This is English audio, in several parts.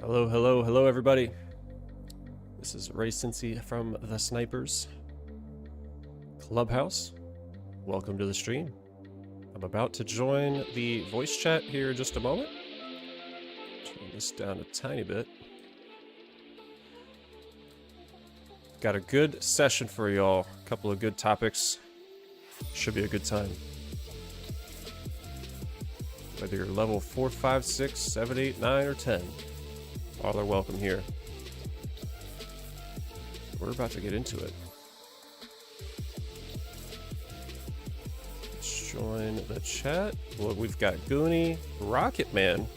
Hello, hello, hello, everybody. This is Raycinci from the Snipers Clubhouse. Welcome to the stream. I'm about to join the voice chat here in just a moment. Turn this down a tiny bit. Got a good session for y'all. A couple of good topics. Should be a good time. Whether you're level 4, 5, 6, 7, 8, 9, or 10. All are welcome here. We're about to get into it. Let's join the chat. Well, we've got Goonie, Rocket Man,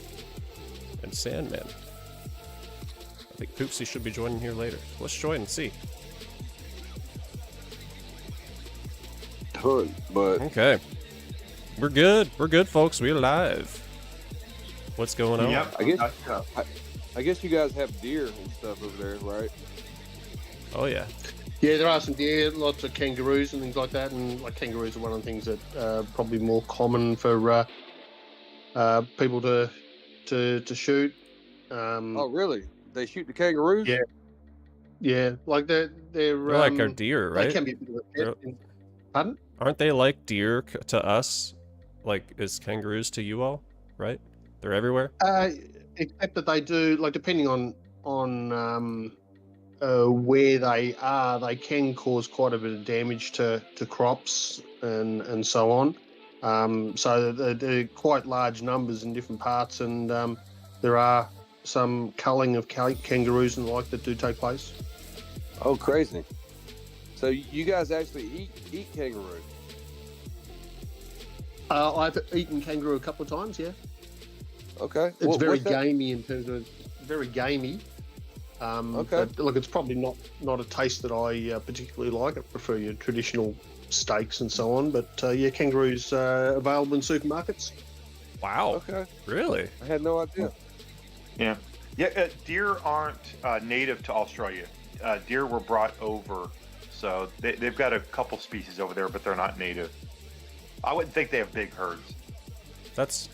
and Sandman. I think Poopsie should be joining here later. Let's join and see. Ton, but okay. We're good. We're good, folks. We're live. What's going on? Yep. I guess you guys have deer and stuff over there, right? Oh yeah. Yeah, there are some deer, lots of kangaroos and things like that, and like kangaroos are one of the things that probably more common for people to shoot. Oh, really? They shoot the kangaroos? Yeah. Yeah, like they're like our deer, right? They can be a bit of a pet. Pardon? Aren't they like deer to us, like as kangaroos to you all, right? They're everywhere. Except that they do, like, depending on where they are, they can cause quite a bit of damage to crops and so on. So they're quite large numbers in different parts, and there are some culling of kangaroos and the like that do take place. Oh, crazy! So you guys actually eat kangaroo? I've eaten kangaroo a couple of times. Yeah. Okay. It's very gamey in terms of very gamey. Okay. But look, it's probably not a taste that I particularly like. I prefer your traditional steaks and so on. But yeah, kangaroos available in supermarkets. Wow. Okay. Really? I had no idea. Yeah. Yeah. Deer aren't native to Australia. Deer were brought over, so they've got a couple species over there, but they're not native. I wouldn't think they have big herds.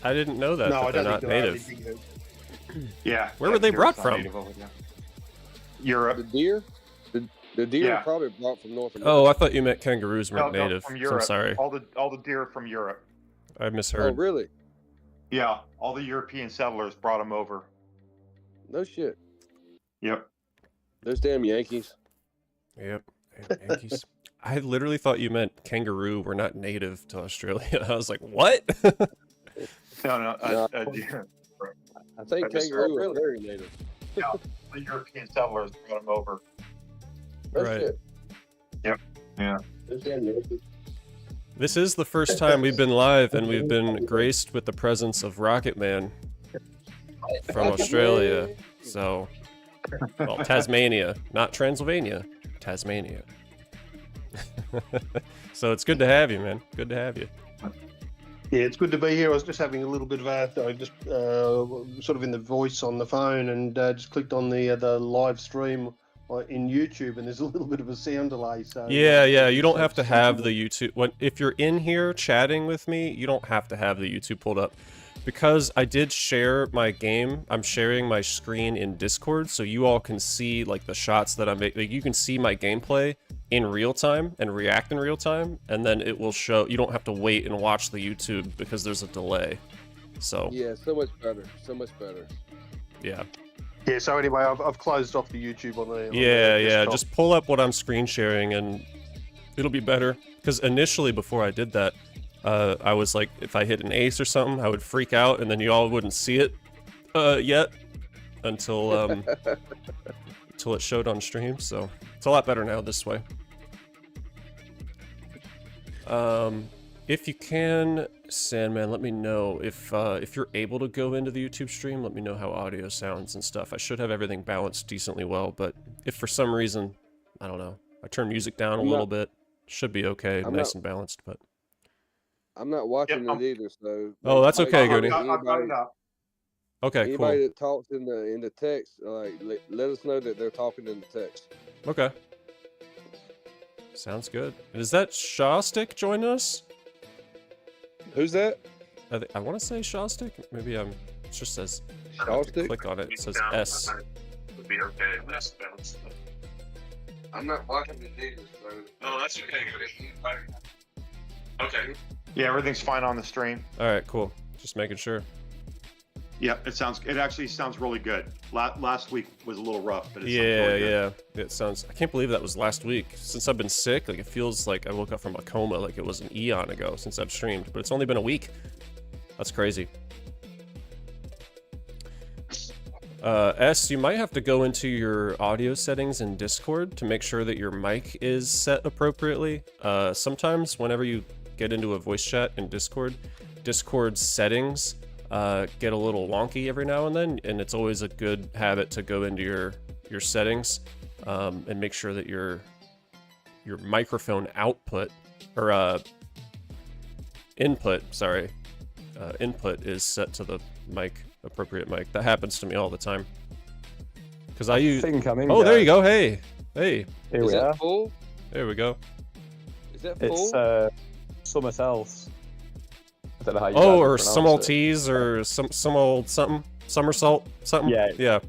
I didn't know that. No, that they're not native. Yeah. Where were they brought from? Europe. The deer? The deer are probably brought from North America. Oh, I thought you meant kangaroos weren't No, native. from So Europe. I'm sorry. All the deer from Europe. I misheard. Oh, really? Yeah. All the European settlers brought them over. No shit. Yep. Those damn Yankees. Yep. Yankees. I literally thought you meant kangaroo were not native to Australia. I was like, what? No. I think kangaroo are very native. Yeah. The European settlers brought them over. No Right. shit. Yep. Yeah. Those damn Yankees. This is the first time we've been live, and we've been graced with the presence of Rocket Man from Australia. So, well, Tasmania, not Transylvania, Tasmania. So it's good to have you, man. Good to have you. Yeah, it's good to be here. I was just having a little bit of I just sort of in the voice on the phone, and just clicked on the live stream in YouTube, and there's a little bit of a sound delay. So Yeah. You don't have to have the YouTube. If you're in here chatting with me, you don't have to have the YouTube pulled up. Because I did share my game, I'm sharing my screen in Discord, so you all can see like the shots that I'm making. Like, you can see my gameplay in real time and react in real time, and then it will show. You don't have to wait and watch the YouTube because there's a delay. So Yeah, so much better. So much better. yeah. Yeah. So anyway, I've closed off the YouTube on the Yeah. desktop. Just pull up what I'm screen sharing, and it'll be better. Because initially, before I did that, I was like, if I hit an ace or something, I would freak out, and then you all wouldn't see it yet until until it showed on stream. So it's a lot better now this way. If you can, Sandman, let me know if you're able to go into the YouTube stream. Let me know how audio sounds and stuff. I should have everything balanced decently well, but if for some reason, I don't know, I turn music down a little bit, should be okay, nice and balanced, but. I'm not watching it either, so. Oh, that's okay, Goody. I've got it up. Okay, anybody cool. that talks in the text, like let us know that they're talking in the text. Okay. Sounds good. And is that Shawstick joining us? Who's that? I want to say Shawstick. Maybe it just says Joystick? Click on it. It says S. Would be okay. Less bounce. I'm not watching the Jesus, so. Oh, that's okay. Okay. Yeah, everything's fine on the stream. All right, cool. Just making sure. Yeah, it actually sounds really good. Last week was a little rough, but it sounds Yeah, really good. yeah. It sounds. I can't believe that was last week. Since I've been sick, like it feels like I woke up from a coma, like it was an eon ago since I've streamed. But it's only been a week. That's crazy. S, you might have to go into your audio settings in Discord to make sure that your mic is set appropriately. Sometimes whenever you get into a voice chat in Discord, Discord settings get a little wonky every now and then, and it's always a good habit to go into your settings and make sure that your microphone output or input is set to the appropriate mic. That happens to me all the time. Because I use. think I'm in, Oh, there you guys. go. Hey, hey. Here Is we that are. full? There we go. Is that full? It's Summer Else. I don't know how you Oh, guys or pronounce some it. old teas or some old something. Somersault something. Yeah. Yeah.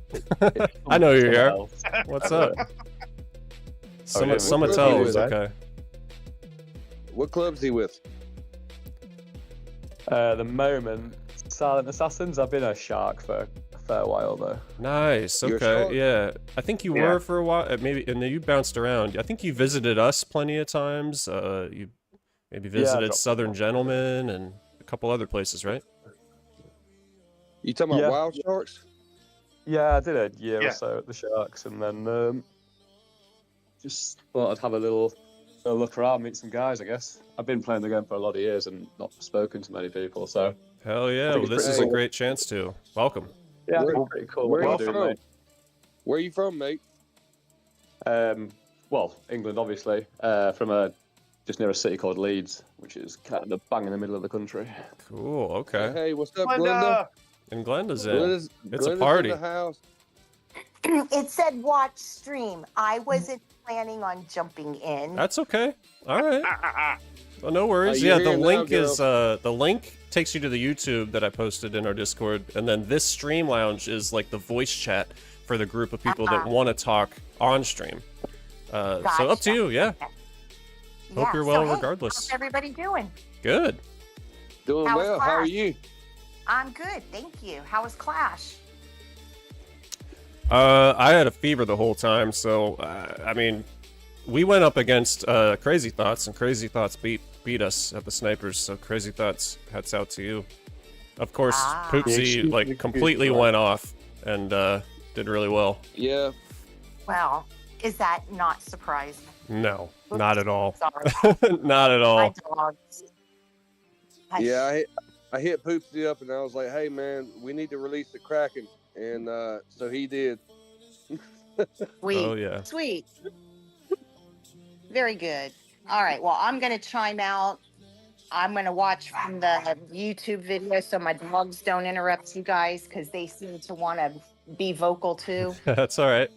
I know who you Summer are. Else. What's up? yeah, Some what Mattel club is are you okay. What club's he with? The moment, Silent Assassins. I've been a shark for a fair while though. Nice. You're Okay. sharp. Yeah. I think you Yeah. were for a while. Maybe, and then you bounced around. I think you visited us plenty of times. You maybe Yeah, I visited dropped Southern off. Gentlemen and a couple other places, right? You talking about Yeah. Wild Sharks? Yeah, I did a year Yeah. or so at the Sharks, and then just thought I'd have a little look around, meet some guys. I guess I've been playing the game for a lot of years and not spoken to many people, so Hell yeah. I think Well, it's this is pretty a cool. great chance to. Welcome. yeah, Where- it's pretty cool. Where what are you're you doing, from? Where are you from, mate? mate. Well, England, obviously, from just near a city called Leeds, which is kind of bang in the middle of the country. Cool. Okay. Hey, what's up, Glenda! Glenda? And Glenda's in. Glenda's, It's a Glenda's party. in the house. It said watch stream. I wasn't planning on jumping in. That's okay. All right. Well, no worries. you're Yeah, the here now, link is the link takes you to the YouTube that I posted in our Discord, and then this stream lounge is like the voice chat for the group of people that want to talk on stream. So up to Gotcha. you. Yeah. Hope Yeah, you're so, well hey, regardless. How's everybody doing? Good. Doing How was well. How are class? you? I'm good, thank you. How was Clash? I had a fever the whole time, so I mean, we went up against Crazy Thoughts, and Crazy Thoughts beat us at the snipers. So Crazy Thoughts, hats out to you. Of course, Ah. Poopsie Yeah, like excuse completely me. went off and did really well. Yeah. Well, is that not surprising? No, not at all. Sorry, Not at my all. dogs. Yeah, I hit Poopsie up and I was like, hey, man, we need to release the Kraken. And so he did. Sweet. Oh yeah. Sweet. Very good. All right. Well, I'm going to chime out. I'm going to watch from the YouTube video so my dogs don't interrupt you guys because they seem to want to be vocal too. That's all right.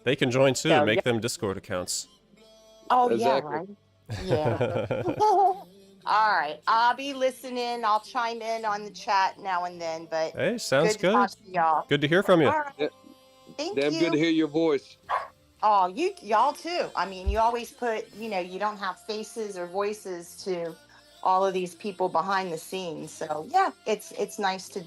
They can join too. So, Make yeah. them Discord accounts. Oh, Exactly. yeah, right? Yeah. All right. I'll be listening. I'll chime in on the chat now and then, but Hey, sounds good to good. talk to y'all. Good to hear from you. All right. Thank Damn you. good to hear your voice. Oh, y'all too. I mean, you always put, you don't have faces or voices to all of these people behind the scenes. So yeah, it's nice to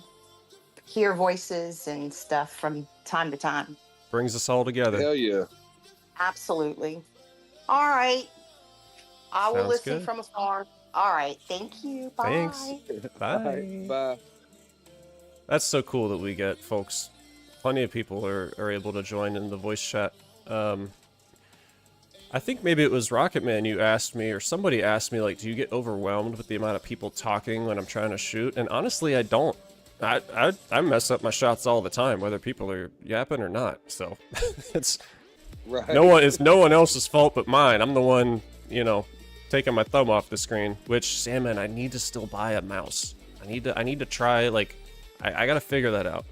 hear voices and stuff from time to time. Brings us all together. Hell yeah. Absolutely. All right. I will Sounds listen good. from afar. All right. Thank you. Bye. Thanks. Bye. Bye. That's so cool that we get folks. Plenty of people are able to join in the voice chat. I think maybe it was Rocket Man you asked me, or somebody asked me, like, do you get overwhelmed with the amount of people talking when I'm trying to shoot? And honestly, I don't. I mess up my shots all the time, whether people are yapping or not. So it's Right. it's no one else's fault but mine. I'm the one, taking my thumb off the screen. Which, Sandman, I need to still buy a mouse. I need to try, like, I gotta figure that out.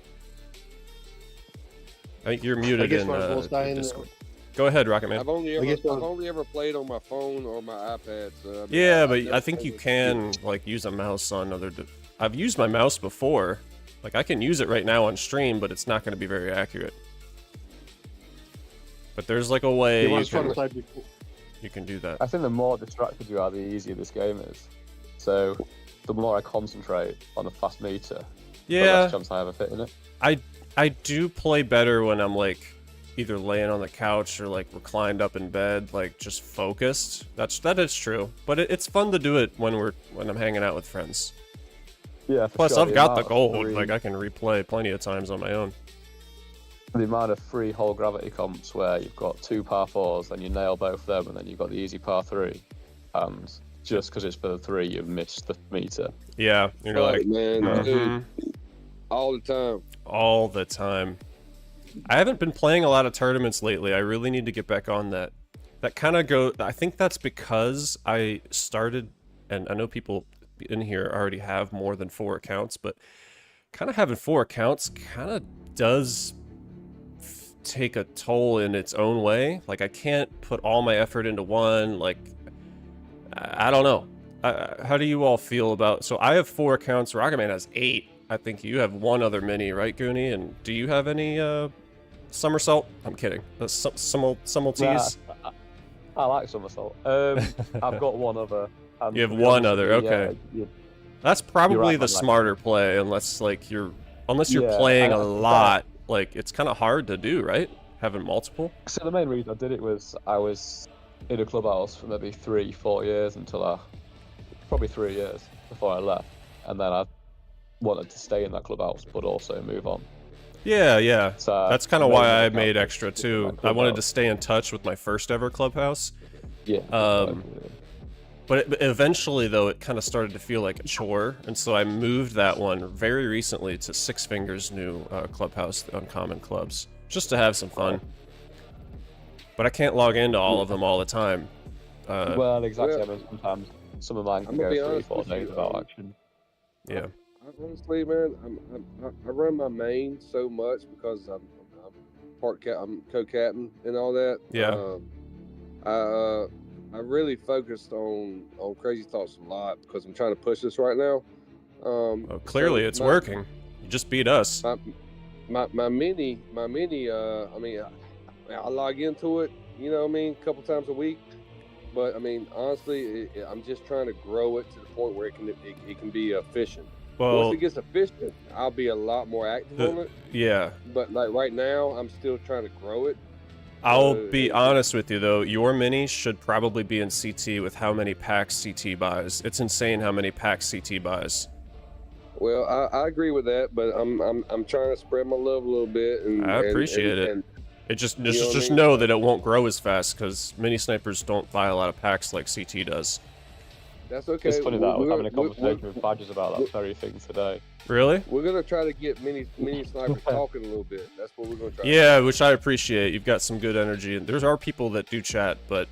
I think you're muted guess in might as well stay in Discord. Go ahead, Rocket Man. I've only I guess ever played on my phone or my iPad. So, I mean, Yeah, I've but never I think played you with can like use a mouse on other. I've used my mouse before, Like, I can use it right now on stream, but it's not going to be very accurate. But there's like a way you can do that. I think the more distracted you are, the easier this game is. So the more I concentrate on a fast meter, the less chance I have of hitting it. I do play better when I'm like either laying on the couch or like reclined up in bed, like just focused. That is true. But it's fun to do it when I'm hanging out with friends. Yeah. Plus, sure, I've got the amount of gold. Like, I can replay plenty of times on my own. The amount of free whole gravity comps where you've got 2 par 4s, then you nail both of them, and then you've got the easy par 3, and just because it's for the 3, you've missed the meter. Yeah, you're like, man, dude, all the time. All the time. I haven't been playing a lot of tournaments lately. I really need to get back on that. That kind of I think that's because I started, and I know people in here already have more than 4 accounts, but kind of having 4 accounts kind of does take a toll in its own way. Like, I can't put all my effort into one. Like, I don't know. How do you all feel about... So I have 4 accounts. Rocketman has 8. I think you have 1 other mini, right, Goonie? And do you have any somersault? I'm kidding. Simultees? Nah, I like somersault. I've got 1 other. You have 1 other, okay. That's probably right, the smarter play, unless you're playing a lot. Like, it's kind of hard to do, right? Having multiple. So the main reason I did it was I was in a clubhouse for maybe 3-4 years probably 3 years before I left, and then I wanted to stay in that clubhouse but also move on. Yeah. So that's kind of why I made extra too. I wanted to stay in touch with my first ever clubhouse. Yeah. But eventually, though, it kind of started to feel like a chore, and so I moved that one very recently to Six Fingers' new clubhouse, the Uncommon Clubs, just to have some fun. But I can't log into all of them all the time. Well, exactly. I mean, sometimes some of mine can go 3-4 days without action. Yeah. Honestly, man, I run my main so much because I'm co-captain and all that. Yeah. I really focused on Crazy Thoughts a lot because I'm trying to push this right now. Clearly, it's working. You just beat us. My mini. I mean, I log into it. You know what I mean, a couple times a week. But I mean, honestly, I'm just trying to grow it to the point where it can be efficient. Well, once it gets efficient, I'll be a lot more active on it. Yeah. But like right now, I'm still trying to grow it. I'll be honest with you though, your mini should probably be in CT with how many packs CT buys. It's insane how many packs CT buys. Well, I agree with that, but I'm trying to spread my love a little bit. And I appreciate it. It just I mean? know that it won't grow as fast because mini snipers don't buy a lot of packs like CT does. That's okay. It's funny that I was having a conversation with Badgers about that very thing today. Really? We're gonna try to get mini snipers talking a little bit. That's what we're gonna try. Yeah, which I appreciate. You've got some good energy, and there are people that do chat, but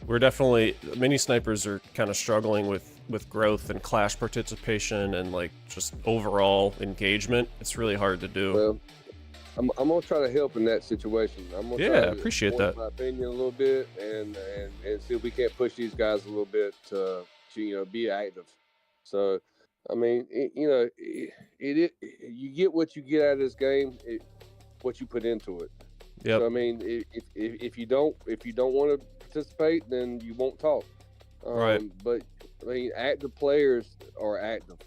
we're definitely mini snipers are kind of struggling with growth and clash participation and like just overall engagement. It's really hard to do. Well, I'm gonna try to help in that situation. I'm gonna try to appreciate voice that. my opinion a little bit and see if we can't push these guys a little bit to be active. So, I mean, you get what you get out of this game, what you put into it. Yep. So I mean, if you don't want to participate, then you won't talk. Right. But I mean, active players are active.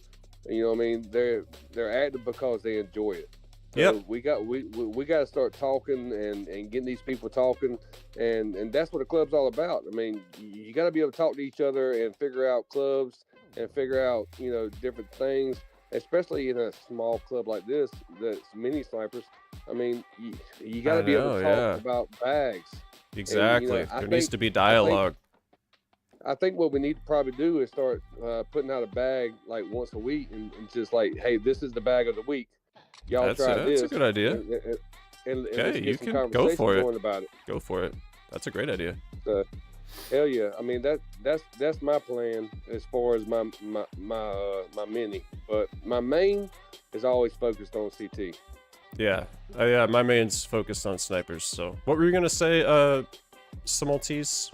You know what I mean? They're active because they enjoy it. So yep. We got to start talking and getting these people talking, and that's what a club's all about. I mean, you got to be able to talk to each other and figure out clubs and figure out different things, especially in a small club like this that's mini snipers. I mean, you got to be able to talk about bags. Exactly. And, there needs to be dialogue. I think what we need to probably do is start putting out a bag like once a week and just like, hey, this is the bag of the week. Y'all try this. That's a good idea. And okay, you can go for it. About it. Go for it. That's a great idea. Hell yeah! I mean that's my plan as far as my mini, but my main is always focused on CT. Yeah, yeah. My main's focused on snipers. So, what were you gonna say? Simultees.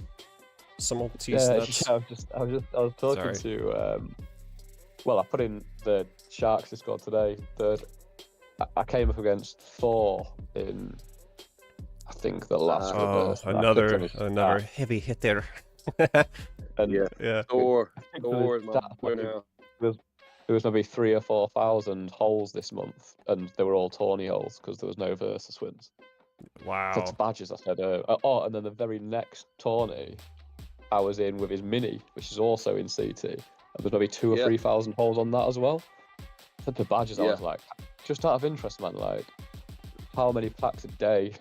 Yeah, I was talking to well, I put in the Sharks Discord today. I came up against Thor in, I think, the last reverse. and I clicked on his another stat, heavy hitter. and Yeah. Yeah. Thor think for is the my stats, boy I think now. there was maybe 3,000 or 4,000 holes this month, and they were all tourney holes because there was no versus wins. So Wow. to badges, I said, and then the very next tourney, I was in with his mini, which is also in CT. And there's maybe 2,000 or Yeah. 3,000 holes on that as well. So to badges, I Yeah. was like, just out of interest, man, like, how many packs a day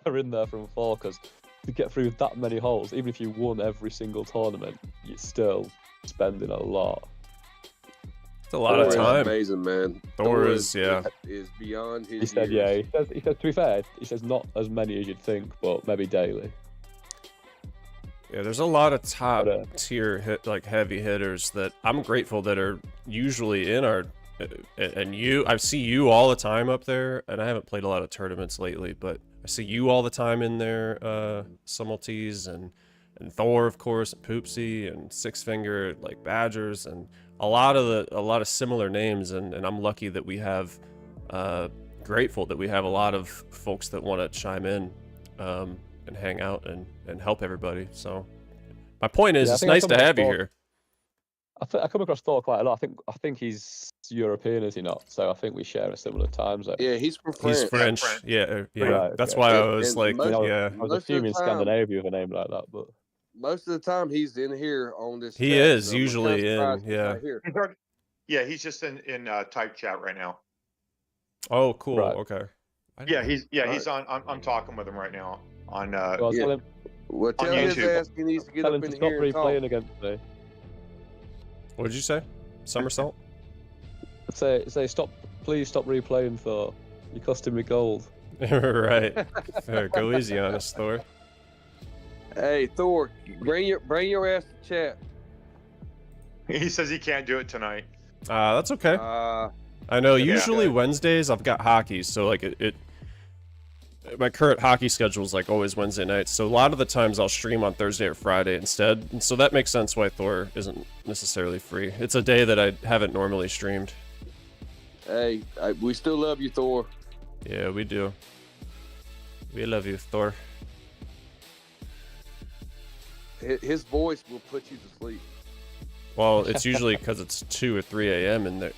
are in there from 4? Because to get through that many holes, even if you won every single tournament, you're still spending a lot. It's a lot of Thor is time. amazing, man. Thor is, yeah. is beyond his He said, years. yeah, he says, to be fair, he says not as many as you'd think, but maybe daily. Yeah, there's a lot of top But, tier heavy hitters that I'm grateful that are usually in our and I see you all the time up there, and I haven't played a lot of tournaments lately, but I see you all the time in there, Summelties and Thor, of course, and Poopsie and Six Finger, like Badgers, and a lot of similar names, and I'm lucky that we have grateful that we have a lot of folks that want to chime in and hang out and help everybody. So my point is, Yeah, I it's think I nice come to across have you Thor- here. I come across Thor quite a lot. I think he's European, is he not? So I think we share a similar time zone. Yeah, he's from He's France. French. Yeah, yeah. Right, That's okay. why I And- was and like, most- yeah. I was Most of the assuming time- Scandinavia with a name like that, but Most of the time, he's in here on this. He chat, is so I'm usually kinda in, surprised he's yeah. not here. Yeah, he's just in type chat right now. Oh, cool. Right. Okay. Yeah, he's Alright. on. I'm talking with him right now on. well, Yeah. tell him, Well, tell his YouTube. ass he needs to get tell up him to in stop here and talk. replaying against me. What did you say? Somersault? Say stop, please stop replaying Thor. You're costing me gold. Right. Go easy on us, Thor. Hey, Thor, bring your ass to chat. He says he can't do it tonight. That's okay. I know. Yeah. Usually Wednesdays I've got hockey, so like my current hockey schedule is like always Wednesday nights. So a lot of the times I'll stream on Thursday or Friday instead, and so that makes sense why Thor isn't necessarily free. It's a day that I haven't normally streamed. Hey, we still love you, Thor. Yeah, we do. We love you, Thor. His voice will put you to sleep. Well, it's usually because it's 2 or 3 a.m.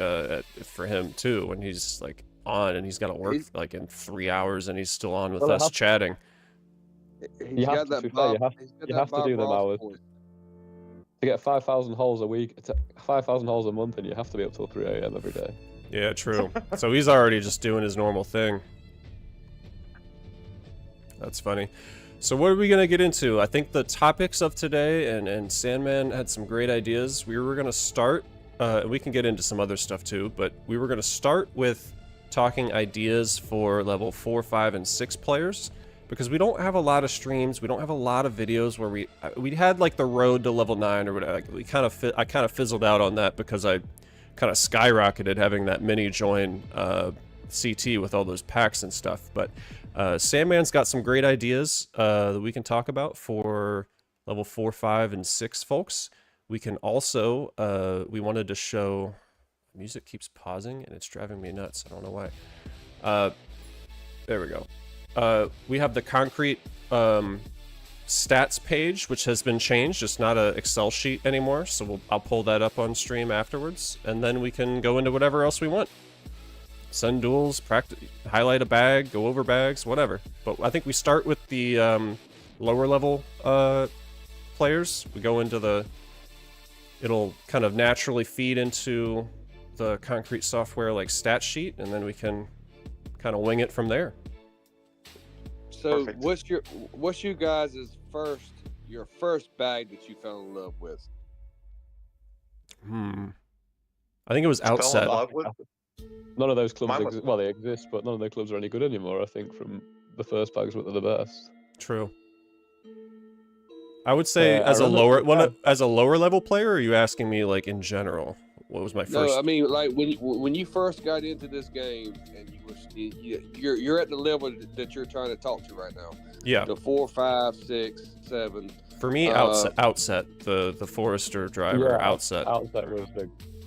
For him too, when he's like on and he's got to work like in 3 hours and he's still on with Well, us chatting. He's have got to, that to be fair, Bob. you have- he's got you that have to Bob do them Ross hours. voice. To get 5,000 holes a week, it's 5,000 holes a month, and you have to be up till 3 a.m. every day. Yeah, true. So he's already just doing his normal thing. That's funny. So what are we going to get into? I think the topics of today, and Sandman had some great ideas. We were going to start, we can get into some other stuff too, but we were going to start with talking ideas for level 4, 5, and 6 players, because we don't have a lot of streams, we don't have a lot of videos where we had like the road to level 9 or whatever. I kind of fizzled out on that because I kind of skyrocketed having that mini join CT with all those packs and stuff. But Sandman's got some great ideas that we can talk about for level 4, 5, and 6 folks. We can also, we wanted to show, music keeps pausing and it's driving me nuts. I don't know why. There we go. We have the concrete stats page, which has been changed. It's not an Excel sheet anymore, so I'll pull that up on stream afterwards, and then we can go into whatever else we want. Send duels, practice, highlight a bag, go over bags, whatever. But I think we start with the lower level players. We go into it'll kind of naturally feed into the concrete software like stat sheet, and then we can kind of wing it from there. So Perfect. what's you guys' your first bag that you fell in love with? I think it was Fell in Outset. love with- None of those clubs Mine was- exist. Well, they exist, but none of the clubs are any good anymore. I think from the first bags were the best. True. I would say I as a remember as a lower level player, or are you asking me like in general? What was my first? No, I mean like when you first got into this game and you're at the level that you're trying to talk to right now. Yeah. The 4, 5, 6, 7. For me, outset the Forester driver, outset. Outset was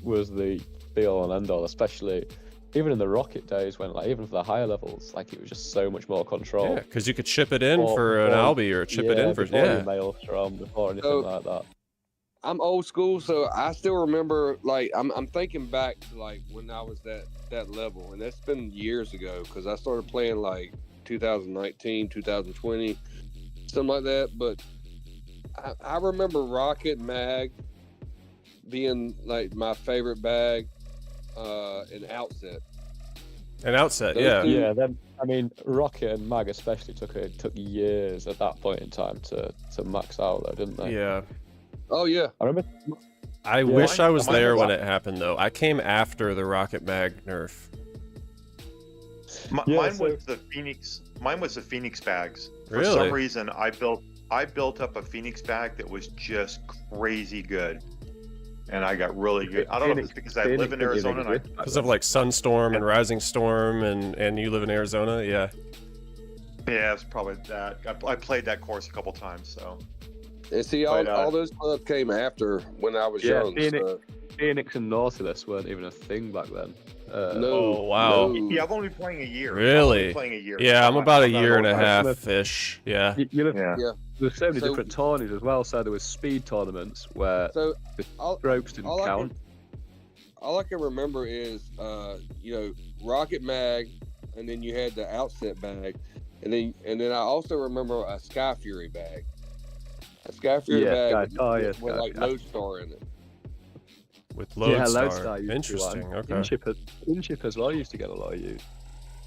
was the be all and end all, especially even in the Rocket days when, like, even for the higher levels, like, it was just so much more control. Yeah, because you could chip it in for an Albi or chip it in for before your Maelstrom, before anything like that. I'm old school, so I still remember. Like, I'm thinking back to like when I was that level, and that's been years ago because I started playing like 2019, 2020, something like that. But I remember Rocket Mag being like my favorite bag, and Outset. An Outset, Those yeah. two- Yeah, then I mean, Rocket and Mag especially took years at that point in time to max out, though, didn't they? Yeah. Oh yeah. I remember. I wish I was there when it happened, though. I came after the Rocket Mag nerf. Mine was the Phoenix. Mine was the Phoenix bags. For Really? some reason, I built up a Phoenix bag that was just crazy good, and I got really good. I don't know if it's because I live in Arizona. And Because of like Sunstorm and Rising Storm, and you live in Arizona, yeah. yeah, it's probably that. I played that course a couple times, so. And see, all those clubs came after when I was young. Phoenix and Nautilus weren't even a thing back then. No. Oh, wow. no. Yeah, I've only been playing a year. Really? Playing a year. Yeah, I'm about a I'm not year and a old. half-ish. Yeah. There's so many So- different tourneys as well. So there was speed tournaments where So the all- strokes didn't all I count. all I can remember is, Rocket Mag, and then you had the Outset bag, and then I also remember a Sky Fury bag. A Sky Fury bag with like Lodestar in it. With Lodestar Lodestar. used to Interesting, one. okay. Inship as well used to get a lot of use.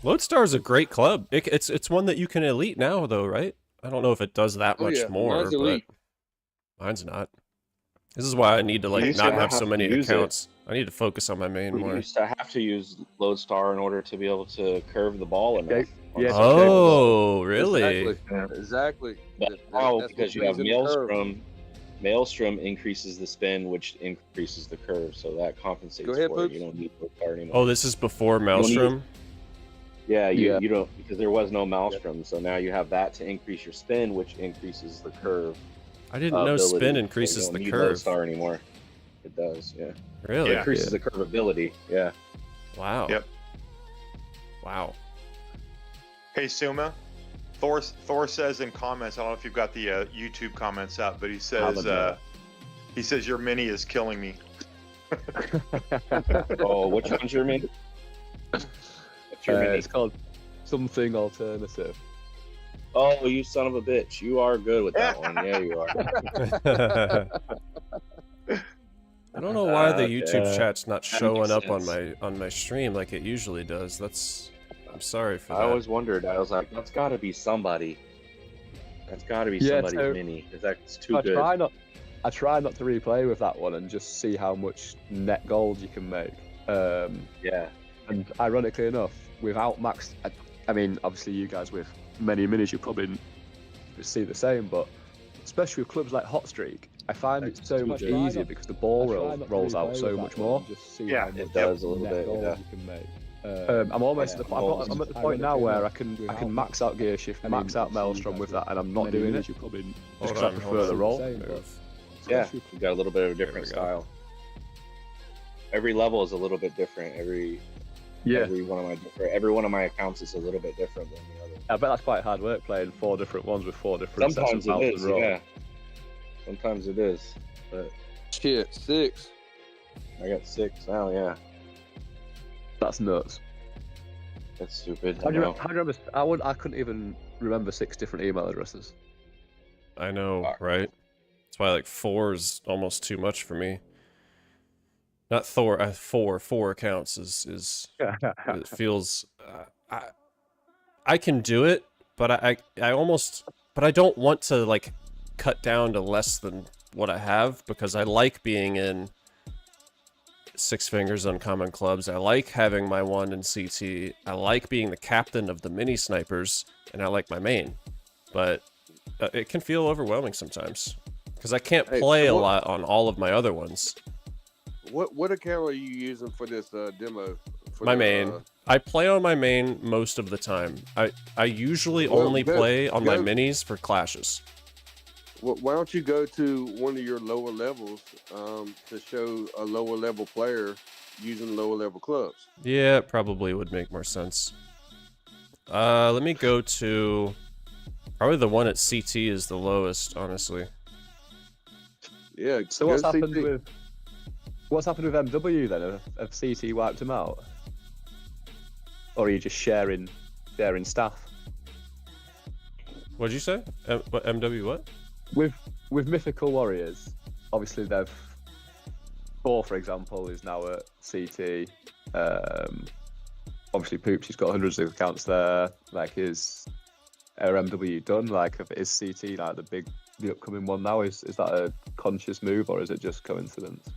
Lodestar is a great club. It's one that you can elite now, though, right? I don't know if it does that Oh, much yeah. more, Mine's but elite. mine's not. This is why I need to You like used to not have have so to many use it. accounts. I need to focus on my main We more. used to have to use Lodestar in order to be able to curve the ball enough. Yeah, Oh, really? Exactly. But That- now, that's because what you have brings in the curve. Maelstrom increases the spin, which increases the curve, so that compensates Go ahead, for it. Poops. You don't need Lodestar anymore. Oh, this is before don't need- Maelstrom? Yeah, Yeah. you don't, because there was no Maelstrom, so now you have that to increase your spin, which increases the curve. I didn't know ability, spin so increases you don't the need curve. Lodestar anymore. It does, yeah. Really? It increases the curve ability, yeah. Wow. Yep. Wow. Hey, Suma. Thor says in comments. I don't know if you've got the YouTube comments up, but he says your mini is killing me. Oh, which one's your mini? What's your mini? It's called something alternative. Oh, you son of a bitch. You are good with that one. Yeah, you are. I don't know why the Okay. YouTube chat's not That showing makes up on sense. my stream like it usually does. I'm sorry for I that. always wondered. I was like, that's got to be somebody. That's got to be Yeah, somebody's so- mini. That's too I good. try not to replay with that one and just see how much net gold you can make. Yeah. And ironically enough, without max, I mean, obviously you guys with many minis, you probably see the same, but especially with clubs like Hot Streak, I find it so much easier because the ball rolls out so much more. Yeah, It does a little bit. Yeah. I'm almost Yeah, at the point. I'm at the point now where I can max out gear shift, max out Maelstrom with that, and I'm not doing it. Just Hold because I on, prefer the roll move. Yeah, you got a little bit of a different There we go. style. Every level is a little bit different. Every one of my accounts is a little bit different than the other. I bet that's quite hard work playing 4 different ones with 4 different Sometimes sets of it mounts is, and roll. yeah. Sometimes it is, but Shit, 6. I got 6 now. Yeah, That's nuts. that's stupid. How I do you know. remember? I couldn't even remember 6 different email addresses. I know, Fuck. right? That's why like 4 is almost too much for me. Not Thor. 4 accounts is it feels. I can do it, but I almost, but I don't want to like cut down to less than what I have because I like being in 6 fingers uncommon clubs. I like having my 1 in CT. I like being the captain of the mini snipers, and I like my main. But it can feel overwhelming sometimes because I can't Hey, play a what- lot on all of my other ones. What account are you using for this demo? For My the, main. I play on my main most of the time. I usually Well, only go- play on my go- minis for clashes. Why don't you go to one of your lower levels to show a lower level player using lower level clubs? Yeah, it probably would make more sense. Let me go to... Probably the one at CT is the lowest, honestly. Yeah. So go what's happened CT. with MW then? Have CT wiped him out, or are you just sharing staff? What'd you say? What MW? What? With Mythical Warriors, obviously they've Thor, for example, is now at CT. Obviously Poopsy's got hundreds of accounts there. Like, is MW done? Like, is CT like the upcoming one now? Is that a conscious move, or is it just coincidence?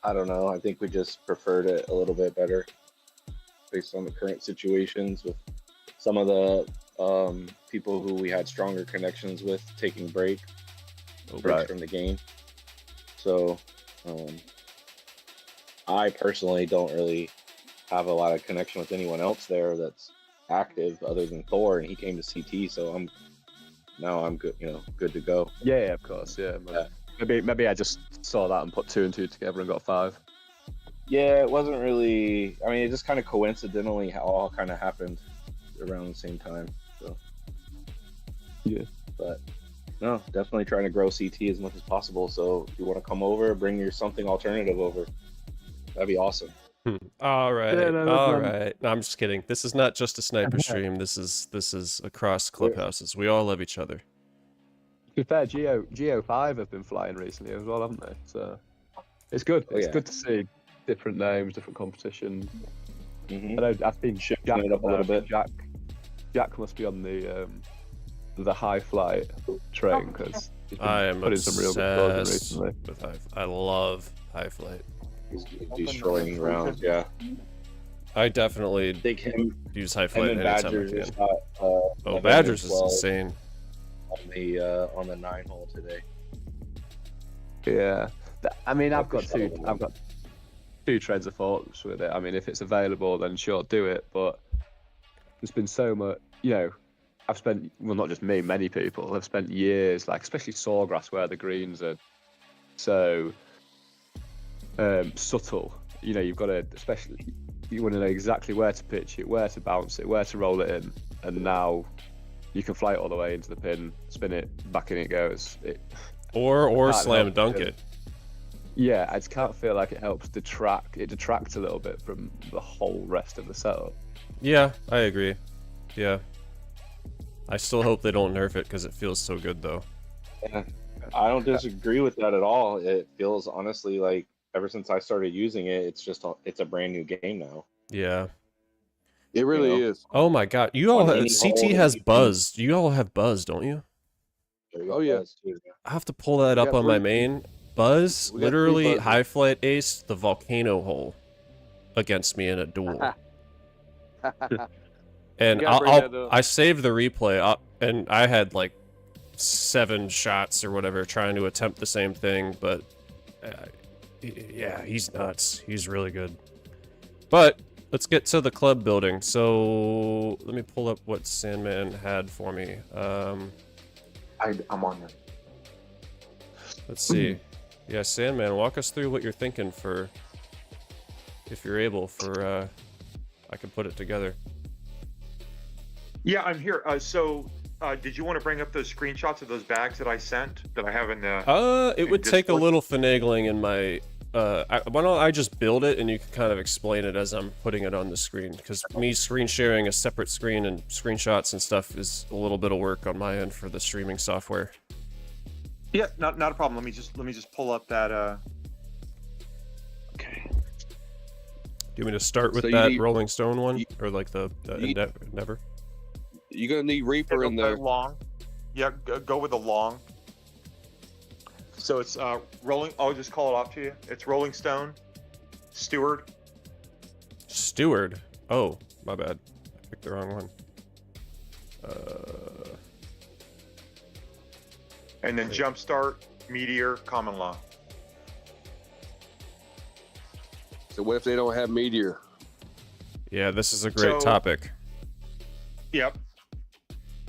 I don't know. I think we just preferred it a little bit better based on the current situations with some of the people who we had stronger connections with taking breaks from the game. So I personally don't really have a lot of connection with anyone else there that's active other than Thor, and he came to CT, so I'm good, good to go. Yeah, of course, yeah. Maybe I just saw that and put 2 and 2 together and got 5. Yeah, it wasn't really. I mean, it just kind of coincidentally all kind of happened around the same time. So yeah, but no, definitely trying to grow CT as much as possible. So if you want to come over, bring your something alternative over. That'd be awesome. All right, Yeah, no, all right. No, I'm just kidding. This is not just a sniper stream. This is across clubhouses. We all love each other. To be fair, Geo 5 have been flying recently as well, haven't they? So it's good. It's good to see different names, different competition. Mm-hmm. I know I've been shifting it up a little bit. Jack must be on the high flight train because he's been putting some real good goals in recently. With I love high flight. He's destroying rounds, yeah. I definitely think him use high flight anytime Badgers I can. Badgers is insane. On the 9 hole today. Yeah, I mean, I've got two trains of thoughts with it. I mean, if it's available, then sure, do it. But there's been so much, I've spent, well, not just me, many people have spent years, like especially Sawgrass, where the greens are so subtle. You've got to, especially, you want to know exactly where to pitch it, where to bounce it, where to roll it in, and now you can fly it all the way into the pin, spin it, back in it goes. Or slam dunk it. Yeah, I just can't feel like it helps detract. It detracts a little bit from the whole rest of the setup. Yeah, I agree. Yeah. I still hope they don't nerf it because it feels so good, though. Yeah, I don't disagree with that at all. It feels honestly like ever since I started using it, it's a brand new game now. Yeah. It really is. Oh my god. You all have, CT has Buzz. You all have Buzz, don't you? Oh yeah. I have to pull that up on my main. Buzz literally high flight aced the volcano hole against me in a duel. And I saved the replay and I had like 7 shots or whatever trying to attempt the same thing, but yeah, he's nuts. He's really good. But let's get to the club building. So let me pull up what Sandman had for me. I'm on there. Let's see. Yeah, Sandman, walk us through what you're thinking for, if you're able, for I can put it together. Yeah, I'm here. So, did you want to bring up those screenshots of those bags that I sent that I have in the? It would take a little finagling in my. Why don't I just build it and you can kind of explain it as I'm putting it on the screen? Because me screen sharing a separate screen and screenshots and stuff is a little bit of work on my end for the streaming software. Yeah, not a problem. Let me just pull up that. Okay. Do you want me to start with that Rolling Stone one, or like the Endeavor? You're gonna need Reaper in there. Long. Yeah, go with the long. So it's rolling. I'll just call it off to you. It's Rolling Stone, Steward. Steward. Oh, my bad. I picked the wrong one. And then Jumpstart, Meteor, Common Law. So what if they don't have Meteor? Yeah, this is a great topic. Yep.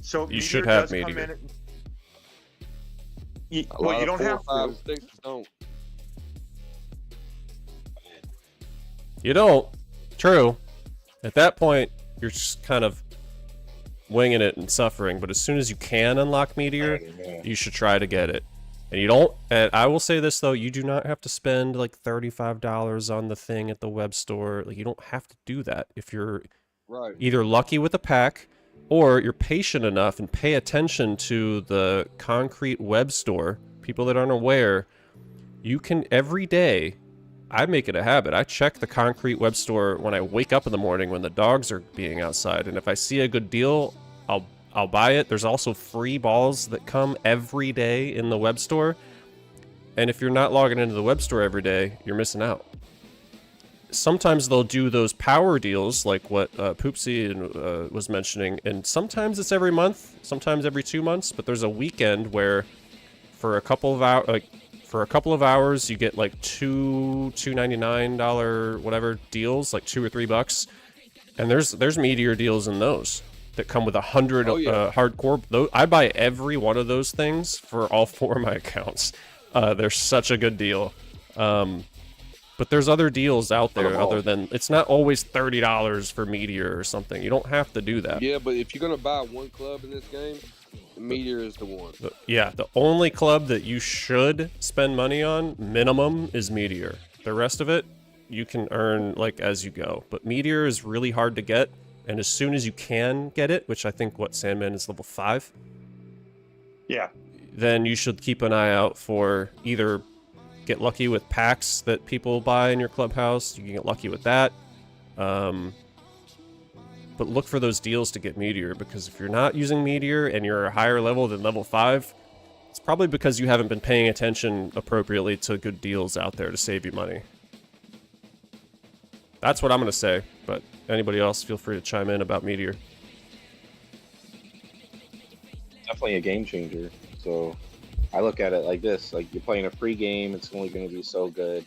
So you should have Meteor. A Well, lot you of don't 4, have 5, to. and 6s don't. You don't. True. At that point, you're just kind of winging it and suffering. But as soon as you can unlock Meteor, Yeah. you should try to get it. And you don't. And I will say this though: you do not have to spend like $35 on the thing at the web store. Like you don't have to do that if you're Right. either lucky with a pack, or you're patient enough and pay attention to the concrete web store. People that aren't aware, you can every day. I make it a habit. I check the concrete web store when I wake up in the morning when the dogs are being outside, and if I see a good deal, I'll buy it. There's also free balls that come every day in the web store, and if you're not logging into the web store every day, you're missing out. Sometimes they'll do those power deals like what Poopsie was mentioning, and sometimes it's every month, sometimes every 2 months, but there's a weekend where for a couple of hours you get like two $2.99 whatever deals, like $2 or $3, and there's Meteor deals in those that come with 100 hardcore. I buy every one of those things for all 4 of my accounts. They're such a good deal. But there's other deals out there other than, it's not always $30 for Meteor or something. You don't have to do that. Yeah, but if you're gonna buy one club in this game, Meteor is the one. The only club that you should spend money on, minimum, is Meteor. The rest of it, you can earn like as you go. But Meteor is really hard to get, and as soon as you can get it, which I think Sandman is level 5. Yeah. Then you should keep an eye out for either get lucky with packs that people buy in your clubhouse. You can get lucky with that. But look for those deals to get Meteor, because if you're not using Meteor and you're a higher level than level 5, it's probably because you haven't been paying attention appropriately to good deals out there to save you money. That's what I'm going to say, but anybody else, feel free to chime in about Meteor. Definitely a game changer. So I look at it like this: like you're playing a free game, it's only going to be so good.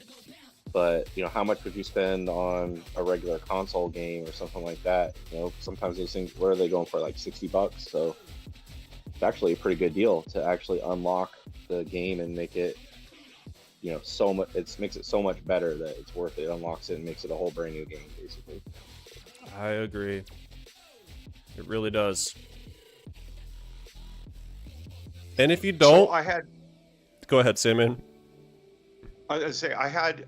But how much would you spend on a regular console game or something like that? Sometimes those things, what are they going for, like $60? So it's actually a pretty good deal to actually unlock the game and make it, so much. It makes it so much better that it's worth it. It unlocks it and makes it a whole brand new game, basically. I agree. It really does. And if you don't, So I had. go ahead, Simon. I was gonna say I had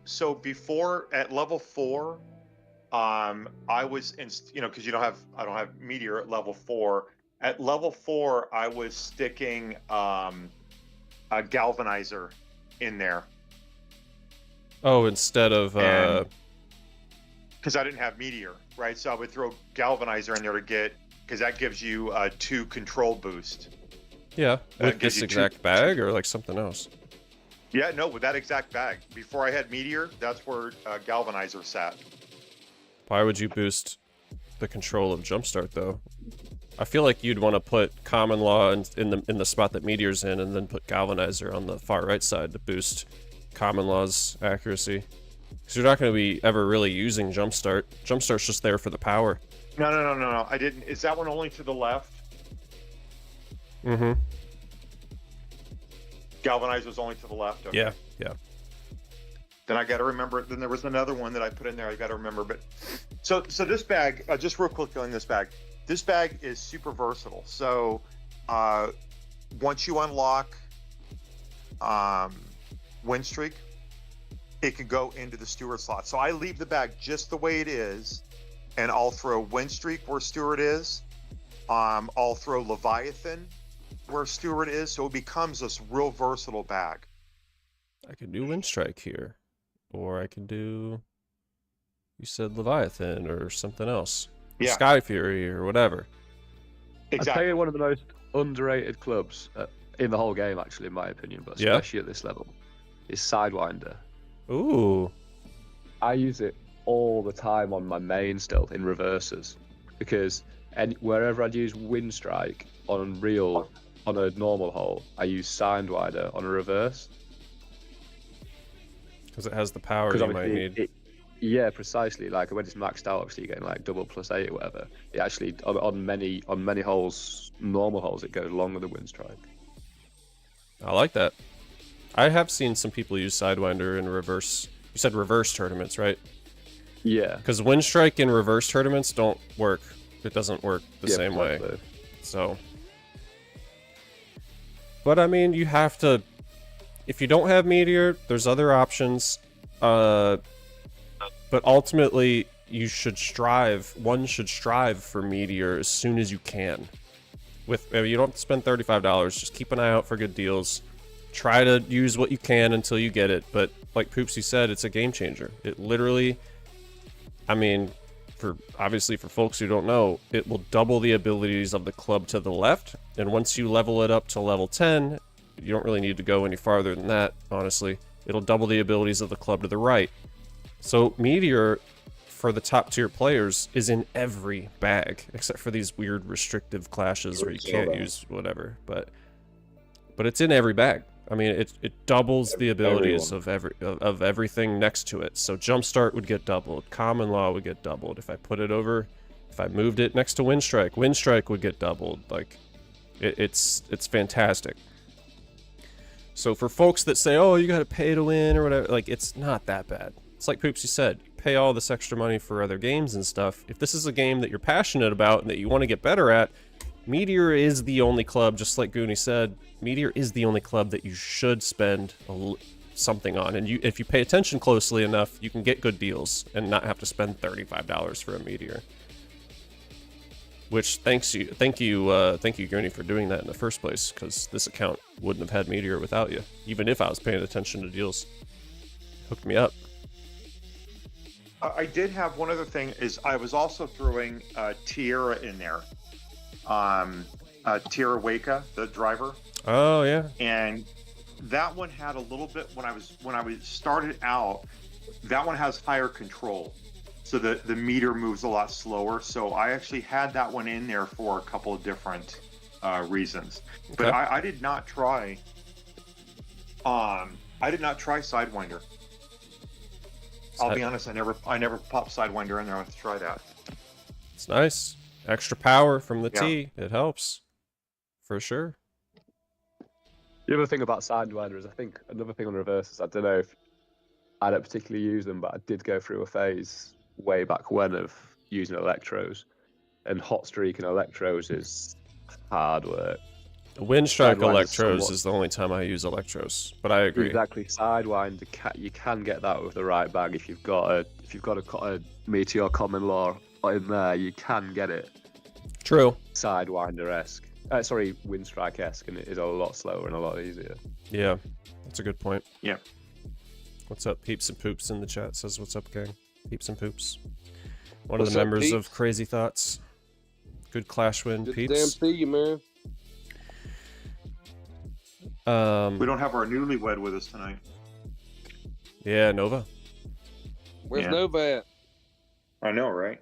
so before at level 4, I was in because I don't have Meteor at level 4. At level 4, I was sticking a Galvanizer in there. Oh, instead of because I didn't have Meteor, right? So I would throw Galvanizer in there to get, because that gives you a 2 control boost. yeah, with gives this you exact bag or like something else. Yeah, no, with that exact bag. Before I had Meteor, that's where Galvanizer sat. Why would you boost the control of Jumpstart though? I feel like you'd want to put Common Law in the spot that Meteor's in, and then put Galvanizer on the far right side to boost Common Law's accuracy. Because you're not going to be ever really using Jumpstart. Jumpstart's just there for the power. No. I didn't. Is that one only to the left? Mm-hmm. Galvanizer's only to the left. Okay. Yeah. Then I got to remember. Then there was another one that I put in there. I got to remember. But so this bag, just real quickly on this bag. This bag is super versatile. So once you unlock Win Streak, it can go into the Steward slot. So I leave the bag just the way it is, and I'll throw Win Streak where Steward is. I'll throw Leviathan where Steward is, so it becomes this real versatile bag. I could do Windstrike here. Or I could do... You said Leviathan or something else. Yeah. Sky Fury or whatever. I'd Exactly. say one of the most underrated clubs in the whole game, actually, in my opinion, but Yeah. especially at this level, is Sidewinder. Ooh. I use it all the time on my main still in reverses, because wherever I'd use Wind Strike on a normal hole, I use Sidewinder on a reverse. Because it has the power you might need. Yeah, precisely. Like when it's maxed out, obviously you're getting like double +8 or whatever. It actually on many holes, normal holes, it goes along with the Wind Strike. I like that. I have seen some people use Sidewinder in reverse. You said reverse tournaments, right? Yeah. Because Wind Strike in reverse tournaments don't work. It doesn't work the same way. Exactly. So. But I mean, you have to. If you don't have Meteor, there's other options. But ultimately, you should strive. One should strive for Meteor as soon as you can. You don't have to spend $35. Just keep an eye out for good deals. Try to use what you can until you get it. But like Poopsy said, it's a game changer. It literally, I mean, obviously for folks who don't know, it will double the abilities of the club to the left. And once you level it up to level 10, you don't really need to go any farther than that, honestly. It'll double the abilities of the club to the right. So Meteor, for the top tier players, is in every bag, except for these weird restrictive clashes where you can't use whatever. But it's in every bag. I mean, it doubles the abilities of everything next to it. So Jumpstart would get doubled. Common Law would get doubled. If I moved it next to Wind Strike would get doubled. Like, it's fantastic. So for folks that say, oh, you gotta pay to win or whatever, like, it's not that bad. It's like Poopsy said, pay all this extra money for other games and stuff. If this is a game that you're passionate about and that you want to get better at, Meteor is the only club, just like Goonie said, Meteor is the only club that you should spend something on. And if you pay attention closely enough, you can get good deals and not have to spend $35 for a Meteor. Which thank you, Goonie, for doing that in the first place, because this account wouldn't have had Meteor without you, even if I was paying attention to deals. Hooked me up. I did have one other thing, is I was also throwing Tierra in there. Tierra Weka, the driver. Oh yeah. And that one had a little bit, when I was started out, that one has higher control. So the meter moves a lot slower. So I actually had that one in there for a couple of different reasons. Okay. But I did not try Sidewinder. I'll be honest, I never popped Sidewinder in there. I have to try that. It's nice. Extra power from the T. It helps. For sure. The other thing about Sidewinder is, I think another thing on reverse is, I don't know if I don't particularly use them, but I did go through a phase way back when of using Electros, and hot streak and Electros is hard work. Wind Strike Sidewinder's Electros somewhat- is the only time I use Electros, but I agree. Exactly, Sidewinder, you can get that with the right bag. If you've got a Meteor Common Law in there, you can get it. True. Sidewinder-esque. Sorry, Wind Strike-esque, and it is a lot slower and a lot easier. Yeah, that's a good point. Yeah. What's up, Peeps and Poops in the chat says, what's up, gang? Peeps and Poops. One What's of the up, members of Peeps? Crazy Thoughts. Good Clash win, Good Peeps. damn see you, man. We don't have our newlywed with us tonight. Yeah, Nova. Where's Yeah. Nova at? I know, right?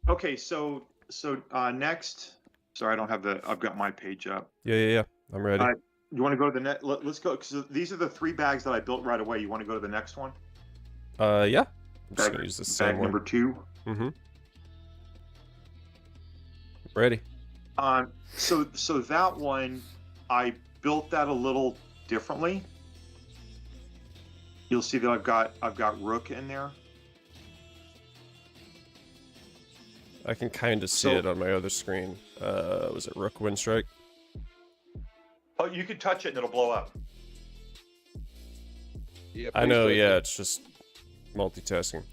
Okay, so next. Sorry, I don't have I've got my page up. Yeah. I'm ready. You want to go to the net? Let's go, because these are the 3 bags that I built right away. You want to go to the next one? Yeah. I'm just Bag, gonna use the bag same one. number 2. Mm-hmm. Ready. So that one, I built that a little differently. You'll see that I've got Rook in there. I can kind of see it on my other screen. Was it Rook Wind Strike? Oh, you can touch it and it'll blow up. Yeah, I know, please, yeah, it's just multitasking.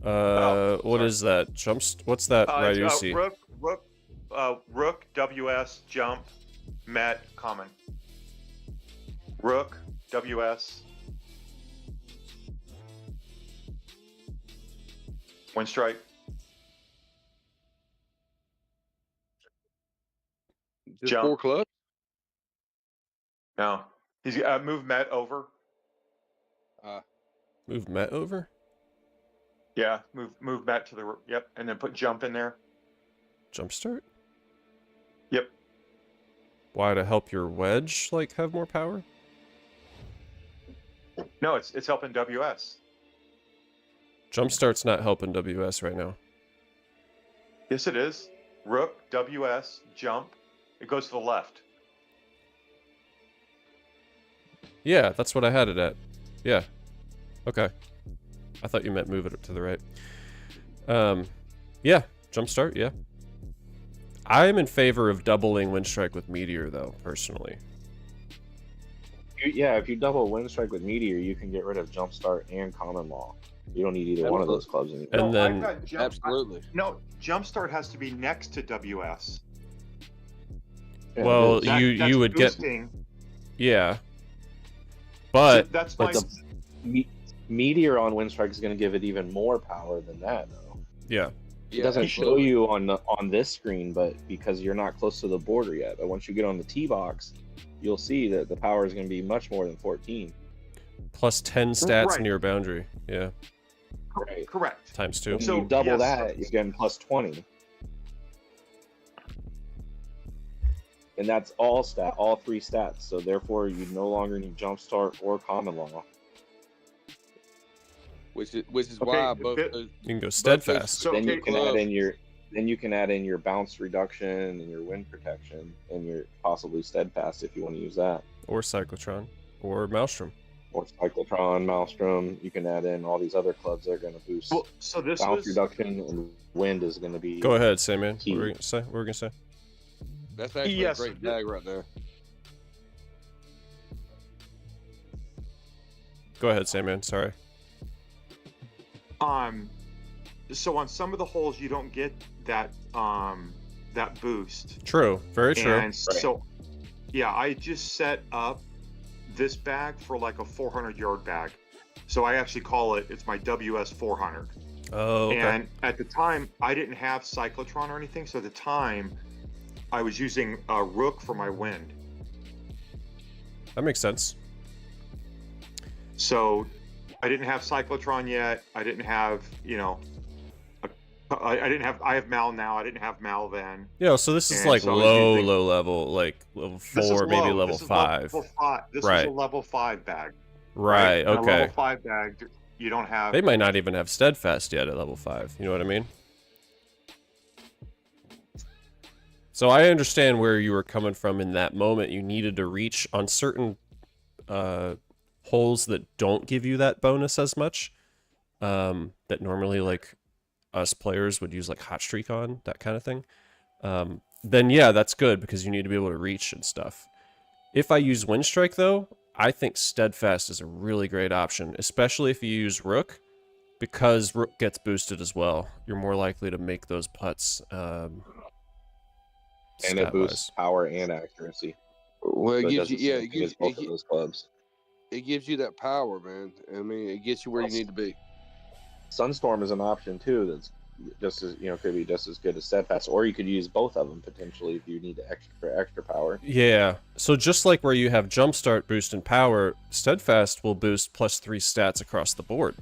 What is that? What's that Raycinci? Rook, WS, jump, Met, common. Rook, WS. Wind Strike. Just Jump. 4 clubs? No. He's move Met over. Move Met over? Yeah, move Met to the yep, and then put jump in there. Jumpstart? Yep. Why, to help your wedge, like, have more power? No, it's helping WS. Jumpstart's not helping WS right now. Yes, it is. Rook, WS, jump. It goes to the left. Yeah, that's what I had it at. Yeah. Okay. I thought you meant move it up to the right. Yeah, jumpstart, yeah. I'm in favor of doubling Wind Strike with Meteor, though, personally. Yeah, if you double Wind Strike with Meteor, you can get rid of Jumpstart and Common Law. You don't need either one of those clubs anymore. And then- I've got Absolutely. No, Jumpstart has to be next to WS. Yeah, Well, it is. you would get... boosting. Yeah. But... That's But my... Meteor on Wind Strike is going to give it even more power than that, though. Yeah. It doesn't show you on this screen, but because you're not close to the border yet. But once you get on the tee box, you'll see that the power is going to be much more than 14. Plus 10 stats Right. near boundary. Yeah. Right. Correct. Times 2. When So, you double yes. that, you're getting plus 20. And that's all 3 stats. So therefore, you no longer need Jumpstart or Common Law. Which is Okay, why both bit- those, You can go both Steadfast. So, Then you okay, can add in your bounce reduction and your wind protection and your possibly Steadfast if you want to use that. Or Cyclotron. Or Maelstrom. Or Cyclotron, Maelstrom. You can add in all these other clubs that are going to boost well, so this bounce was... reduction, and wind is going to be. Go ahead, Sandman. What Key. were you gonna say? What were you gonna say? that's actually Yes, a great bag right there. Go ahead, Sandman. Sorry. So on some of the holes you don't get that that boost. True. Very true. And so yeah, I just set up this bag for like a 400-yard bag. So I actually call it's my WS 400. Oh, okay. And at the time I didn't have cyclotron or anything, so at the time I was using a Rook for my wind. That makes sense. So I didn't have cyclotron yet. I didn't have, I have Mal now. I didn't have Mal then. Yeah, so this is And like so I was low using- level, like level This is 4, maybe low. level This is 5. Level 5. This Right. is a level 5 bag. Right, In a okay. level 5 bag, you don't have. They might not even have Steadfast yet at level 5. You know what I mean? So I understand where you were coming from in that moment. You needed to reach on certain holes that don't give you that bonus as much. That normally, like, us players would use, like, Hot Streak on, that kind of thing. Then, yeah, that's good because you need to be able to reach and stuff. If I use Wind Strike, though, I think Steadfast is a really great option, especially if you use Rook, because Rook gets boosted as well. You're more likely to make those putts. And it boosts power and accuracy. Well, it So gives you, does the yeah, same it thing as gives, both of those clubs. it gives you that power, man. I mean, it gets you where you need to be. Sunstorm is an option too. That's just as could be just as good as Steadfast, or you could use both of them potentially if you need extra power. Yeah. So just like where you have Jumpstart boost and power, Steadfast will boost +3 stats across the board,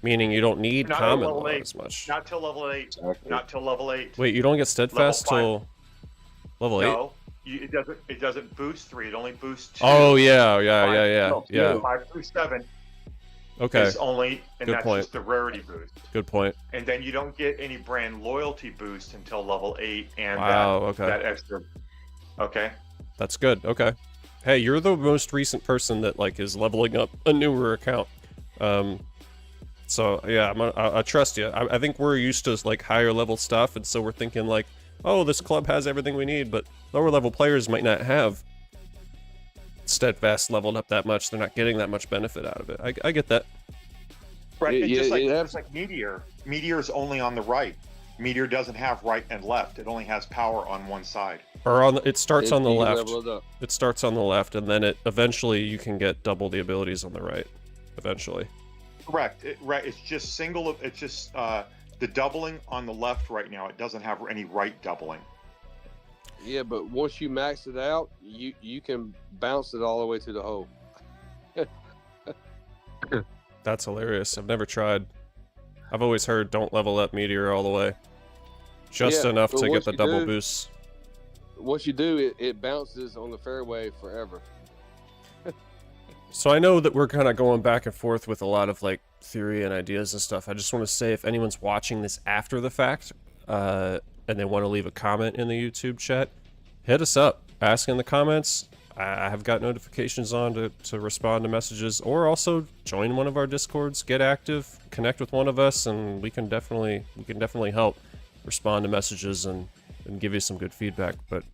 meaning you don't need Not Common level Law 8. as much. Not till level 8. Exactly. Not till level 8. Wait, you don't get Steadfast till level 8? No, it doesn't boost 3. It only boosts 2. Oh yeah. 5 through 7 Okay, is only, and Good that's point. just the rarity boost. good point. And then you don't get any brand loyalty boost until level 8 and Wow, okay. that extra. Okay. That's good. Okay. Hey, you're the most recent person that like is leveling up a newer account. So yeah, I trust you. I think we're used to like higher level stuff, and so we're thinking like, oh, this club has everything we need, but lower level players might not have Steadfast leveled up that much. They're not getting that much benefit out of it. I get that. Right. Yeah, and just yeah, like, just like Meteor. Meteor's only on the right. Meteor doesn't have right and left. It only has power on one side. Or it starts on the You can left. level it up. It starts on the left, and then eventually you can get double the abilities on the right. Eventually. Correct. Right. It's just single. It's just the doubling on the left right now. It doesn't have any right doubling. Yeah, but once you max it out, you can bounce it all the way to the hole. That's hilarious. I've never tried. I've always heard don't level up Meteor all the way. Just Yeah, enough but to get once the you double do- boosts. Once you do, it bounces on the fairway forever. So I know that we're kind of going back and forth with a lot of like theory and ideas and stuff. I just want to say if anyone's watching this after the fact and they want to leave a comment in the YouTube chat, hit us up. Ask in the comments. I have got notifications on to respond to messages, or also join one of our Discords, get active, connect with one of us, and we can definitely help respond to messages and give you some good feedback. But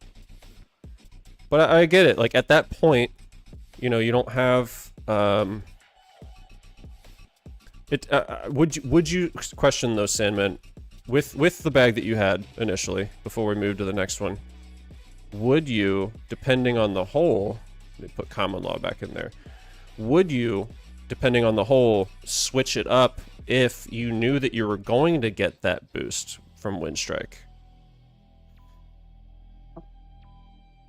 I get it. Like at that point, you know, you don't have would you question though, Sandman, with the bag that you had initially before we move to the next one? Would you, depending on the hole, let me put common law back in there, would you, depending on the hole, switch it up if you knew that you were going to get that boost from Wind Strike?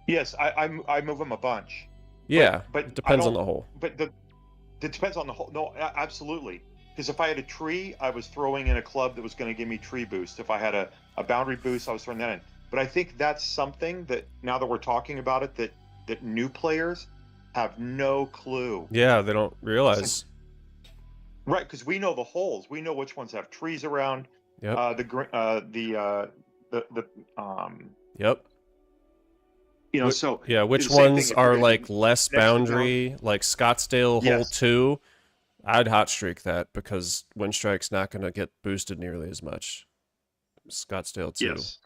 Yes, I move them a bunch. Yeah, but it depends on the hole. But it depends on the hole. No, absolutely. Because if I had a tree, I was throwing in a club that was going to give me tree boost. If I had a boundary boost, I was throwing that in. But I think that's something that, now that we're talking about it, that new players have no clue. Yeah, they don't realize. Right, because we know the holes. We know which ones have trees around. Yep. Yep. You know, so yeah, which the same ones thing if are you're like gonna- less next to boundary, like Scottsdale hole Yes. 2? I'd hot streak that because Wind Strike's not going to get boosted nearly as much. Scottsdale 2. Yes.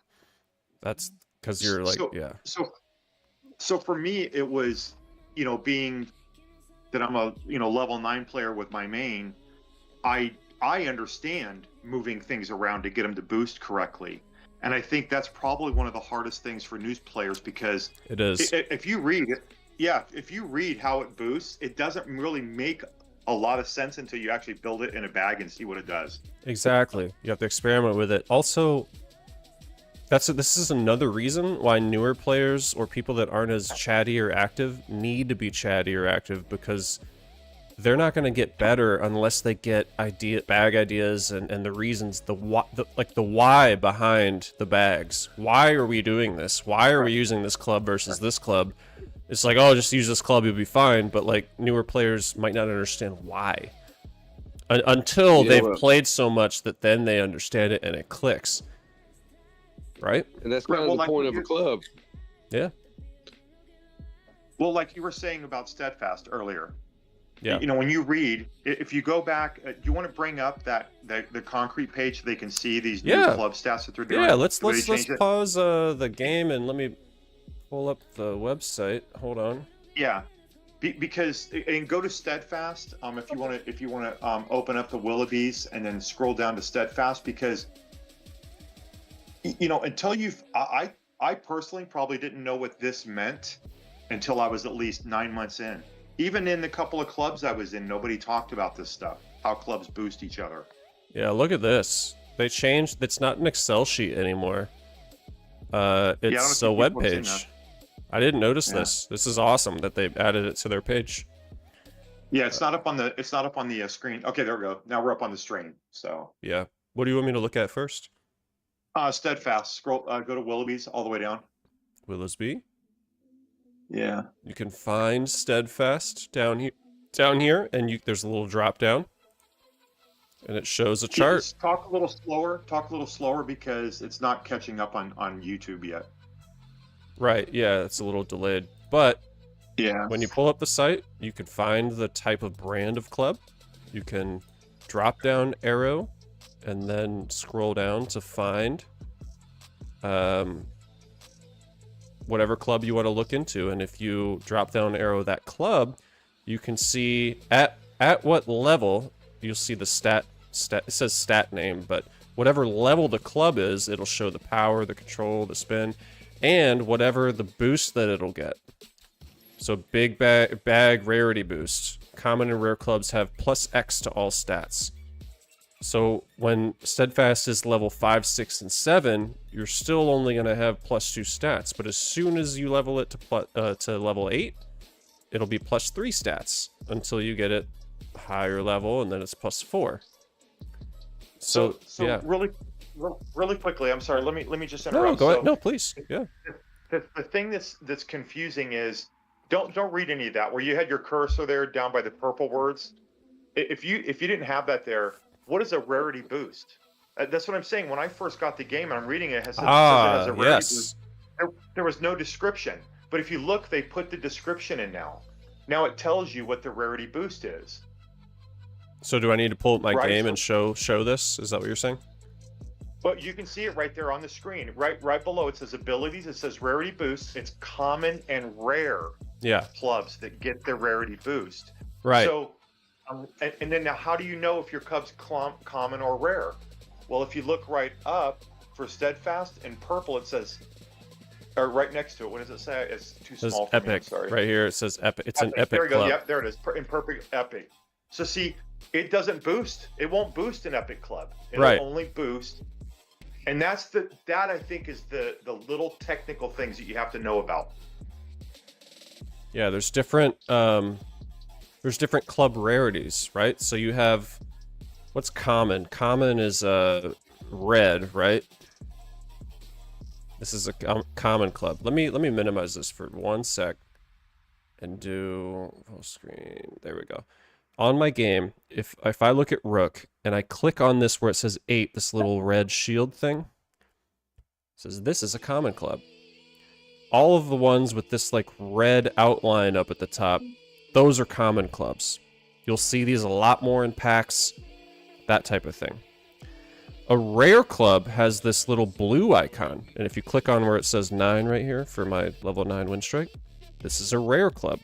That's because you're like, So- yeah. So for me, it was, you know, being that I'm a, you know, level 9 player with my main, I understand moving things around to get them to boost correctly. And I think that's probably one of the hardest things for news players, because It is. if you read it, yeah, if you read how it boosts, it doesn't really make a lot of sense until you actually build it in a bag and see what it does. Exactly. You have to experiment with it. Also, this is another reason why newer players or people that aren't as chatty or active need to be chatty or active, because they're not going to get better unless they get bag ideas and the reasons, the why behind the bags. Why are we doing this? Why are we using this club versus this club? It's like, oh, just use this club, you'll be fine. But like newer players might not understand why until they've played so much that then they understand it and it clicks. Right? And that's Right, kind well, of the like point what of a you're- club. Yeah. Well, like you were saying about Steadfast earlier. Yeah. You know, when you read, if you go back, do you want to bring up the concrete page so they can see these new Yeah. club stats that they're doing? Yeah, let's The way they change it? pause the game and let me pull up the website. Hold on. Yeah, because and go to Steadfast. If you want to open up the Willoughbys and then scroll down to Steadfast, because you know, until I personally probably didn't know what this meant until I was at least 9 months in. Even in the couple of clubs I was in, nobody talked about this stuff, how clubs boost each other. Yeah, look at this. They changed. It's not an Excel sheet anymore. It's a web people have seen page. I didn't notice Yeah. this. This is awesome that they added it to their page. Yeah, it's not up on the screen. Okay, there we go. Now we're up on the stream. So Yeah. What do you want me to look at first? Steadfast. Scroll. Go to Willoughby's all the way down. Willisby. Yeah. You can find Steadfast down here, and there's a little drop down, and it shows a chart. Just talk a little slower. Talk a little slower because it's not catching up on YouTube yet. Right. Yeah, it's a little delayed, but Yeah. when you pull up the site, you can find the type of brand of club. You can drop down arrow and then scroll down to find whatever club you want to look into. And if you drop down arrow that club, you can see at what level, you'll see the stat. It says stat name, but whatever level the club is, it'll show the power, the control, the spin, and whatever the boost that it'll get. So big bag rarity boost. Common and rare clubs have plus X to all stats. So when Steadfast is level 5, 6, and 7, you're still only going to have plus 2 stats. But as soon as you level it to level 8, it'll be plus 3 stats until you get it higher level, and then it's plus 4. So yeah. really quickly, I'm sorry. Let me just No, interrupt. go ahead. So No, please. Yeah. the thing that's confusing is don't read any of that. Where you had your cursor there down by the purple words. If you didn't have that there, what is a rarity boost? That's what I'm saying. When I first got the game and I'm reading it, it says it has a rarity boost. There was no description. But if you look, they put the description in now. Now it tells you what the rarity boost is. So do I need to pull up my Right, game so- and show this? Is that what you're saying? But you can see it right there on the screen. Right below it says abilities. It says rarity boost. It's common and rare Yeah. clubs that get the rarity boost. Right. So, and then now, how do you know if your club's common or rare? Well, if you look right up for steadfast in purple, it says, or right next to it. What does it say? It's too It says small for me. I'm epic. sorry. Right here it says epic. It's an epic There we go. club. Yep, there it is. In perfect epic. So see, it doesn't boost. It won't boost an epic club. It'll Right. only boost. And that I think is the little technical things that you have to know about. Yeah, there's different club rarities, right? So you have what's common? Common is red, right? This is a common club. Let me minimize this for 1 sec and do full screen. There we go. On my game, if I look at Rook and I click on this where it says 8, this little red shield thing, it says this is a common club. All of the ones with this like red outline up at the top, those are common clubs. You'll see these a lot more in packs, that type of thing. A rare club has this little blue icon, and if you click on where it says 9 right here for my level 9 win strike, this is a rare club.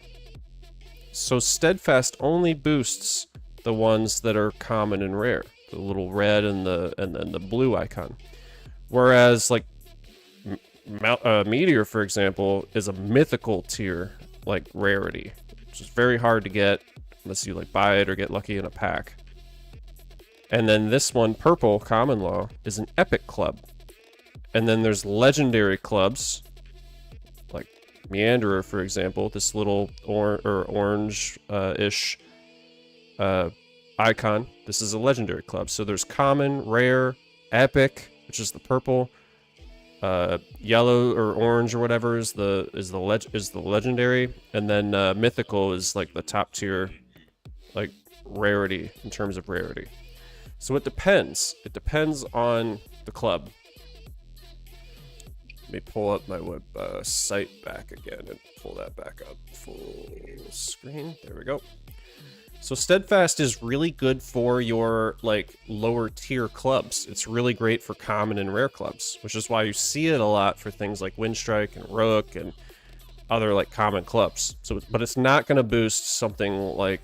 So Steadfast only boosts the ones that are common and rare, the little red and then the blue icon. Whereas like Meteor, for example, is a mythical tier like rarity, which is very hard to get unless you like buy it or get lucky in a pack. And then this one, purple common law, is an epic club. And then there's legendary clubs like Meanderer, for example, this little orange-ish icon. This is a legendary club. So there's common, rare, epic, which is the purple, yellow or orange or whatever is the legendary, and then mythical is like the top tier, like rarity in terms of rarity. So it depends. It depends on the club. Let me pull up my web site back again and pull that back up full screen. There we go. So Steadfast is really good for your like lower tier clubs. It's really great for common and rare clubs, which is why you see it a lot for things like Windstrike and Rook and other like common clubs. So, but it's not going to boost something like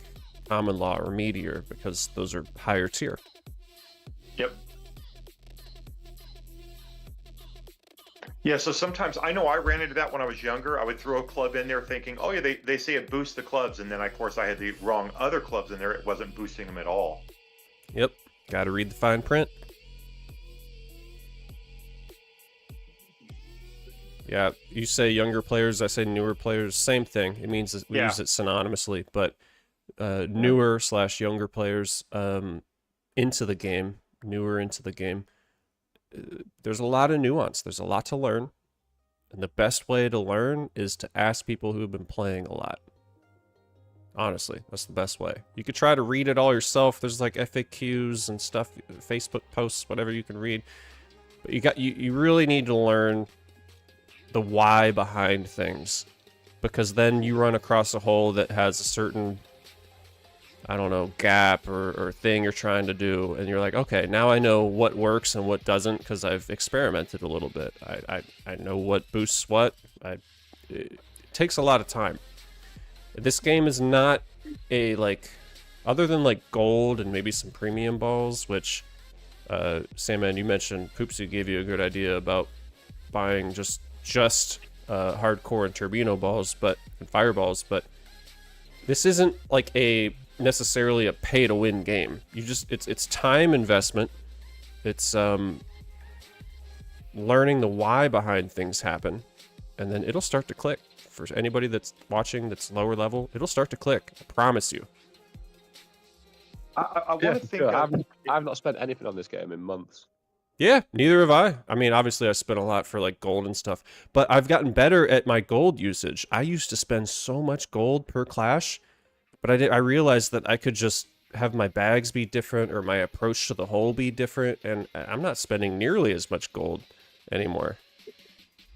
Common Law or Meteor because those are higher tier. Yep. Yeah, so sometimes, I know I ran into that when I was younger. I would throw a club in there thinking, oh yeah, they say it boosts the clubs, and then of course I had the wrong other clubs in there. It wasn't boosting them at all. Yep, gotta read the fine print. Yeah, you say younger players, I say newer players, same thing. It means that we use it synonymously, but newer / younger players into the game, newer into the game. There's a lot of nuance. There's a lot to learn. And the best way to learn is to ask people who have been playing a lot. Honestly, that's the best way. You could try to read it all yourself. There's like FAQs and stuff, Facebook posts, whatever you can read. But you really need to learn the why behind things. Because then you run across a hole that has a certain, I don't know, gap or thing you're trying to do, and you're like, okay, now I know what works and what doesn't because I've experimented a little bit. I know what boosts what. It takes a lot of time. This game is not a, like, other than like gold and maybe some premium balls, which Sandman, you mentioned Poopsie gave you a good idea about buying just hardcore and turbino balls, and fireballs, but this isn't like necessarily a pay to win game. It's time investment. It's learning the why behind things happen, and then it'll start to click. For anybody that's watching that's lower level, it'll start to click. I promise you. I want to think Sure. of, I've not spent anything on this game in months. Yeah, neither have I. I mean, obviously I spent a lot for like gold and stuff, but I've gotten better at my gold usage. I used to spend so much gold per clash, but I realized that I could just have my bags be different or my approach to the hole be different, and I'm not spending nearly as much gold anymore.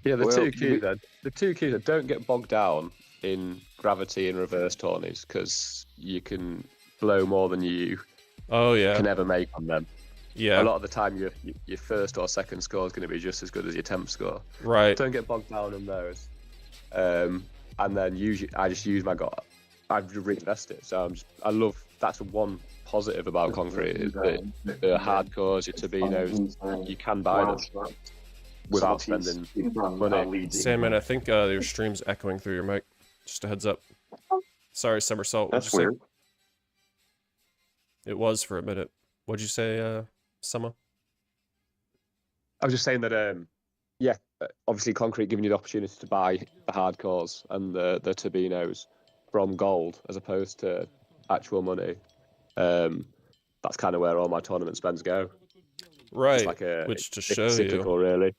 Yeah, the Well, two keys are don't get bogged down in gravity and reverse tourneys because you can blow more than you Oh yeah, can ever make on them. yeah, A lot of the time, your first or second score is going to be just as good as your 10th score. right. Don't get bogged down in those. And then I just use my I've reinvest it. So that's one positive about Concrete is that the hardcores, your Turbinos, you can buy them without spending money. Sandman, I think your stream's echoing through your mic. Just a heads up. Sorry, Somersault. What'd That's you say? weird. It was for a minute. What'd you say, Summer? I was just saying that, obviously Concrete giving you the opportunity to buy the hardcores and the Turbinos from gold as opposed to actual money. That's kind of where all my tournament spends go. Right, It's like which to it's show cyclical, you really.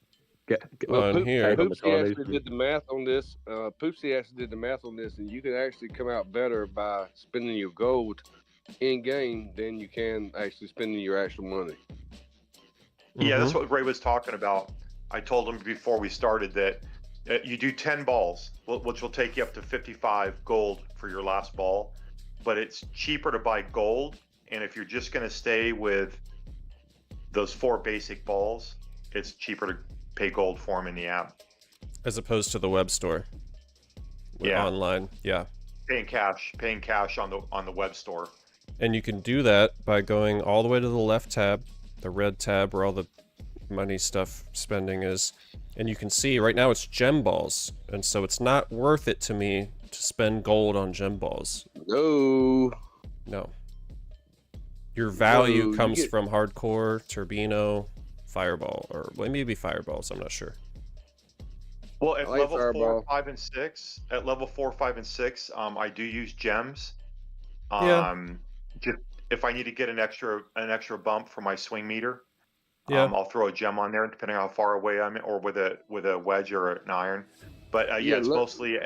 Get on Poop- here. paid on the Poopsie tourneys. actually did the math on this. Poopsie actually did the math on this, and you can actually come out better by spending your gold in game than you can actually spending your actual money. Yeah, that's what Ray was talking about. I told him before we started that you do 10 balls, which will take you up to 55 gold for your last ball, but it's cheaper to buy gold. And if you're just going to stay with those 4 basic balls, it's cheaper to pay gold for them in the app. As opposed to the web store. Yeah. Online, yeah. Paying cash on the web store. And you can do that by going all the way to the left tab, the red tab where all the money stuff spending is. And you can see right now it's gem balls. And so it's not worth it to me to spend gold on gem balls. No. No. Your value No, you comes get- from hardcore, Turbino, Fireball, or well, maybe Fireballs, I'm not sure. Well, at I like level Fireball. 4, 5, and 6, I do use gems. Yeah. Just if I need to get an extra bump for my swing meter, Yeah. I'll throw a gem on there, depending on how far away I'm, or with a wedge or an iron. But Yeah, it's look- mostly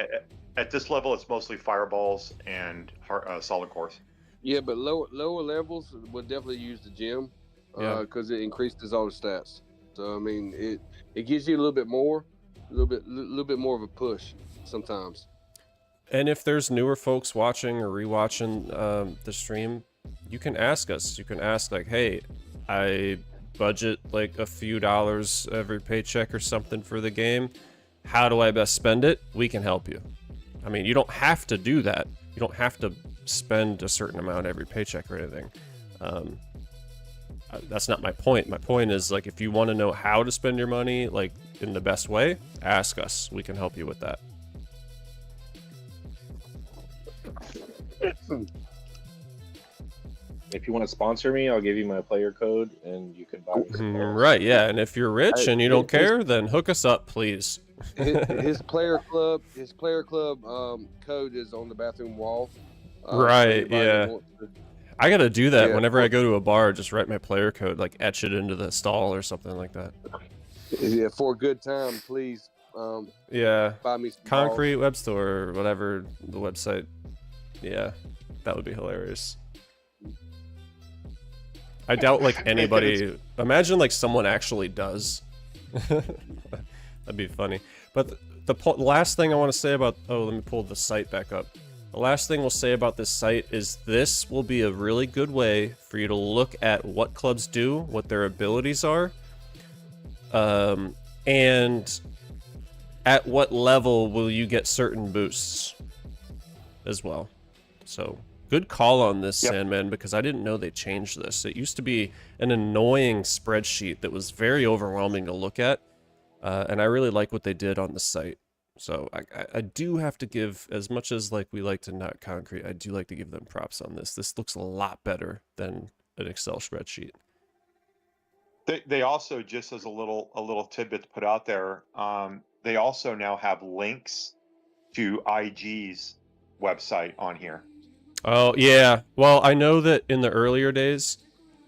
at this level, it's mostly fireballs and solid cores. Yeah, but lower levels would definitely use the gem Yeah. because it increases all the stats. So I mean, it gives you a little bit more of a push sometimes. And if there's newer folks watching or rewatching the stream, you can ask us. You can ask like, hey, I budget like a few dollars every paycheck or something for the game. How do I best spend it? We can help you. I mean, you don't have to do that. You don't have to spend a certain amount every paycheck or anything. That's not my point. My point is like, if you want to know how to spend your money like in the best way, ask us. We can help you with that. If you want to sponsor me, I'll give you my player code and you can buy me some balls. Right, yeah. And if you're rich and you don't care, then hook us up, please. his player club code is on the bathroom wall. Right, anybody that yeah. wants to- I gotta do that Yeah. whenever I go to a bar. Just write my player code, like etch it into the stall or something like that. Yeah, for a good time, please Yeah, buy me some Concrete Web Store, or whatever the website. Yeah, that would be hilarious. I doubt like anybody. Imagine like someone actually does. That'd be funny. But the last thing I want to say about let me pull the site back up. The last thing we'll say about this site is this will be a really good way for you to look at what clubs do, what their abilities are, and at what level will you get certain boosts as well. So good call on this, Yep. Sandman, because I didn't know they changed this. It used to be an annoying spreadsheet that was very overwhelming to look at, and I really like what they did on the site. So I do have to give, as much as like we like to not Concrete, I do like to give them props on this. This looks a lot better than an Excel spreadsheet. They also, just as a little tidbit to put out there, they also now have links to IG's website on here. Oh yeah, well I know that in the earlier days,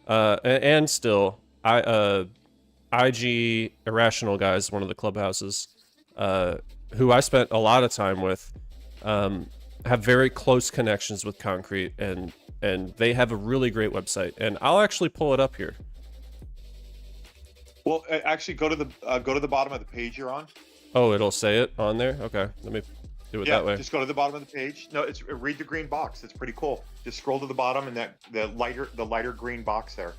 and still, IG Irrational Guys, one of the clubhouses, who I spent a lot of time with, have very close connections with Concrete, and they have a really great website. And I'll actually pull it up here. Well, actually, go to the bottom of the page you're on. Oh, it'll say it on there? Okay, let me do it Yeah, that way. just go to the bottom of the page. No, it's read the green box. It's pretty cool. Just scroll to the bottom and the lighter green box there.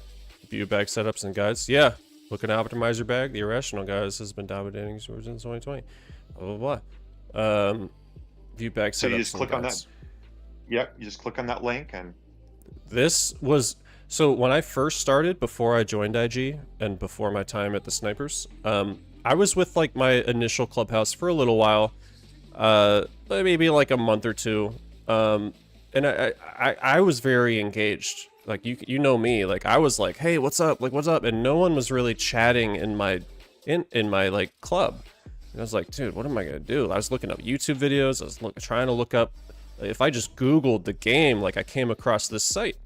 View bag setups and guides. Yeah, looking to optimize your bag. The Irrational Guys has been dominating stores since 2020. Blah, blah, blah. View bag setups So you just and click on that. guides. Yep, you just click on that link and This was... So when I first started, before I joined IG, and before my time at the Snipers, I was with, like, my initial clubhouse for a little while. Maybe like a month or two. And I was very engaged. Like, you know me, like, I was like, hey, what's up? Like, what's up? And no one was really chatting in my like club. And I was like, dude, what am I gonna do? I was looking up YouTube videos. I was trying to look up, if I just Googled the game, like, I came across this site.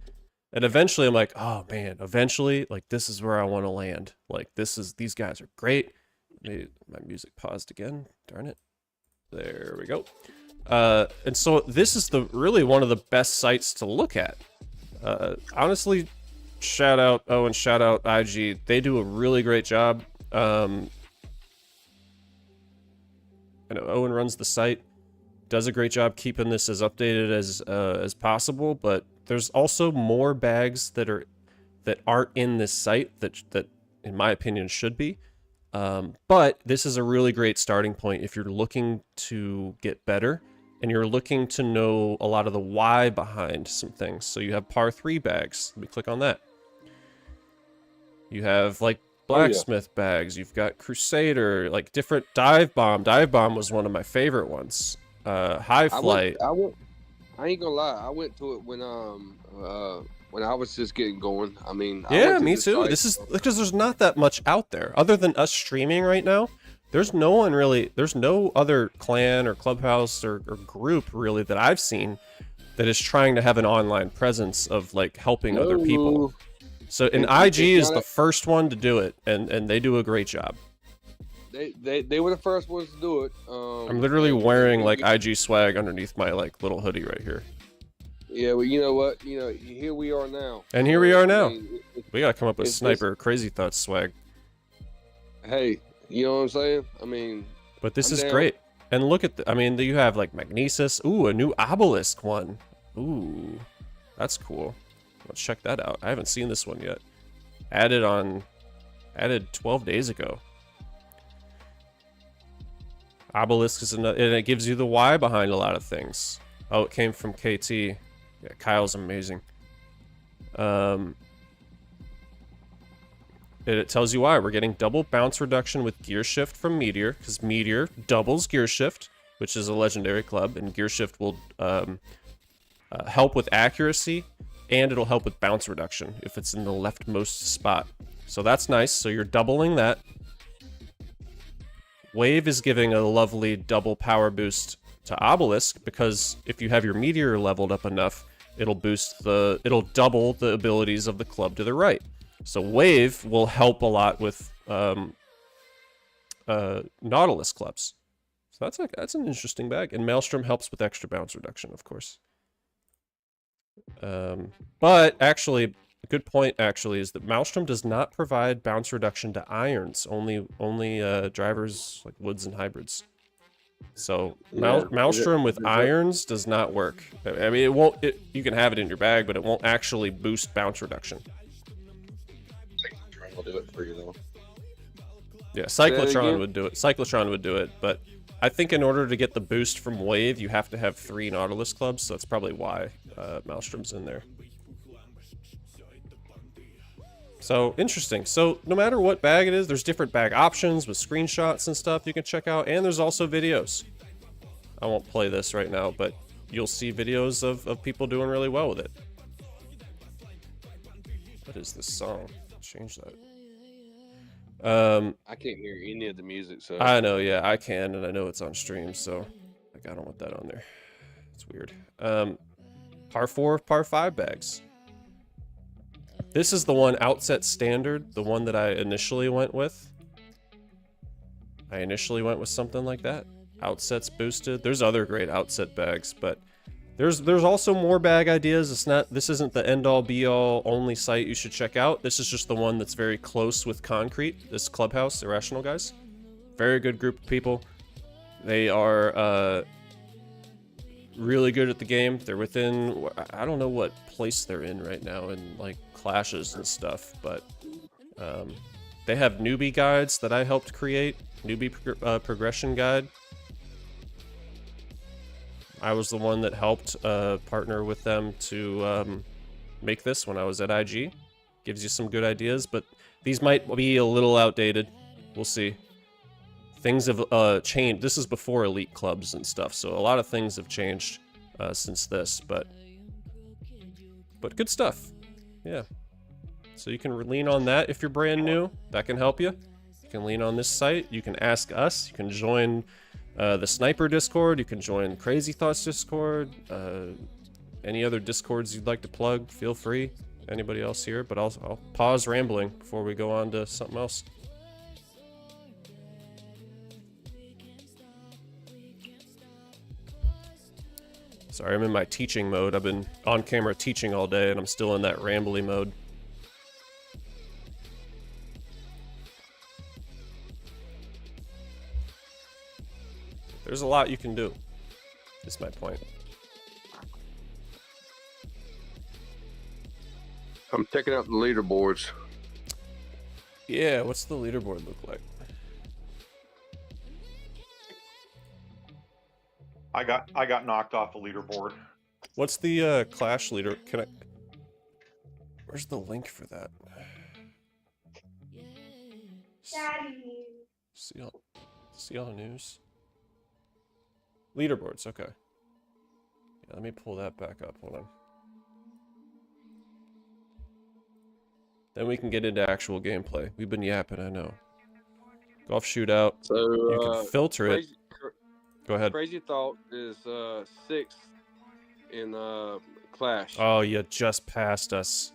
And eventually I'm like, oh man, eventually, like, this is where I want to land. Like, these guys are great. My music paused again, darn it. There we go. And so this is really one of the best sites to look at. Honestly, shout out Owen, shout out IG. They do a really great job. I know Owen runs the site, does a great job keeping this as updated as possible, but there's also more bags that aren't in this site that in my opinion should be. But this is a really great starting point if you're looking to get better and you're looking to know a lot of the why behind some things. So you have par 3 bags. Let me click on that. You have like blacksmith bags. You've got Crusader, like different dive bomb. Dive bomb was one of my favorite ones. High flight. I ain't gonna lie. I went to it when I was just getting going. I mean, yeah, me too. This is because there's not that much out there other than us streaming right now. There's no one really. There's no other clan or clubhouse or group really that I've seen that is trying to have an online presence of like helping other people. So, and IG is the first one to do it, and they do a great job. They were the first ones to do it. I'm literally wearing like IG swag underneath my like little hoodie right here. Yeah, well, you know what? You know, here we are now. And here we are now. I mean, We gotta come up with sniper crazy thoughts swag. Hey, you know what I'm saying? I mean, But this I'm is down. great. And look at I mean, you have like Magnesis. Ooh, a new obelisk one. Ooh, that's cool. Let's check that out. I haven't seen this one yet. Added 12 days ago. Obelisk is another, and it gives you the why behind a lot of things. Oh, it came from KT. Yeah, Kyle's amazing. It tells you why. We're getting double bounce reduction with gear shift from Meteor, because Meteor doubles gear shift, which is a legendary club, and gear shift will help with accuracy, and it'll help with bounce reduction if it's in the leftmost spot. So that's nice. So you're doubling that. Wave is giving a lovely double power boost to Obelisk, because if you have your Meteor leveled up enough, it'll double the abilities of the club to the right. So Wave will help a lot with Nautilus clubs. So that's an interesting bag. And Maelstrom helps with extra bounce reduction, of course. But actually, a good point actually is that Maelstrom does not provide bounce reduction to irons. Only drivers like woods and hybrids. So Maelstrom with irons does not work. I mean, it won't. You can have it in your bag, but it won't actually boost bounce reduction. Cyclotron will do it for you though. Yeah, Cyclotron would do it. Cyclotron would do it, but I think in order to get the boost from Wave, you have to have 3 Nautilus clubs, so that's probably why Maelstrom's in there. So, interesting. So, no matter what bag it is, there's different bag options with screenshots and stuff you can check out, and there's also videos. I won't play this right now, but you'll see videos of people doing really well with it. What is this song? Change that. I can't hear any of the music, so I know, yeah, I can, and I know it's on stream, so like, I don't want that on there. It's weird. Par 4, par 5 bags. This is the one outset standard, the one that I initially went with. I initially went with something like that. Outsets boosted. There's other great outset bags, but there's also more bag ideas. This isn't the end all be all only site you should check out. This is just the one that's very close with Concrete, this clubhouse, Irrational Guys. Very good group of people. They are really good at the game. They're within, I don't know what place they're in right now in like clashes and stuff, but they have newbie guides that I helped create, newbie progression guide. I was the one that helped partner with them to make this when I was at IG. Gives you some good ideas, but these might be a little outdated. We'll see. Things have changed. This is before elite clubs and stuff, so a lot of things have changed since this, but good stuff. Yeah. So you can lean on that if you're brand new. That can help you. You can lean on this site. You can ask us. You can join the Sniper Discord. You can join Crazy Thoughts Discord. Any other Discords you'd like to plug, feel free. Anybody else here? But I'll pause rambling before we go on to something else. Sorry, I'm in my teaching mode. I've been on camera teaching all day, and I'm still in that rambly mode. There's a lot you can do. That's my point. I'm checking out the leaderboards. Yeah, what's the leaderboard look like? I got knocked off the leaderboard. What's the Clash leader? Can I? Where's the link for that? See all the news. Leaderboards, okay. Yeah, let me pull that back up. Hold on. Then we can get into actual gameplay. We've been yapping, I know. Golf shootout. So You can filter it. Go ahead. Crazy Thought is 6th in Clash. Oh, you just passed us.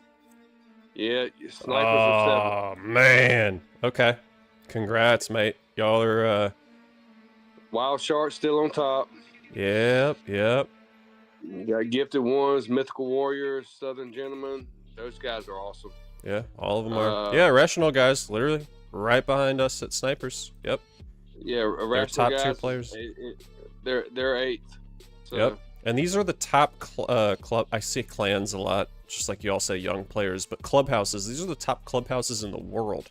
Yeah, Snipers are 7th. Oh, man. Okay. Congrats, mate. Y'all are, Wild Shark's still on top. Yep. You got Gifted Ones, Mythical Warriors, Southern Gentlemen. Those guys are awesome. Yeah, all of them are. Yeah, Rational guys, literally right behind us at Snipers. Yep. Yeah, They're top guys, tier players. They're 8th. So, Yep. And these are the top club. I say clans a lot, just like you all say young players, but clubhouses. These are the top clubhouses in the world.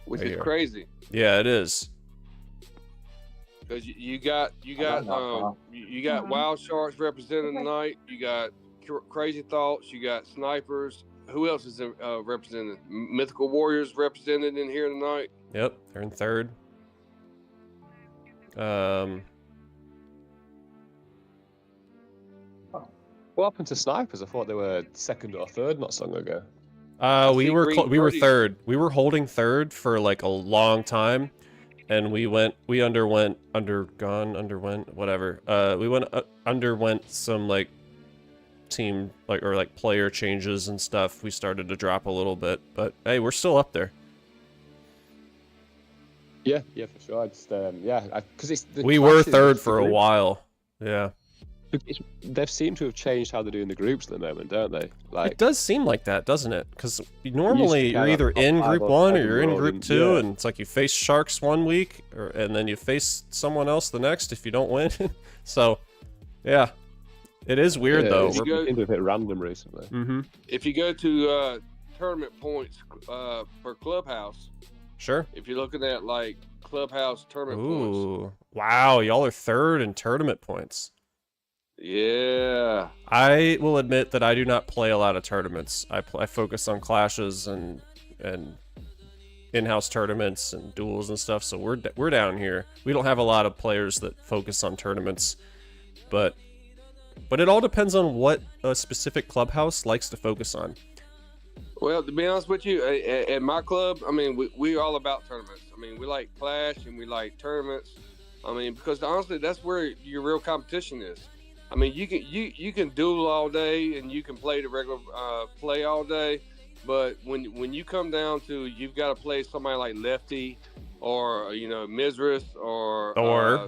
Which Right is here. crazy. Yeah, it is. Because you got Wild Sharks represented tonight. You got Crazy Thoughts. You got Snipers. Who else is represented? Mythical Warriors represented in here tonight. Yep, they're in 3rd. What happened to Snipers? I thought they were 2nd or 3rd not so long ago. We see were Green we were Birdie. 3rd. We were holding 3rd for like a long time, and we underwent some like team like player changes and stuff. We started to drop a little bit, but hey, we're still up there. Yeah, for sure. I just, because We were 3rd for a while. Yeah. They've seemed to have changed how they're doing the groups at the moment, don't they? Like, It does seem like that, doesn't it? Because normally you're kinda either top in 5 Group or 1 or 7 you're in world, Group and 2, yeah. and it's like you face Sharks one week, and then you face someone else the next if you don't win. So, yeah. It is weird, though. It's We're- been a bit random recently. Mm-hmm. If you go to tournament points per clubhouse, Sure. if you're looking at like clubhouse tournament points, Ooh. Wow, y'all are 3rd in tournament points. yeah. I will admit that I do not play a lot of tournaments. I focus on clashes and in-house tournaments and duels and stuff. So we're down here. We don't have a lot of players that focus on tournaments, but it all depends on what a specific clubhouse likes to focus on. Well, to be honest with you, at my club, I mean, we're all about tournaments. I mean, we like Clash and we like tournaments. I mean, because honestly, that's where your real competition is. I mean, you can duel all day and you can play the regular play all day, but when you come down to you've got to play somebody like Lefty or Mizrus or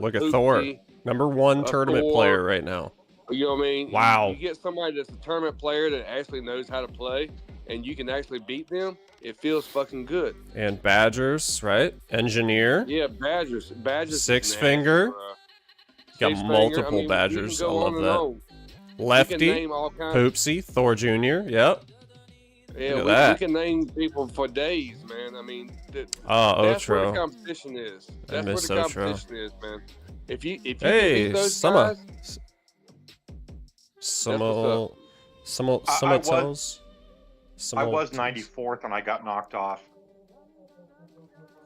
Look at Lucy, Thor, #1 tournament Thor. player right now. You know what I mean? Wow. You get somebody that's a tournament player that actually knows how to play, and you can actually beat them, it feels fucking good. And Badgers, right? Engineer. Yeah, Badgers. Badgers. Six is nasty, Finger. bruh. Got Six Finger, multiple we can Badgers. I go love on and that. on. We can Lefty. name all kinds. Poopsie. Thor Jr. Yep. Yeah, Look at we that. can name people for days, man. I mean, Oh, that's where the Otro. competition is. That's where miss the Otro. competition is, man. If you can Hey, beat those Summer. guys, Summel. Summel. I Summel was- tells. I was 94th and I got knocked off.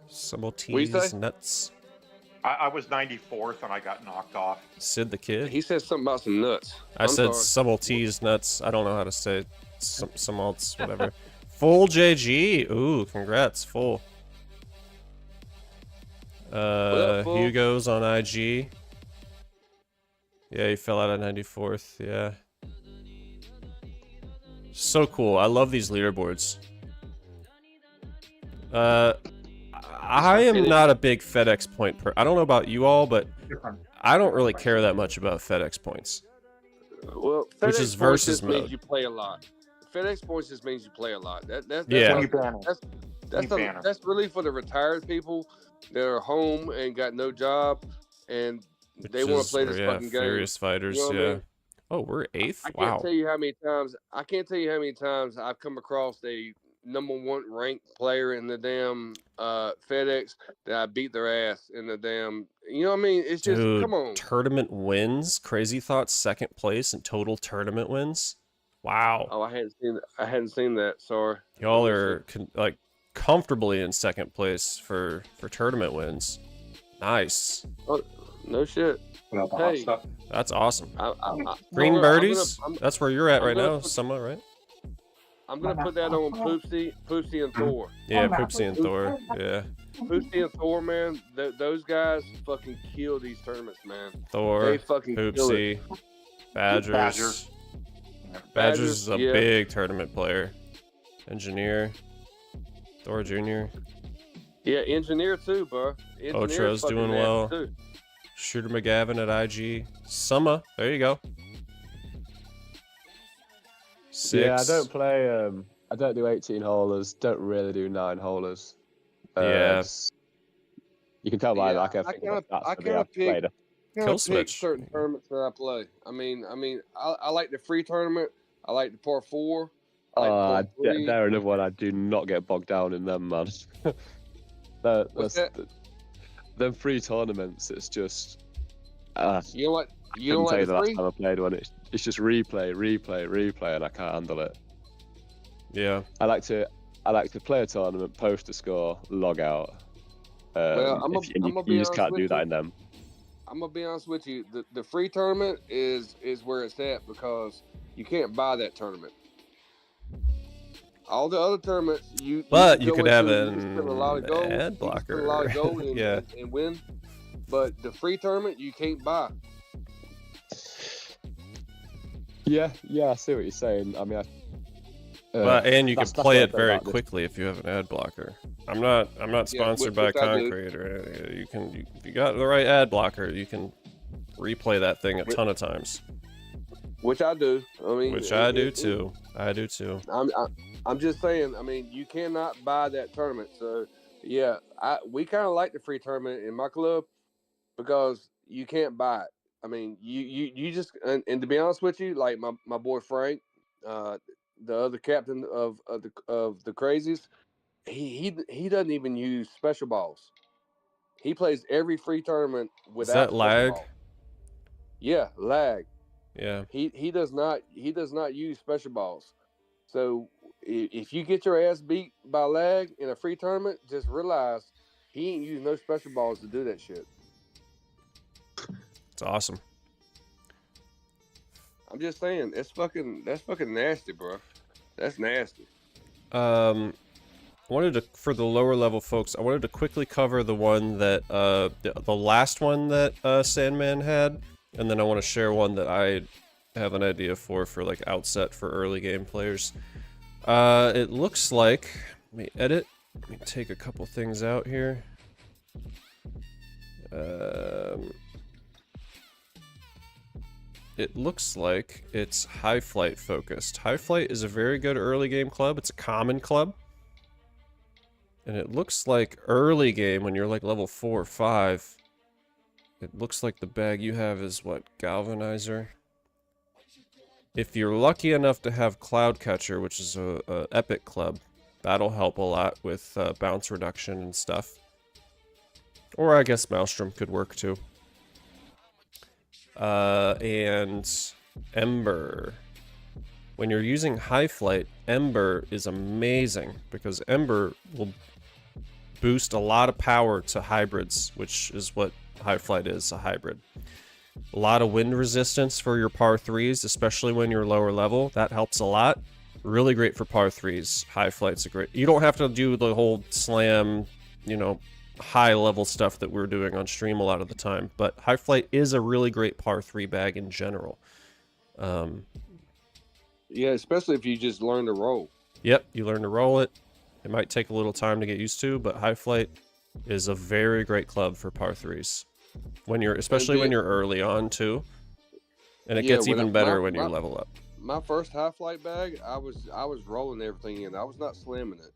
Summel What'd you teas say? nuts. I was 94th and I got knocked off. Sid the Kid. he said something about some nuts. I I'm said sorry. Summel teas nuts. I don't know how to say some else, whatever. Full JG. Ooh, congrats, full. up, Full? Hugo's on IG. Yeah, he fell out at 94th. Yeah. So cool. I love these leaderboards. I am not a big FedEx point I don't know about you all, but I don't really care that much about FedEx points. Well, Which FedEx is points versus just means mode. you play a lot. FedEx points just means you play a lot. That's Yeah. When you ban 'em. That's, You ban 'em. that's really for the retired people that are home and got no job and they want to play this fucking game. Furious Fighters, You know what I yeah. mean? Oh, we're 8th? I can't Wow. tell you how many times. I can't tell you how many times I've come across a #1 ranked player in the damn FedEx that I beat their ass in the damn. You know what I mean? It's just Dude, come on. tournament wins. Crazy Thoughts 2nd place in total tournament wins. Wow. Oh, I hadn't seen that. Sorry. Y'all are like comfortably in 2nd place for tournament wins. Nice. Oh, no shit. What about the hot Hey. stuff? That's awesome. I, Green I'm gonna- Birdies. I'm- That's where you're at I'm right gonna now, put- Summer, right? I'm gonna put that on Poopsie and Thor. Yeah, Poopsie and Thor. Yeah. Poopsie and Thor, man. Those guys fucking kill these tournaments, man. Thor, They fucking kill it. Poopsie, Badgers. Badgers. Badgers is a yeah. big tournament player. Engineer. Thor Jr. Yeah, Engineer too, bro. Engineer's Otro's fucking doing nasty, well. too. Shooter McGavin at IG. Summer. There you go. 6. Yeah, I don't play. I don't do 18 holers. Don't really do 9 holers. Yeah. You can tell by Yeah, like I everything. kinda- That's I the kinda I've played. Kinda Kill pick switch. certain tournaments that I play. I mean, I like the free tournament. I like the par 4. I like par 3. They're another one I do not get bogged down in them, man. What's that? Them free tournaments, it's just. You know what? You I don't couldn't tell like you the the last free? time I played one. It's just replay, and I can't handle it. Yeah. I like to play a tournament, post a score, log out. Well, I'm and gonna you be just honest can't with do you. that in them. I'm gonna be honest with you. The free tournament is where it's at because you can't buy that tournament. All the other tournaments, But can you go could have into, you can spend a lot of an gold, ad you can spend blocker. a lot of gold and, Yeah. and win. But the free tournament, you can't buy. Yeah, I see what you're saying. I mean, But and you can that's play what I it feel very about this. quickly if you have an ad blocker. I'm not Yeah, sponsored by which I do. Concrete or anything. If you got the right ad blocker, you can replay that thing a ton of times. Which I do. I mean, Which I do too. I do too. I'm just saying. I mean, you cannot buy that tournament. So yeah, we kind of like the free tournament in my club because you can't buy it. I mean, you just and to be honest with you, like my boy Frank, the other captain of the Crazies, he doesn't even use special balls. He plays every free tournament without that special lag? balls. Yeah, lag. Yeah. He does not use special balls. So if you get your ass beat by lag in a free tournament, just realize he ain't using no special balls to do that shit. It's awesome. I'm just saying, that's fucking nasty, bro. That's nasty. Wanted to, for the lower level folks, I wanted to quickly cover the one that the last one that Sandman had, and then I want to share one that I have an idea for like outset for early game players. It looks like, let me edit. Let me take a couple things out here. it looks like it's High Flight focused. High Flight is a very good early game club. It's a common club. And it looks like early game, when you're like level 4 or 5, it looks like the bag you have is what? Galvanizer? If you're lucky enough to have Cloudcatcher, which is a epic club, that'll help a lot with bounce reduction and stuff. Or I guess Maelstrom could work too. And Ember. When you're using High Flight, Ember is amazing because Ember will boost a lot of power to hybrids, which is what High Flight is, a hybrid. A lot of wind resistance for your par 3s, especially when you're lower level. That helps a lot. Really great for par 3s. High Flight's a great... You don't have to do the whole slam, you know, high level stuff that we're doing on stream a lot of the time, but High Flight is a really great par 3 bag in general. Yeah, especially if you just learn to roll. Yep, you learn to roll it. It might take a little time to get used to, but High Flight is a very great club for par 3s. When you're, especially when you're early on too. And it gets even better when you level up. My first High Flight bag, I was rolling everything in. I was not slamming it.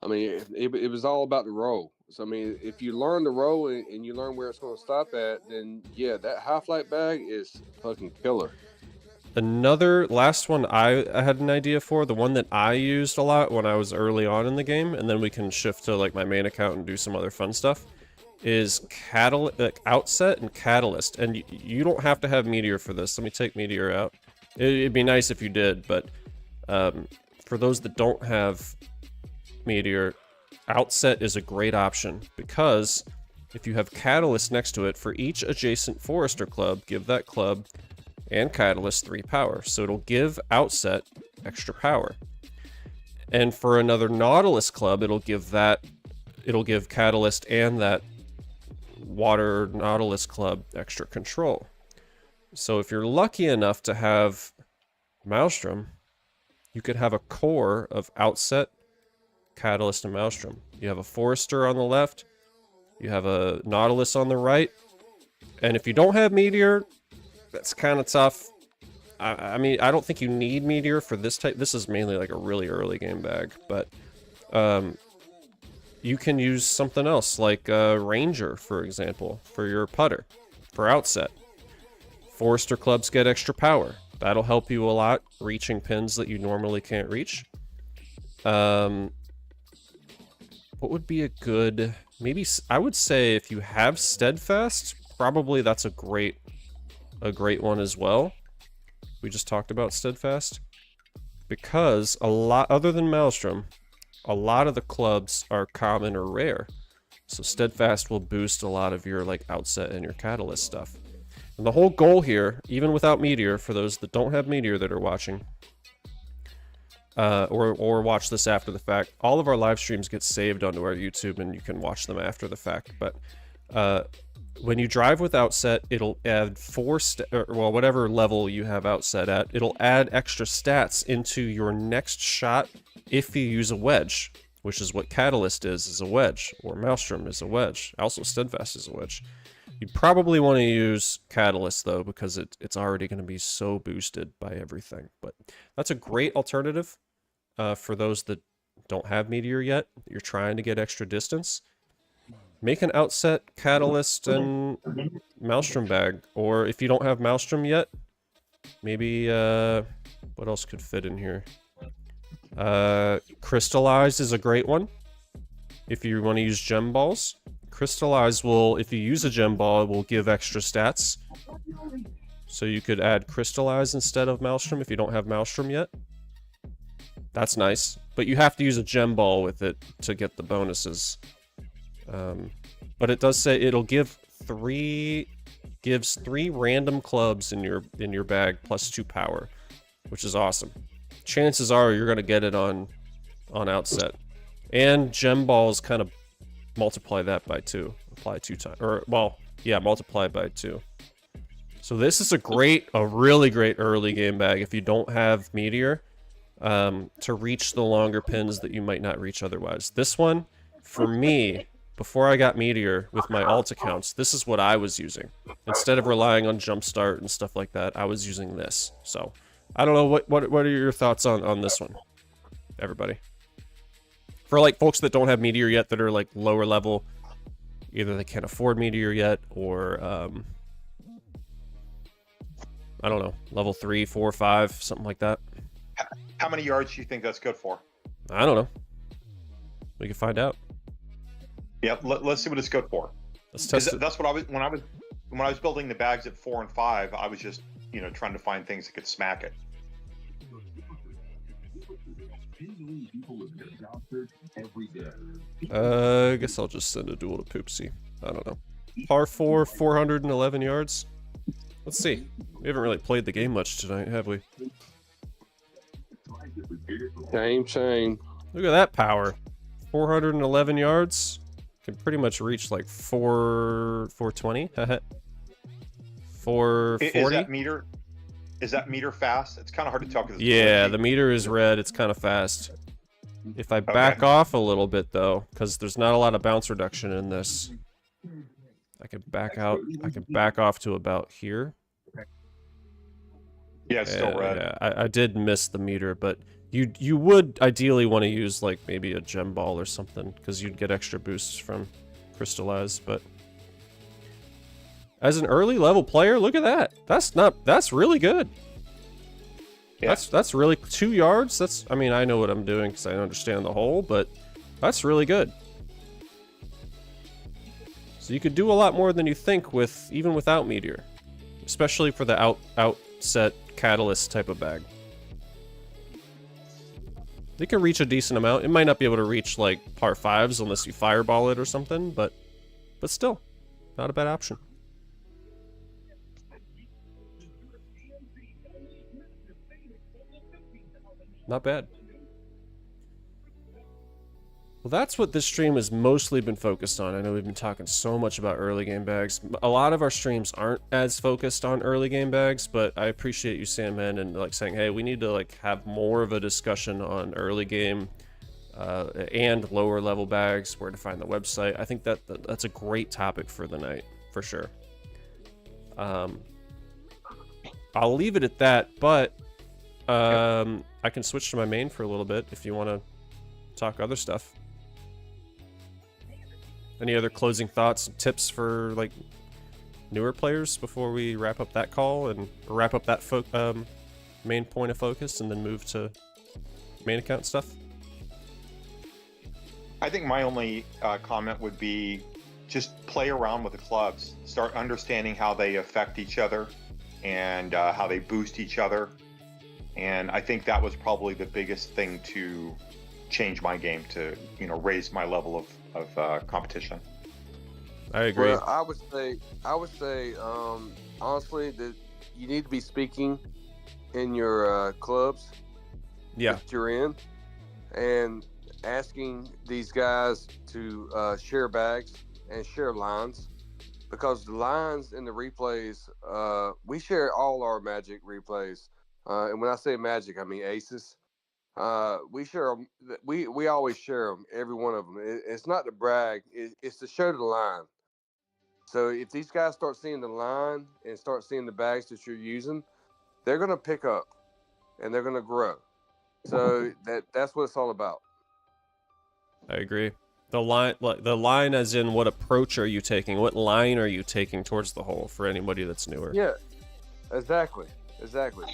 I mean, it was all about the roll. So I mean, if you learn to roll and you learn where it's going to stop at, then yeah, that High Flight bag is fucking killer. Another last one I had an idea for, the one that I used a lot when I was early on in the game, and then we can shift to like my main account and do some other fun stuff, is Outset and Catalyst. And you don't have to have Meteor for this. Let me take Meteor out. It'd be nice if you did, but for those that don't have Meteor, Outset is a great option because if you have Catalyst next to it, for each adjacent Forester club, give that club and Catalyst 3 power. So it'll give Outset extra power. And for another Nautilus club, it'll give Catalyst and that Water Nautilus club extra control. So if you're lucky enough to have Maelstrom, you could have a core of Outset, Catalyst, and Maelstrom. You have a Forester on the left, you have a Nautilus on the right, and if you don't have Meteor, that's kind of tough. I mean, I don't think you need Meteor for this type. This is mainly like a really early game bag, but you can use something else, like Ranger, for example, for your putter, for Outset. Forester clubs get extra power. That'll help you a lot, reaching pins that you normally can't reach. What would be a good... Maybe, I would say if you have Steadfast, probably that's a great one as well. We just talked about Steadfast. Because a lot, other than Maelstrom, a lot of the clubs are common or rare. So Steadfast will boost a lot of your like Outset and your Catalyst stuff. And the whole goal here, even without Meteor, for those that don't have Meteor that are watching, or watch this after the fact, all of our live streams get saved onto our YouTube and you can watch them after the fact. But when you drive with Outset, it'll add whatever level you have Outset at, it'll add extra stats into your next shot if you use a wedge, which is what Catalyst is a wedge, or Maelstrom is a wedge. Also, Steadfast is a wedge. You'd probably want to use Catalyst, though, because it's already going to be so boosted by everything. But that's a great alternative for those that don't have Meteor yet. You're trying to get extra distance. Make an Outset, Catalyst, and Maelstrom bag. Or if you don't have Maelstrom yet, maybe... what else could fit in here? Crystallize is a great one. If you want to use gem balls. Crystallize will, if you use a gem ball, it will give extra stats. So you could add Crystallize instead of Maelstrom if you don't have Maelstrom yet. That's nice. But you have to use a gem ball with it to get the bonuses. But it does say it'll gives 3 random clubs in your bag plus 2 power, which is awesome. Chances are you're gonna get it on Outset. And gem balls kind of multiply that by 2. Apply 2 times. Or, well, yeah, multiply by 2. So this is a really great early game bag if you don't have Meteor, to reach the longer pins that you might not reach otherwise. This one, for me, before I got Meteor with my alt accounts, this is what I was using. Instead of relying on Jumpstart and stuff like that, I was using this. So, I don't know, what are your thoughts on this one, everybody? For like folks that don't have Meteor yet, that are like lower level, either they can't afford Meteor yet, or I don't know, level 3, 4, 5, something like that. How many yards do you think that's good for? I don't know. We can find out. Yeah, let's see what it's good for. Let's test it. That's what I was when I was building the bags at 4 and 5. I was just trying to find things that could smack it. I guess I'll just send a duel to Poopsie. I don't know. Par 4, 411 yards. Let's see. We haven't really played the game much tonight, have we? Shame. Look at that power. 411 yards. Can pretty much reach like 420. 440. Is that meter fast? It's kind of hard to tell. Yeah, the meter is red. It's kind of fast. If I back off a little bit though, because there's not a lot of bounce reduction in this, I can back out. I can back off to about here. Yeah, it's still red. Yeah, I did miss the meter, but you would ideally want to use like maybe a gem ball or something, because you'd get extra boosts from crystallize. But as an early level player, look at that. That's really good. Yeah. That's really 2 yards. I mean, I know what I'm doing because I understand the hole, but that's really good. So you could do a lot more than you think even without Meteor, especially for the outset catalyst type of bag. They can reach a decent amount. It might not be able to reach like par 5s unless you fireball it or something, but still, not a bad option. Not bad. Well, that's what this stream has mostly been focused on. I know we've been talking so much about early game bags. A lot of our streams aren't as focused on early game bags, but I appreciate you, Sandman, and like saying, hey, we need to like have more of a discussion on early game and lower level bags, where to find the website. I think that's a great topic for the night, for sure. I'll leave it at that, but I can switch to my main for a little bit if you want to talk other stuff. Any other closing thoughts and tips for like newer players before we wrap up that call and wrap up that main point of focus and then move to main account stuff? I think my only comment would be just play around with the clubs. Start understanding how they affect each other and how they boost each other. And I think that was probably the biggest thing to change my game, to raise my level of competition. I agree. Well, I would say honestly that you need to be speaking in your clubs that you're in, and asking these guys to share bags and share lines, because the lines in the replays, we share all our Magic replays. And when I say Magic, I mean aces. We share them. We always share them, every one of them. It's not to brag. It's to show the line. So if these guys start seeing the line and start seeing the bags that you're using, they're going to pick up and they're going to grow. So that's what it's all about. I agree. The line as in what approach are you taking? What line are you taking towards the hole for anybody that's newer? Yeah, exactly.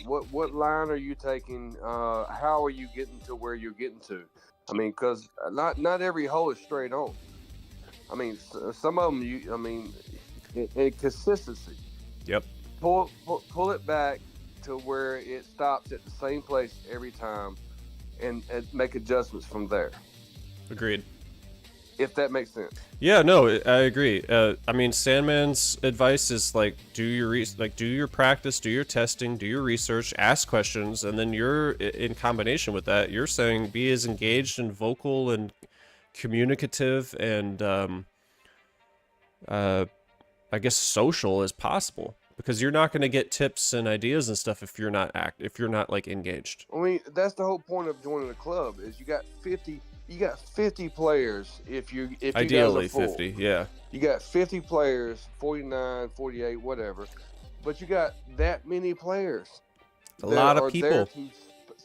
What line are you taking? How are you getting to where you're getting to? I mean, because not every hole is straight on. I mean, some of them, in consistency. Yep. Pull it back to where it stops at the same place every time, and make adjustments from there. Agreed. If that makes sense. Yeah, no, I agree. I mean, Sandman's advice is like do your practice, do your testing, do your research, ask questions, and then you're in combination with that. You're saying be as engaged and vocal and communicative and I guess social as possible, because you're not going to get tips and ideas and stuff if you're not like engaged. I mean, that's the whole point of joining a club, is you got 50 you got 50 players. If you Ideally guys are full. 50, yeah. You got 50 players, 49, 48, whatever. But you got that many players. A lot of are there people to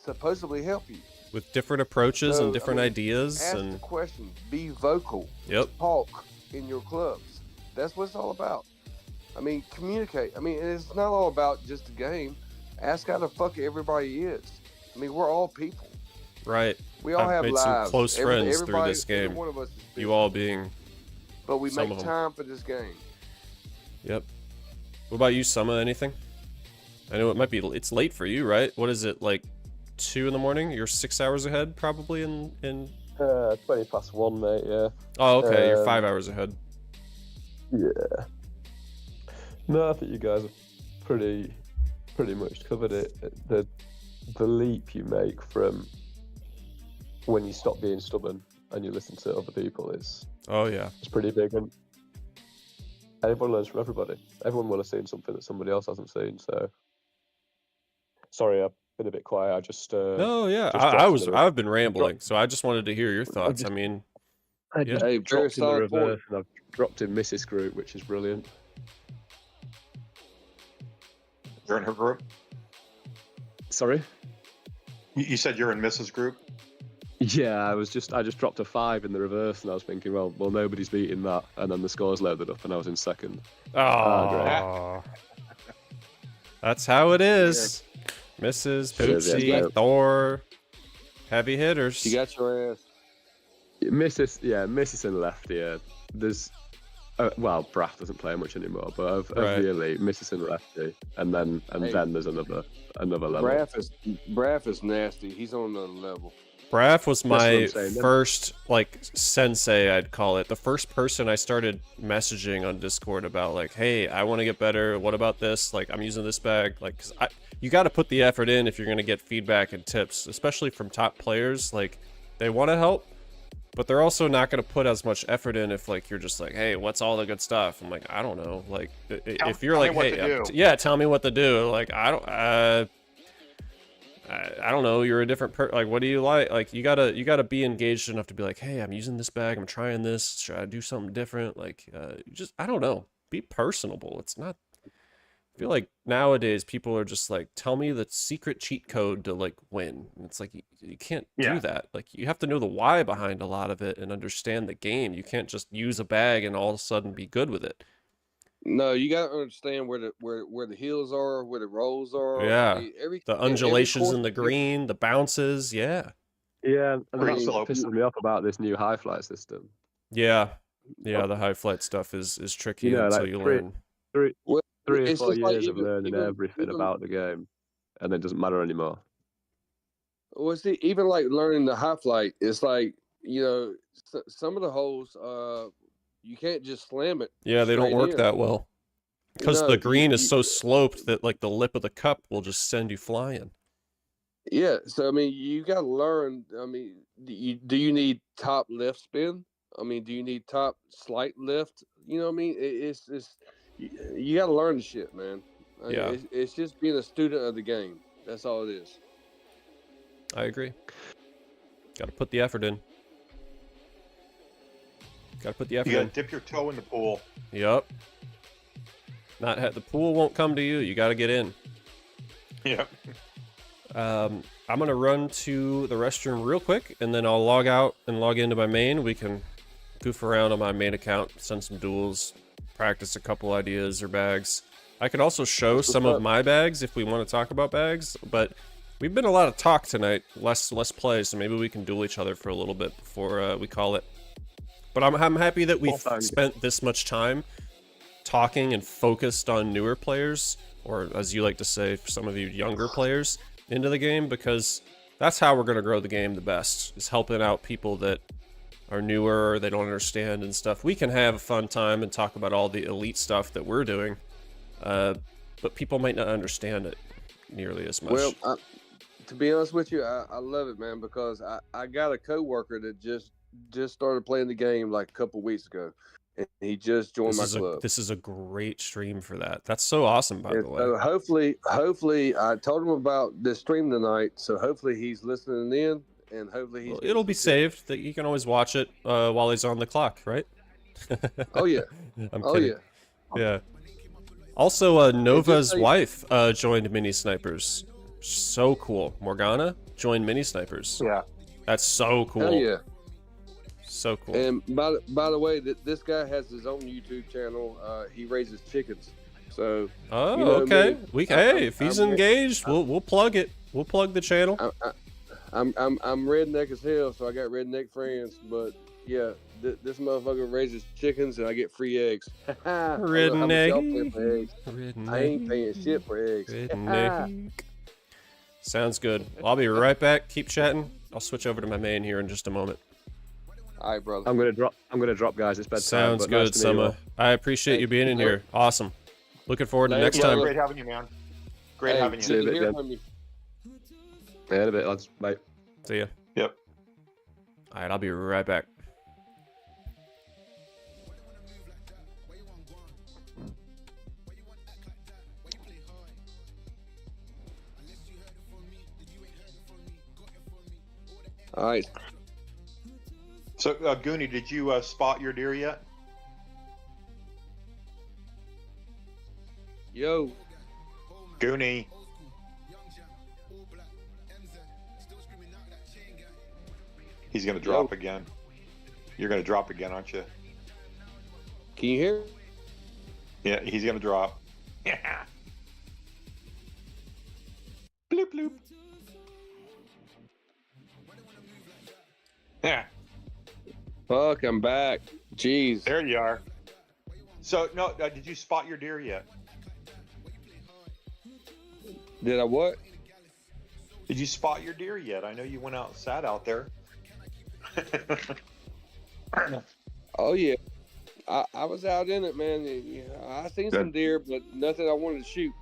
supposedly help you. with different approaches So, and different I mean, ideas. Ask And the question. Be vocal. Yep. Talk in your clubs. That's what it's all about. I mean, communicate. I mean, it's not all about just the game. Ask how the fuck everybody is. I mean, we're all people. Right. We all I've have made lives. some close friends through Everybody, this every game. one of us is busy, You all being but we some make of 'em. time for this game. Yep. What about you, Summa? Anything? I know it might be. It's late for you, right? What is it, like 2 in the morning? You're 6 hours ahead, probably in. 20 past 1, mate. Yeah. Oh, okay. You're 5 Um, hours ahead. Yeah. No, I think you guys have pretty much covered it. The leap you make from when you stop being stubborn and you listen to other people is Oh yeah. pretty big, and everyone learns from everybody. Everyone will have seen something that somebody else hasn't seen. So, sorry, I've been a bit quiet. I just No, yeah. just dropped in the I've been rambling, so I just wanted to hear your thoughts. just- I mean, I Yeah. just Hey, very dropped in the solid point. reverse, and I've dropped in Mrs. Group, which is brilliant. You're in her group. Sorry. You said you're in Mrs. Group. Yeah, I just dropped a 5 in the reverse, and I was thinking, well, nobody's beating that, and then the scores loaded up, and I was in second. oh, that's how it is. Mrs. It is, Poopsie, yeah. Thor, heavy hitters. You got your ass. Mrs. and left here. There's, well, Braff doesn't play much anymore, but of Right. the elite, Mrs. and lefty, and then Hey. there's another level. Braff is nasty. He's on another level. Braff was what my I'm saying. first, like, sensei, I'd call it. The first person I started messaging on Discord about, like, hey, I want to get better. What about this? Like, I'm using this bag. Like, 'cause you got to put the effort in if you're going to get feedback and tips, especially from top players. Like, they want to help, but they're also not going to put as much effort in if, like, you're just like, hey, what's all the good stuff? I'm like, I don't know. Like, if you're tell me like, what hey, to do. yeah, tell me what to do. Like, I don't know. You're a different like, what do you like? Like, you gotta be engaged enough to be like, hey, I'm using this bag. I'm trying this. Should I do something different? Like, just, I don't know. Be personable. It's not. I feel like nowadays people are just like, tell me the secret cheat code to, like, win. And it's like, you can't Yeah. do that. Like, you have to know the why behind a lot of it and understand the game. You can't just use a bag and all of a sudden be good with it. No, you got to understand where the hills are, where the rolls are. Yeah. I mean, The undulations in the green, the bounces. Yeah. Yeah, and Pretty that's what slow. pisses me off about this new high flight system. Yeah. Yeah. The high flight stuff is tricky You know, until like you three- learn. Well, 3 or it's 4 just like years of learning even- everything even- about the game, and it doesn't matter anymore. Well, see, even like learning the high flight, it's like, you know, some of the holes, you can't just slam it. Yeah, they don't straight work in. that well. Because No, the green is you- so sloped that, like, the lip of the cup will just send you flying. Yeah, so I mean, you got to learn. I mean, do you need top left spin? I mean, do you need top slight lift? You know what I mean? It's you got to learn the shit, man. I mean, Yeah. it's just being a student of the game. That's all it is. I agree. Got to put the effort in. Got to put the effort You got in. to dip your toe in the pool. Yep. The pool won't come to you. You got to get in. Yeah. I'm gonna run to the restroom real quick, and then I'll log out and log into my main. We can goof around on my main account, send some duels, practice a couple ideas or bags. I could also show That's what's some of up. my bags if we want to talk about bags, but we've been a lot of talk tonight, less play, so maybe we can duel each other for a little bit before we call it. But I'm happy that we've thank you. spent this much time talking and focused on newer players, or as you like to say, for some of you, younger players into the game, because that's how we're going to grow the game the best, is helping out people that are newer or they don't understand and stuff. We can have a fun time and talk about all the elite stuff that we're doing, but people might not understand it nearly as much. Well, to be honest with you, I love it, man, because I got a coworker that just started playing the game like a couple weeks ago, and he just joined my club. This is a great stream for that. That's so awesome, by And the way. so hopefully, I told him about this stream tonight. So hopefully he's listening in, and hopefully he's. Well, getting it'll some be tips. saved. That you can always watch it while he's on the clock, right? Oh yeah. I'm Oh kidding. yeah. Yeah. Also, And just Nova's so you- wife joined Mini Snipers. So cool. Morgana joined Mini Snipers. Yeah. That's so cool. Hell yeah. So cool. And by the way, this guy has his own YouTube channel. He raises chickens. So Oh, you know okay. me. Hey, if he's I'm- engaged, we'll plug it. We'll plug the channel. I'm redneck as hell, so I got redneck friends. But yeah, this motherfucker raises chickens, and I get free eggs. How much y'all pay for eggs? I ain't paying shit for eggs. Redneck. Sounds good. Well, I'll be right back. Keep chatting. I'll switch over to my main here in just a moment. All right, brother. I'm gonna drop, guys. It's bedtime. Sounds but good, nice to meet you Summer. all. I appreciate you being in here. Awesome. Looking forward to Thank next you, time. brother. Great having you, man. Great Hey, having good See you you. a to bit, hear Ben. from you. Yeah, in a bit, lads. Bye. See ya. Yep. All right, I'll be right back. All right. So, Goonie, did you spot your deer yet? Yo. Goonie. He's gonna drop again. You're gonna drop again, aren't you? Can you hear? Yeah, he's gonna drop. Yeah. Bloop bloop. Yeah. Fuck, I'm back. Jeez. There you are. So, no, did you spot your deer yet? Did I what? Did you spot your deer yet? I know you went out, sat out there. Oh yeah. I was out in it, man. Yeah, I seen some deer, but nothing I wanted to shoot.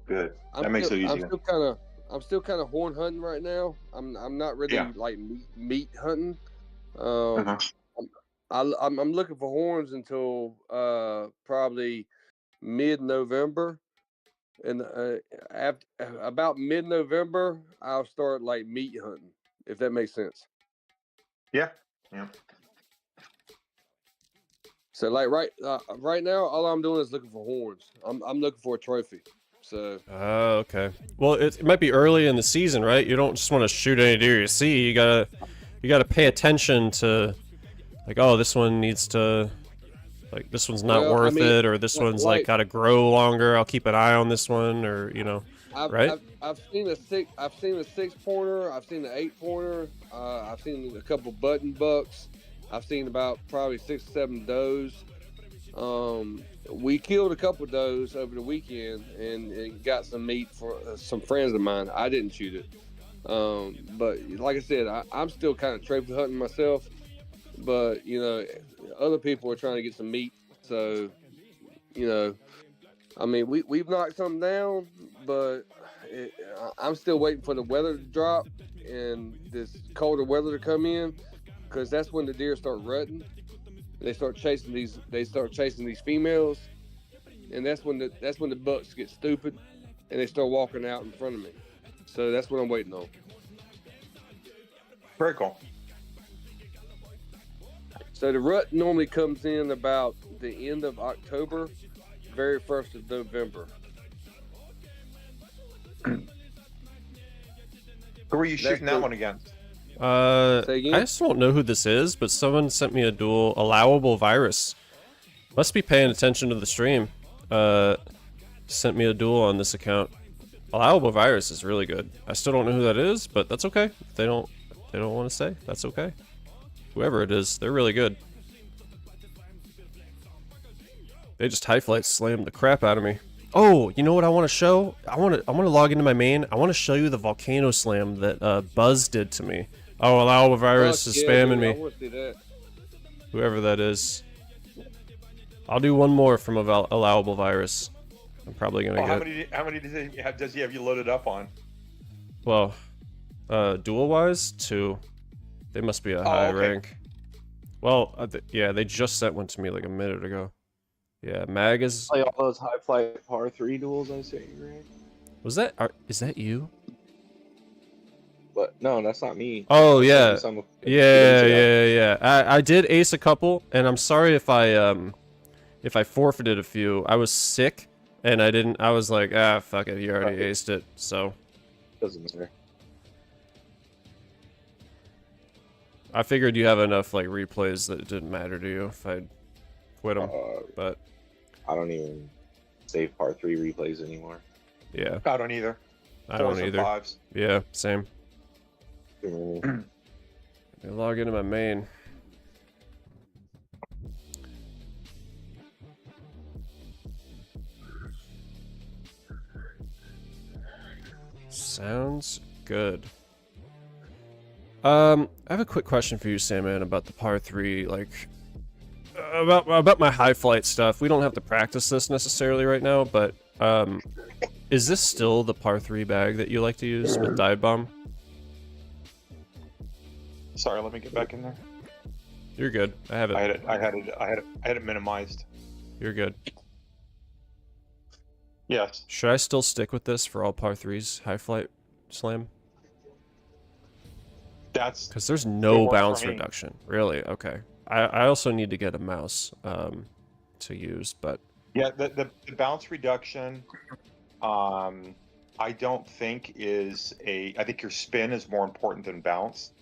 Good. I'm That makes still, it easy. I'm still kind of horn hunting right now. I'm not really Yeah. like meat hunting. Uh-huh. I'm looking for horns until probably mid-November, and after about mid-November I'll start like meat hunting, if that makes sense. Yeah. Yeah. So like right now, all I'm doing is looking for horns. I'm looking for a trophy. So Oh, okay. Well, it might be early in the season, right? You don't just want to shoot any deer you see. You gotta pay attention to, like, oh, this one needs to, like, this one's not Well, I worth mean, it, or this one's like gotta grow longer. I'll keep an eye on this one, or right? I've seen a 6-pointer. I've seen an 8-pointer. I've seen a couple button bucks. I've seen about probably 6 or 7 does. We killed a couple does over the weekend and got some meat for some friends of mine. I didn't shoot it. But like I said, I'm still kind of trophy hunting myself. But, other people are trying to get some meat. So, I mean, we've knocked something down, but I'm still waiting for the weather to drop and this colder weather to come in, because that's when the deer start rutting. They start chasing these females, and that's when the bucks get stupid and they start walking out in front of me. So that's what I'm waiting on. Very cool. So the rut normally comes in about the end of October, very 1st of November. Who were you shooting that one against? Say again? I just don't know who this is, but someone sent me a duel. Allowable virus. Must be paying attention to the stream. Sent me a duel on this account. Allowable virus is really good. I still don't know who that is, but that's okay. If they don't want to say, that's okay. Whoever it is, they're really good. They just high flight slammed the crap out of me. Oh, you know what I want to show? I want to log into my main. I want to show you the volcano slam that Buzz did to me. Oh, allowable virus is spamming me. I want to see that. Whoever that is. I'll do one more from allowable virus. I'm probably gonna get. How many does he have you loaded up on? Well, duel wise, 2. They must be a high rank. Well, yeah, they just sent one to me like a minute ago. Yeah, Mag is. Play all those high flight par 3 duels I sent you, right? Was that? Is that you? but no, that's not me. Oh I sent yeah, you some a few yeah, days ago. yeah, yeah. I did ace a couple, and I'm sorry if I forfeited a few. I was sick, and I didn't. I was like, ah, fuck it, you already Right. aced it, so. Doesn't matter. I figured you have enough like replays that it didn't matter to you if I'd quit them, but I don't even save part 3 replays anymore. yeah, I don't either. I Fours don't and either. fives. Yeah, same. Too many. I log into my main. Sounds good. I have a quick question for you, Sandman, about the par 3, like about my high flight stuff. We don't have to practice this necessarily right now, but is this still the par 3 bag that you like to use with dive bomb? Sorry, let me get back in there. You're good. I have it. I had it minimized. You're good. Yes. Should I still stick with this for all par 3s, high flight slam? That's Because there's it no works for bounce me. reduction. Really? Okay. I also need to get a mouse to use, but Yeah, the bounce reduction, I don't think is a. I think your spin is more important than bounce.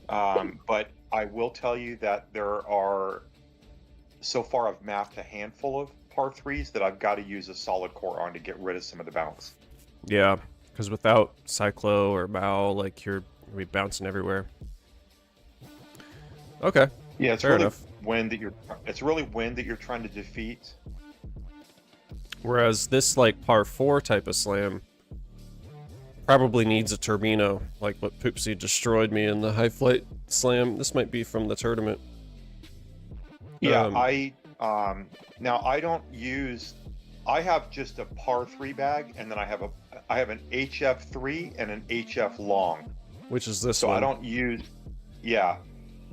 But I will tell you that there are. So far, I've mapped a handful of par 3s that I've got to use a solid core on to get rid of some of the bounce. yeah, because without Cyclo or Bow, like you're gonna be bouncing everywhere. Okay. Yeah, it's Fair really enough. wind that you're. It's really wind that you're trying to defeat. Whereas this like par 4 type of slam probably needs a turbino, like what Poopsie destroyed me in the high flight slam. This might be from the tournament. Yeah, Um, now I don't use. I have just a par 3 bag, and then I have an HF3 and an HF long. Which is this So one. I don't use. Yeah,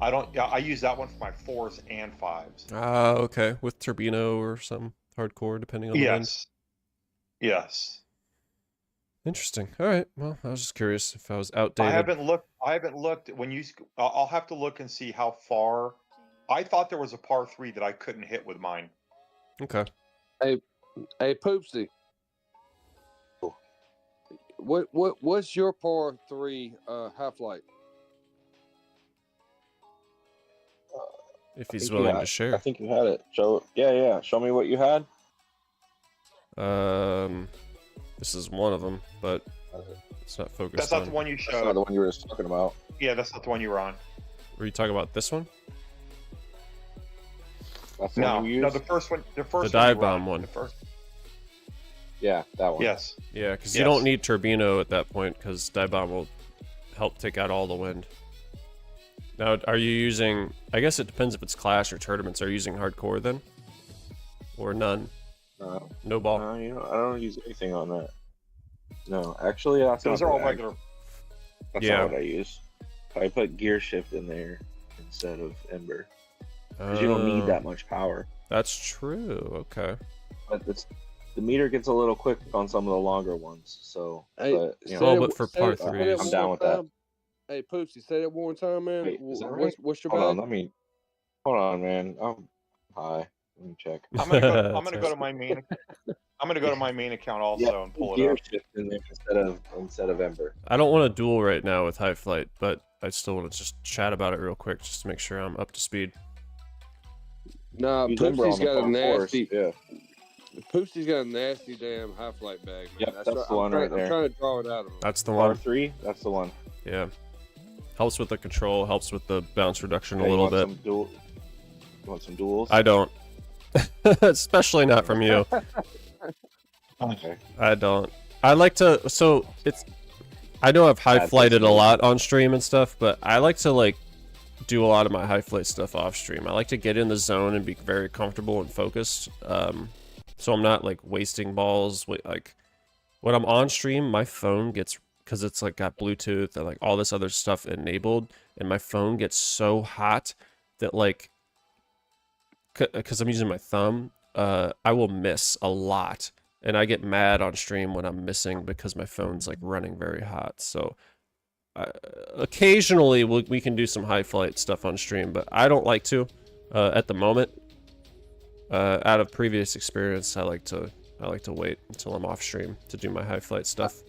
I don't. Yeah, I use that one for my 4s and 5s. Ah, okay. With turbino or some hardcore, depending on the wind. Yes. Yes. Interesting. All right. Well, I was just curious if I was outdated. I haven't looked when you. I'll have to look and see how far. I thought there was a par 3 that I couldn't hit with mine. Okay. Hey, Poopsie. What's your par 3 half light? If he's think you willing to had- I share. think you had it. Yeah. Show me what you had. This is one of them, but it's not focused That's not on. the one you That's not showed. the one you were just talking about. Yeah, that's not the one you were on. Were you talking about this one? That's the No, one you used? no, the first one. The first The one you dive were bomb on. one. The first. Yeah, that one. Yes. Yeah, because you Yes. don't need turbino at that point, because dive bomb will help take out all the wind. Now, are you using? I guess it depends if it's clash or tournaments. Are you using hardcore then, or none? No, No ball. I don't use anything on that. No, actually, that's Those not are all the bag. regular. That's Yeah. not what I use. I put gear shift in there instead of ember because you don't need that much power. That's true. Okay. But the meter gets a little quick on some of the longer ones. So, Hey, but you say know, Oh, but for par say that threes. I'm one down more with that. time. Hey, Poopsie, say that one more time, man. Wait, is that What's your hold on. bag? Hold on, man. Hi. Let me check. I'm gonna go. I'm That's gonna go to my main. I'm gonna go to my main account also and pull it gear up. shift in there instead of ember. I don't want to duel right now with high flight, but I still want to just chat about it real quick, just to make sure I'm up to speed. Nah, Use ember Poopsie's on the got a par fours. nasty. Yeah. Poopsie's got a nasty damn high flight bag, man. Yep, that's the one right there. I'm trying to draw it out of him. That's the Par one. 3. That's the one. Yeah. Helps with the control. Helps with the bounce reduction a Okay, you little want bit. You want some duels? I don't. Especially not from you. Okay. I don't. I like to. So it's. I know I've high That's flighted a smooth. lot on stream and stuff, but I like to like do a lot of my high flight stuff off stream. I like to get in the zone and be very comfortable and focused. So I'm not like wasting balls. Like when I'm on stream, my phone gets, because it's like got Bluetooth and like all this other stuff enabled, and my phone gets so hot that like, because I'm using my thumb, I will miss a lot. And I get mad on stream when I'm missing because my phone's like running very hot. So occasionally we can do some high flight stuff on stream, but I don't like to at the moment. Out of previous experience, I like to wait until I'm off stream to do my high flight stuff.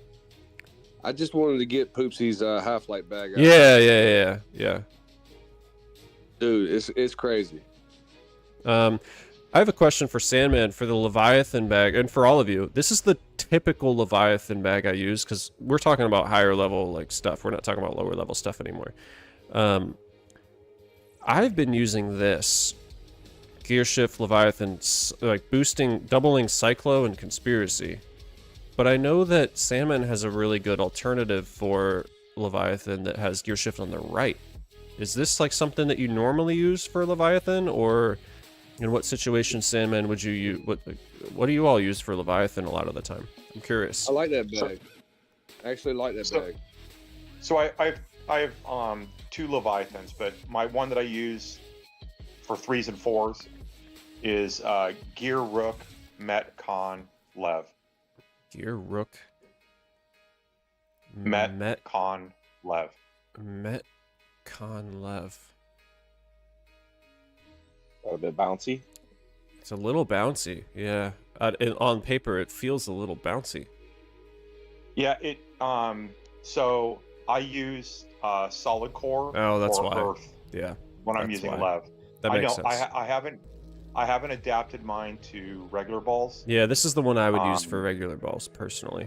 I just wanted to get Poopsy's high flight bag out. Yeah. Dude, it's crazy. I have a question for Sandman for the Leviathan bag, and for all of you. This is the typical Leviathan bag I use, because we're talking about higher level like stuff. We're not talking about lower level stuff anymore. I've been using this Gear Shift Leviathan, like doubling Cyclo and Conspiracy. But I know that Sandman has a really good alternative for Leviathan that has Gear Shift on the right. Is this like something that you normally use for Leviathan, or in what situation, Sandman, would you use? What do you all use for Leviathan a lot of the time? I'm curious. I like that bag. I actually like that bag. So I have 2 Leviathans, but my one that I use for 3s and 4s is Gear Rook Met Con Lev. Gear Rook. Met Con Lev. Met Con Lev. A bit bouncy. It's a little bouncy, yeah. On paper, it feels a little bouncy. Yeah, it. So I use solid core. Oh, that's or why. Earth Yeah. When I'm that's using why. Lev. That makes sense. I haven't adapted mine to regular balls. Yeah, this is the one I would use for regular balls personally.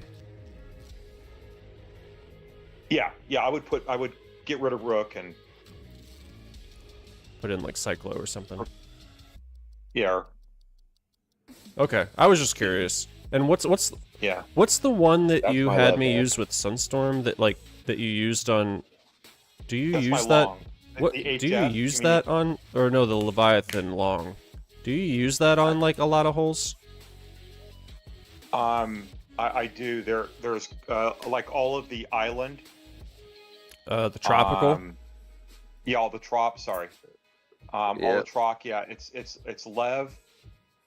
Yeah. I would get rid of Rook and put in like Cyclo or something. Yeah. Okay, I was just curious. And what's the one that That's you my had Lev me bag. use with Sunstorm that you used on? Do you That's use my that? long. What The do you HF, use you mean that on? Or no, the Leviathan long. Do you use that on like a lot of holes? I do. There's like all of the island. The tropical. Yeah, all the trop. Sorry. All the troc. Yeah, it's Lev,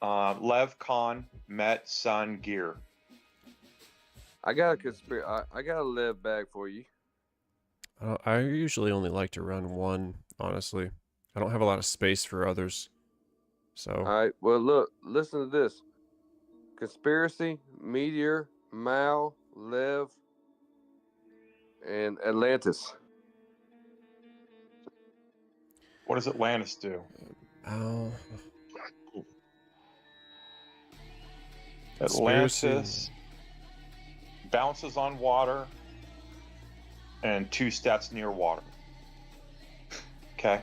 Lev, Con, Met, Sun, Gear. I got a Lev bag for you. I usually only like to run one. Honestly, I don't have a lot of space for others. So. All right. Well, look. Listen to this. Conspiracy, Meteor, Mal, Lev, and Atlantis. What does Atlantis do? Oh. Atlantis bounces on water and 2 stats near water. Okay.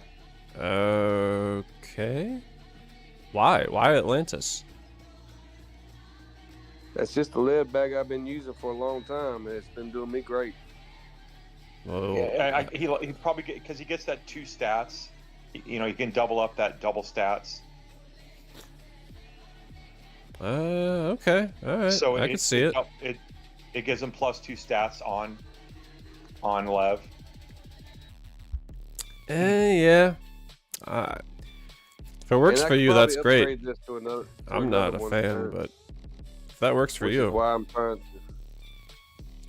Okay. Why? Why Atlantis? That's just the Lev bag I've been using for a long time, and it's been doing me great. Whoa. Yeah, he probably because he gets that 2 stats. You know, he can double up that double stats. Okay. All right. So I can see it. It gives him +2 stats on Lev. Yeah. If it works for you, that's great. I'm not a fan, but if that works for you, why I'm trying to.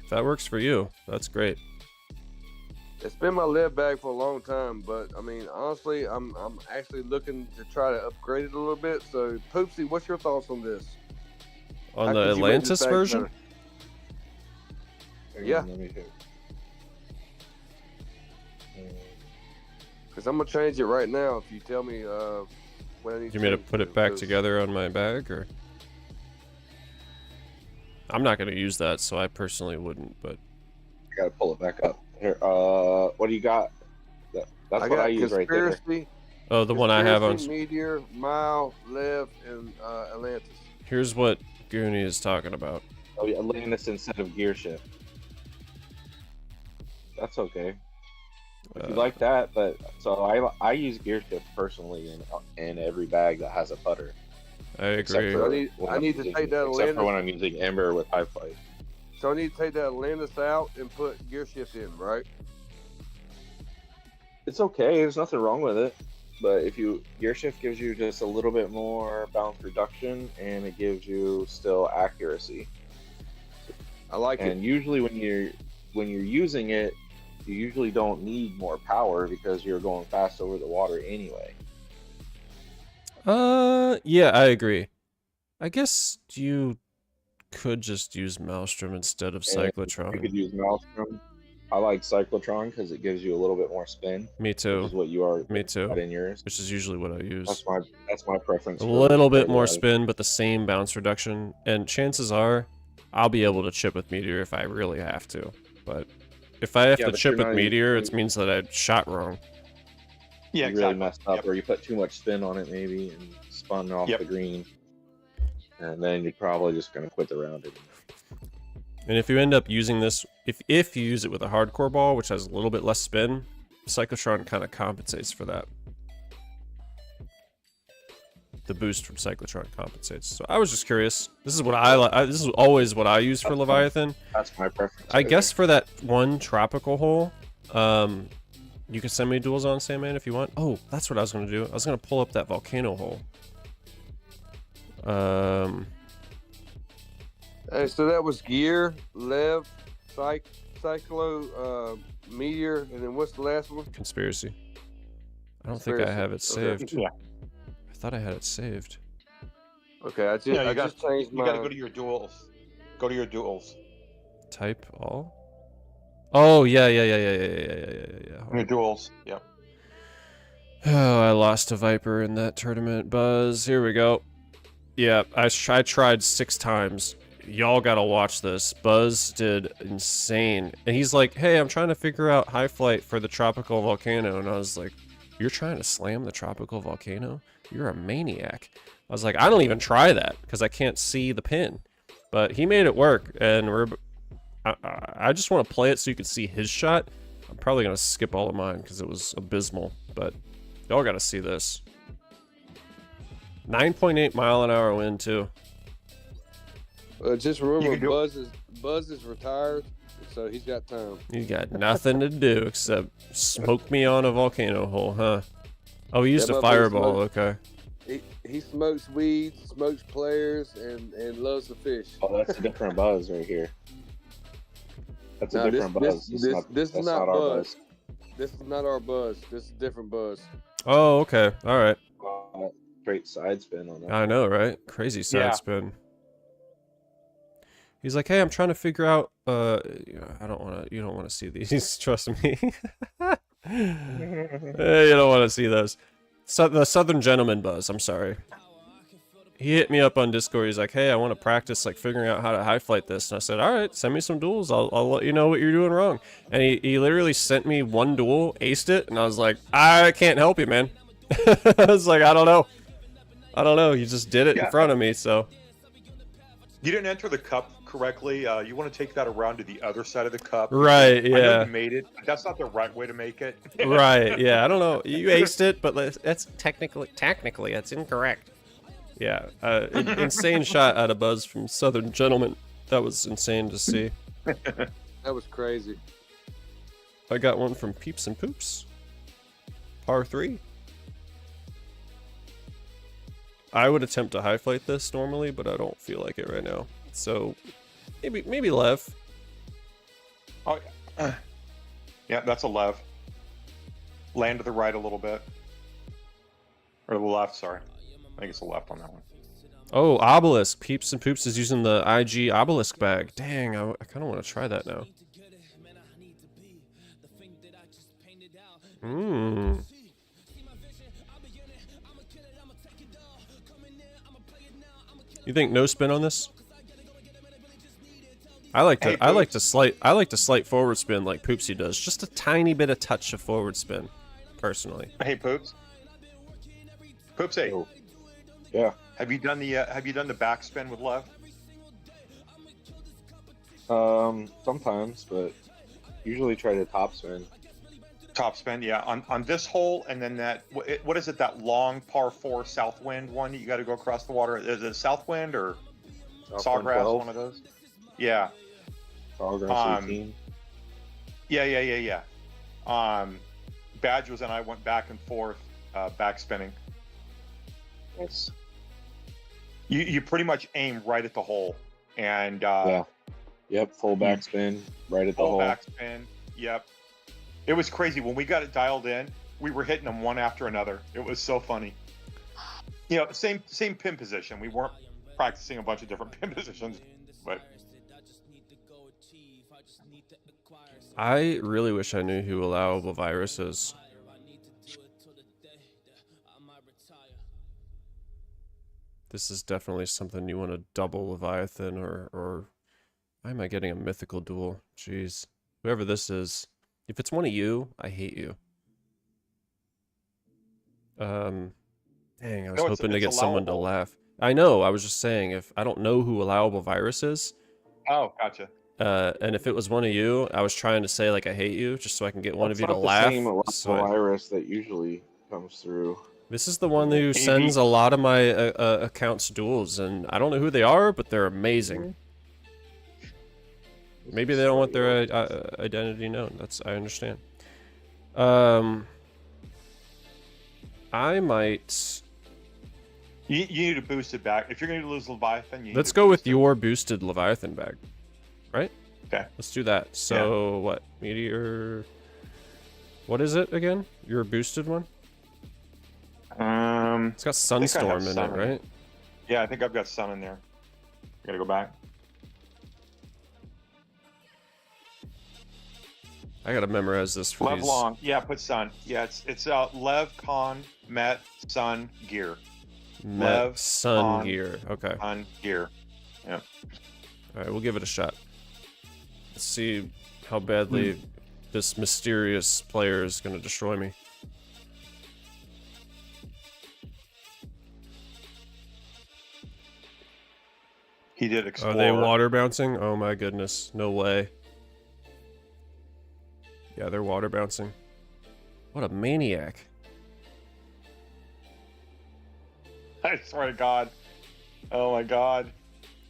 If that works for you, that's great. It's been my Lev bag for a long time, but I mean, honestly, I'm actually looking to try to upgrade it a little bit. So, Poopsie, what's your thoughts on this? On the Atlantis version? Yeah. Because I'm gonna change it right now. If you tell me what I need. You mean to put it back together on my bag, or? I'm not gonna use that, so I personally wouldn't. But I gotta pull it back up. Here, what do you got? That's what I use right there. Oh, the one I have on. Meteor, Mile, Lev, and Atlantis. Here's what Goonie is talking about. Oh yeah, Atlantis instead of Gear Shift. That's okay. If you like that, but so I use Gear Shift personally in every bag that has a putter. I agree. I need to take that except Atlantis. for when I'm using Ember with high flight. So I need to take that Atlantis out and put Gear Shift in, right? It's okay. There's nothing wrong with it. But if you Gear Shift gives you just a little bit more bounce reduction, and it gives you still accuracy. I like it. And usually when you're using it, you usually don't need more power because you're going fast over the water anyway. Yeah, I agree. I guess you could just use Maelstrom instead of And you Cyclotron. could use Maelstrom. I like Cyclotron because it gives you a little bit more spin. Me Which too. is what you are Me too. got in yours. Which is usually what I use. That's my preference. A for little bit more Live. spin, but the same bounce reduction. And chances are, I'll be able to chip with Meteor if I really have to. But if I have Yeah, to but chip you're with not Meteor, using- it means that I shot wrong. Yeah, you exactly. really messed up, Yep. or you put too much spin on it maybe and spun off Yep. the green, and then you're probably just gonna quit the round. And if you end up using this, if you use it with a hardcore ball, which has a little bit less spin, Cyclotron kind of compensates for that. The boost from Cyclotron compensates. So I was just curious. This is what I like. This is always what I use for Leviathan. That's my preference. I guess for that one tropical hole, you can send me duels on Sandman if you want. Oh, that's what I was gonna do. I was gonna pull up that volcano hole. Hey, so that was Gear, Lev, Cyclo, Meteor, and then what's the last one? Conspiracy. I don't think I Conspiracy. have it Okay. saved. Yeah. I thought I had it saved. Okay, I just Yeah, I just changed You got to mine. go to your duels. Go to your duels. Type all. Oh yeah. Hold Your on. duels. Yep. Oh, I lost a Viper in that tournament. Buzz, here we go. Yeah, I tried 6 times. Y'all gotta watch this. Buzz did insane. And he's like, hey, I'm trying to figure out high flight for the tropical volcano. And I was like, you're trying to slam the tropical volcano? You're a maniac. I was like, I don't even try that because I can't see the pin. But he made it work. And I just want to play it so you can see his shot. I'm probably going to skip all of mine because it was abysmal. But y'all got to see this. 9.8 mile an hour wind too. Just You remember, can do Buzz is retired, so he's got time. You got nothing to do except smoke me on a volcano hole, huh? Oh, he used Yeah, a but fireball, smoke- okay. He smokes weed, smokes players, and loves to fish. Oh, that's a different Buzz right here. That's a No, different Buzz. this That's is not our Buzz. This is not our Buzz. This is a different Buzz. Oh, okay. All right. Straight side spin on that. I know, right? Crazy side Yeah. spin. He's like, hey, I'm trying to figure out. You don't want to see these. Trust me. You don't want to see those. The Southern Gentleman Buzz. I'm sorry. He hit me up on Discord. He's like, hey, I want to practice like figuring out how to high flight this. And I said, all right, send me some duels. I'll let you know what you're doing wrong. And he literally sent me one duel, aced it, and I was like, I can't help you, man. I was like, I don't know. You just did it in Yeah. front of me, so. You didn't enter the cup correctly. You want to take that around to the other side of the cup. Right, I know yeah. you made it. That's not the right way to make it. Right, yeah, I don't know. You aced it, but that's technically that's incorrect. Yeah, insane shot out of Buzz from Southern Gentleman. That was insane to see. That was crazy. I got one from Peeps and Poops. Par 3. I would attempt to high flight this normally, but I don't feel like it right now. So maybe Lev. Oh, yeah. Yeah, that's a Lev. Land to the right a little bit. Or the left, sorry. I think it's a left on that one. Oh, Obelisk. Peeps and Poops is using the IG Obelisk bag. Dang, I kind of want to try that now. You think no spin on this? I like to slight forward spin like Poopsy does. Just a tiny bit of touch of forward spin, personally. Hey, Poops. Poopsy. Oh. Yeah. Have you done the backspin with Lev? Sometimes, but usually try to top spin. Top spin, yeah. On this hole, and then that, what is it, that long par 4 south wind one that you got to go across the water? Is it south wind or Sawgrass, 112. one of those? Yeah. Sawgrass 18. Yeah. Badges and I went back and forth backspinning. Yes. You pretty much aim right at the hole, and Yeah. Yep. Full backspin right at the full hole. backspin. Yep. It was crazy when we got it dialed in. We were hitting them one after another. It was so funny. You know, same pin position. We weren't practicing a bunch of different pin positions, but I really wish I knew who allowable virus is. This is definitely something you want to double Leviathan or why am I getting a mythical duel? Jeez. Whoever this is. If it's one of you, I hate you. Dang, I was hoping to get someone to laugh. I know, I was just saying, if I don't know who allowable virus is. Oh, gotcha. And if it was one of you, I was trying to say like I hate you, just so I can get one of you to That's laugh. not the same So virus that usually comes through. this is the one who sends a lot of my accounts duels, and I don't know who they are, but they're amazing. Maybe they don't want their identity known. I understand. I might. You need to boost it back. If you're going to lose Leviathan, you need Let's to go with boost it. your boosted Leviathan bag, right? Okay. Let's do that. So what? Meteor. What is it again? Your boosted one? It's got Sunstorm in it, right? Yeah, I think I've got Sun in there. Gotta go back. I gotta memorize this for Lev these. Long. Yeah, put Sun. Yeah, it's Lev, Con, Met, Sun, Gear. Met Sun Con, Gear. Okay. Sun, Gear. Yeah. Alright, we'll give it a shot. Let's see how badly this mysterious player is gonna destroy me. He did explore. Are they water bouncing? Oh my goodness. No way. Yeah, they're water bouncing. What a maniac. I swear to God. Oh my God.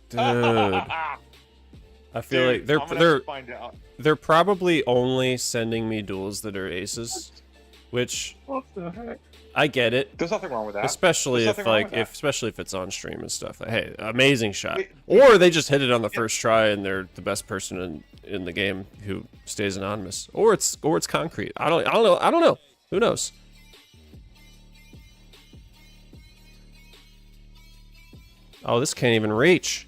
Dude. I feel like I'm gonna have to find out. they're probably only sending me duels that are aces, which What the heck? I get it. There's nothing wrong with that. Especially There's if nothing wrong with that. especially if it's on stream and stuff. Like, hey, amazing shot. Wait, Or they just hit it on the first try and they're the best person in the game who stays anonymous. Or it's concrete. I don't know. Who knows? Oh, this can't even reach.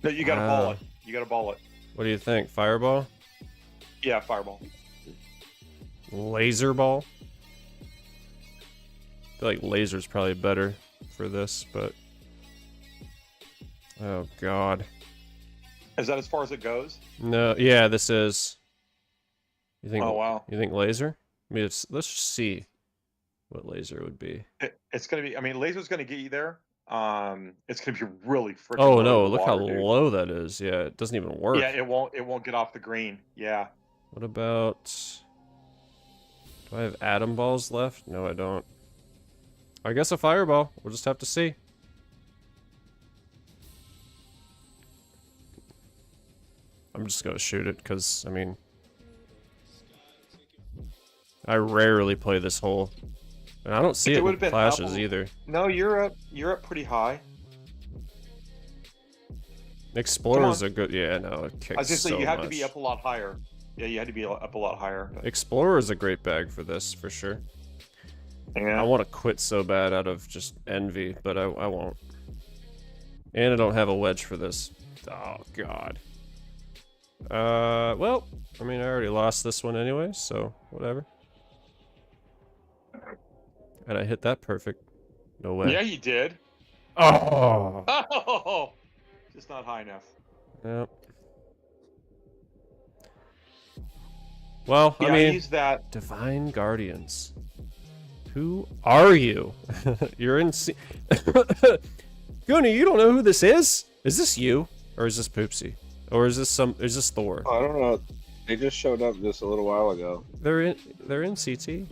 No, you gotta ball it. You gotta ball it. What do you think? Fireball? Yeah, fireball. Laser ball? I feel like laser's probably better for this, but oh god. Is that as far as it goes? No, yeah, this is. You think? Oh wow. You think laser? I mean, let's just see what laser would be. It's gonna be. I mean, laser's gonna get you there. It's gonna be really freaking. Oh low no! in the Look how water, dude. low that is. Yeah, it doesn't even work. Yeah, it won't get off the green. Yeah. What about? Do I have atom balls left? No, I don't. I guess a fireball. We'll just have to see. I'm just gonna shoot it because I mean, I rarely play this hole, and I don't see it with flashes either. No, you're up pretty high. Explorer's a good. Yeah, no, it kicks I was just so saying you have much. to be up a lot higher. Yeah, you had to be up a lot higher. But... Explorer's a great bag for this for sure. Yeah. I want to quit so bad out of just envy, but I won't. And I don't have a wedge for this. Oh god. Well, I mean, I already lost this one anyway, so whatever. And I hit that perfect. No way. Yeah, you did. Oh. Oh, just not high enough. Yep. Well, Yeah, I mean, use that. Divine Guardians. Who are you? You're in. Goonie, you don't know who this is? Is this you, or is this Poopsie, or is this Is this Thor? Oh, I don't know. They just showed up just a little while ago. They're in CT.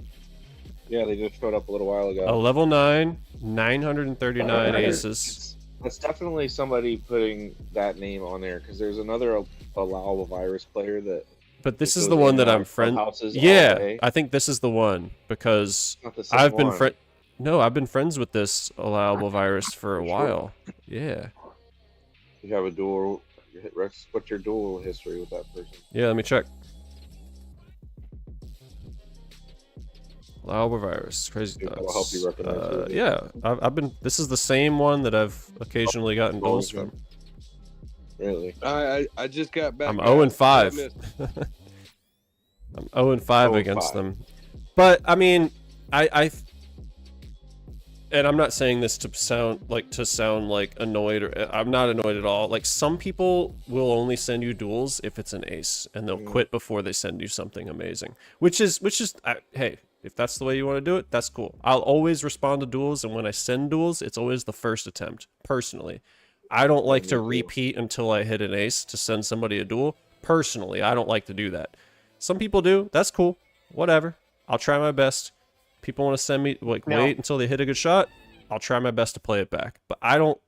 Yeah, they just showed up a little while ago. A level 9, 939 aces. That's definitely somebody putting that name on there because there's another allowable virus player that. But this just is goes the one in that and I'm out friend. clubhouses all Yeah, day. I think this is the one because Not the same I've been one. No, I've been friends with this allowable virus for a while. Yeah. You have a dual. What's your dual history with that person? Yeah, let me check. Albavirus, crazy Dude, that'll thoughts. help you recognize it. Yeah, I've been. This is the same one that I've occasionally gotten duels from. Really? I just got back. I'm guys. 0 and 5. I missed- I'm 0 and 5 0 and against 5. them. But I mean, and I'm not saying this to sound like annoyed, or I'm not annoyed at all. Like, some people will only send you duels if it's an ace, and they'll quit before they send you something amazing. Which is hey, if that's the way you want to do it, that's cool. I'll always respond to duels, and when I send duels, it's always the first attempt. Personally, I don't like to repeat until I hit an ace to send somebody a duel. Personally, I don't like to do that. Some people do. That's cool. Whatever. I'll try my best. People want to send me wait until they hit a good shot. I'll try my best to play it back, but I don't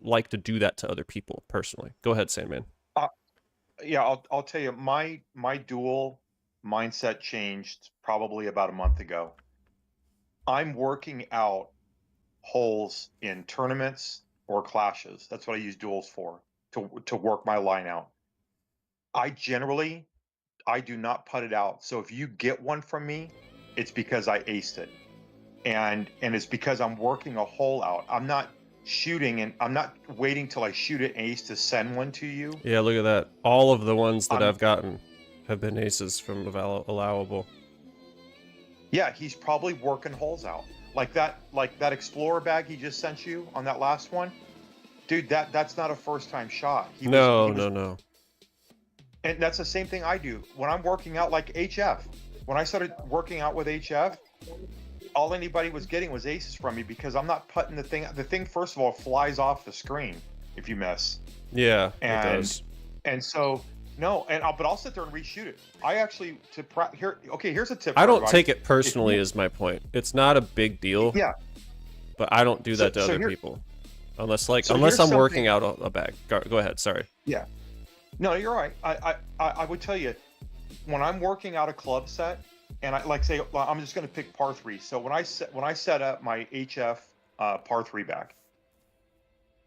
like to do that to other people personally. Go ahead, Sandman. Yeah, I'll tell you, my duel mindset changed probably about a month ago. I'm working out holes in tournaments or clashes. That's what I use duels for, to work my line out. I do not put it out. So if you get one from me, it's because I aced it. And it's because I'm working a hole out. I'm not shooting, and I'm not waiting till I shoot an ace to send one to you. Yeah, look at that. All of the ones that I've gotten have been aces from allowable. Yeah, he's probably working holes out. Like that Explorer bag he just sent you on that last one. Dude, that's not a first time shot. No. And that's the same thing I do when I'm working out, like HF. When I started working out with HF, all anybody was getting was aces from me because I'm not putting the thing. The thing, first of all, flies off the screen if you miss. Yeah, it does. And so, no, but I'll sit there and reshoot it. I actually, here's a tip. I don't take it personally, is my point. It's not a big deal. Yeah. But I don't do that to other people. Unless I'm working out a bag. Go ahead, sorry. Yeah. No, you're right. I would tell you, when I'm working out a club set, and I'm just going to pick par 3. So when I set up my HF par 3 bag,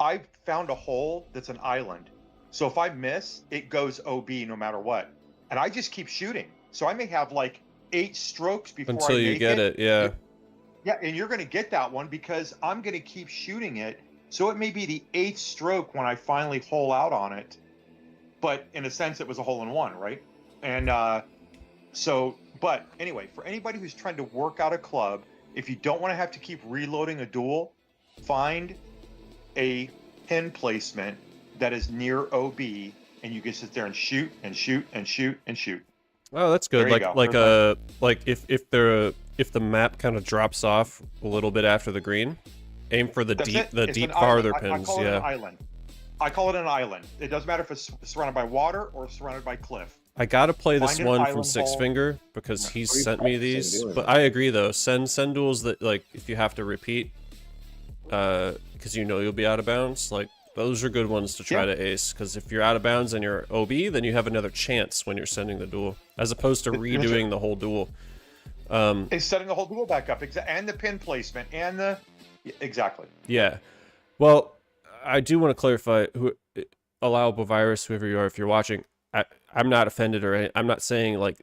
I found a hole that's an island. So if I miss, it goes OB no matter what, and I just keep shooting. So I may have like 8 strokes before until you get it. Yeah. Yeah, and you're going to get that one because I'm going to keep shooting it. So it may be the 8th stroke when I finally hole out on it. But in a sense, it was a hole in one, right? And but anyway, for anybody who's trying to work out a club, if you don't want to have to keep reloading a duel, find a pin placement that is near OB, and you can sit there and shoot and shoot and shoot and shoot. Oh, that's good. There you go. Like if the map kind of drops off a little bit after the green, aim for the deep farther pins. I call it an island. I call it an island. It doesn't matter if it's surrounded by water or surrounded by cliff. I gotta play this Find an one from island Six hole. Finger because he's Pretty sent me practicing these. doing But that. I agree though, send duels that, like, if you have to repeat, because you know you'll be out of bounds. Like, those are good ones to try to ace. Because if you're out of bounds and you're OB, then you have another chance when you're sending the duel, as opposed to redoing the whole duel. It's setting the whole duel back up, and the pin placement, and the exactly. Yeah. Well, I do want to clarify allowable virus, whoever you are, if you're watching. I'm not offended or I'm not saying like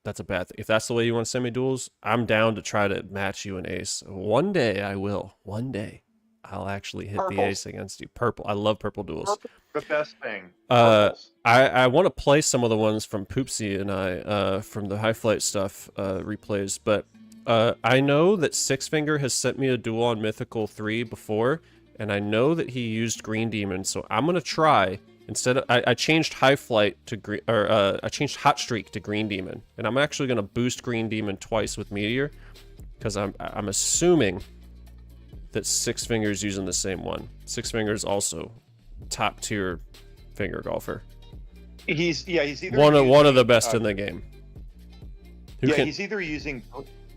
that's a bad thing. If that's the way you want to send me duels, I'm down to try to match you an ace. One day I will. One day I'll actually hit the ace against you. Purple. I love purple duels. The best thing. I want to play some of the ones from Poopsie and I from the high flight stuff replays, but I know that Six Finger has sent me a duel on Mythical 3 before, and I know that he used Green Demon, so I'm gonna try. Instead of, I changed High Flight to green, or I changed Hot Streak to Green Demon, and I'm actually gonna boost Green Demon twice with Meteor, because I'm assuming that Six Fingers using the same one. Six Fingers also top tier finger golfer. He's either one of the best in the game. He's either using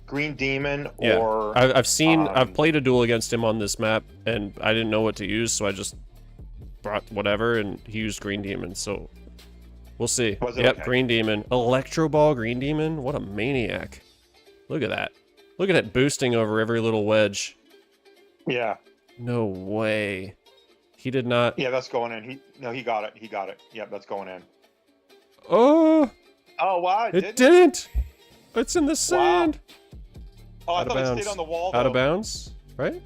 Green Demon or I've played a duel against him on this map, and I didn't know what to use, so I just brought whatever, and he used Green Demon, so we'll see. Yep, okay. Green Demon. Electro Ball Green Demon? What a maniac. Look at that. Look at it boosting over every little wedge. Yeah. No way. He did not. Yeah, that's going in. He got it. He got it. Yeah, that's going in. Oh! Oh, wow. It didn't! It's in the sand. Oh, I Out of thought it bounds. stayed on the wall. Out of though. bounds, right?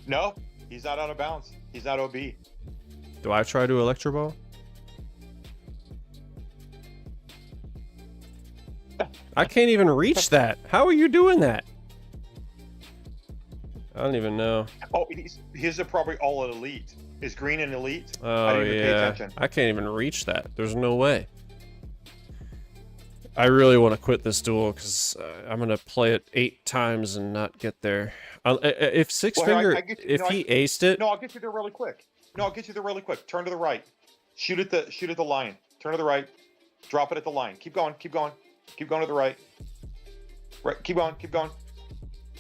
No, he's not out of bounds. He's not OB. Do I try to Electro Ball? I can't even reach that. How are you doing that? I don't even know. Oh, his are probably all at elite. Is green an elite? I Oh didn't even pay yeah, attention. I can't even reach that. There's no way. I really want to quit this duel because I'm gonna play it 8 times and not get there. If Six Well, here, Finger, I get you- if no, he aced it, No, I'll get you there really quick. Turn to the right. Shoot at the line. Turn to the right. Drop it at the line. Keep going. Keep going. Keep going to the right. Right. Keep going. Keep going.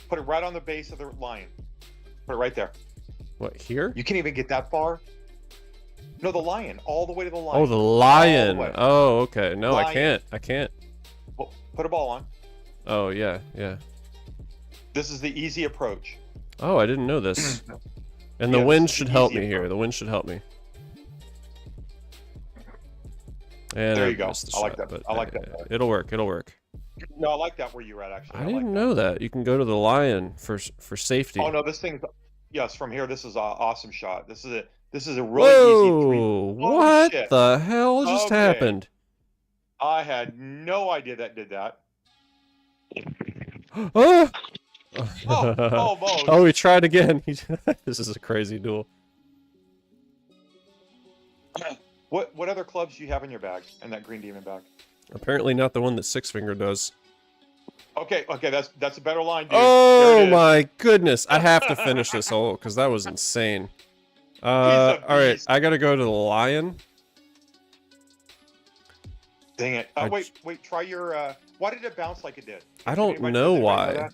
Put it right on the base of the lion. Put it right there. what here? You can't even get that far. No, the lion. All the way to the lion. Oh, the lion. All the way. Oh, okay. No, I Lion. can't. I can't. Well, put a ball on. Oh yeah, yeah. This is the easy approach. Oh, I didn't know this. And the Yeah, wind this is should the help easy me here. approach. The wind should help me. And There you go. missed the I like shot, that. but I like that. It'll work. It'll work. No, I like that where you're at actually. I like didn't that. know that. You can go to the lion for safety. Oh no, this thing's yes. From here, this is an awesome shot. This is a really easy three. Whoa! Oh, What shit. the hell just Okay. happened? I had no idea that did that. Oh! Almost. Oh, he tried again. This is a crazy duel. What other clubs do you have in your bag? In that green demon bag? Apparently not the one that Six Finger does. Okay, that's a better line, dude. Oh There it is. my goodness! I have to finish this hole because that was insane. a All right, beast. I gotta go to the lion. Dang it! I Wait. Try your. Why did it bounce like it did? I don't Anybody- know does anybody why. that?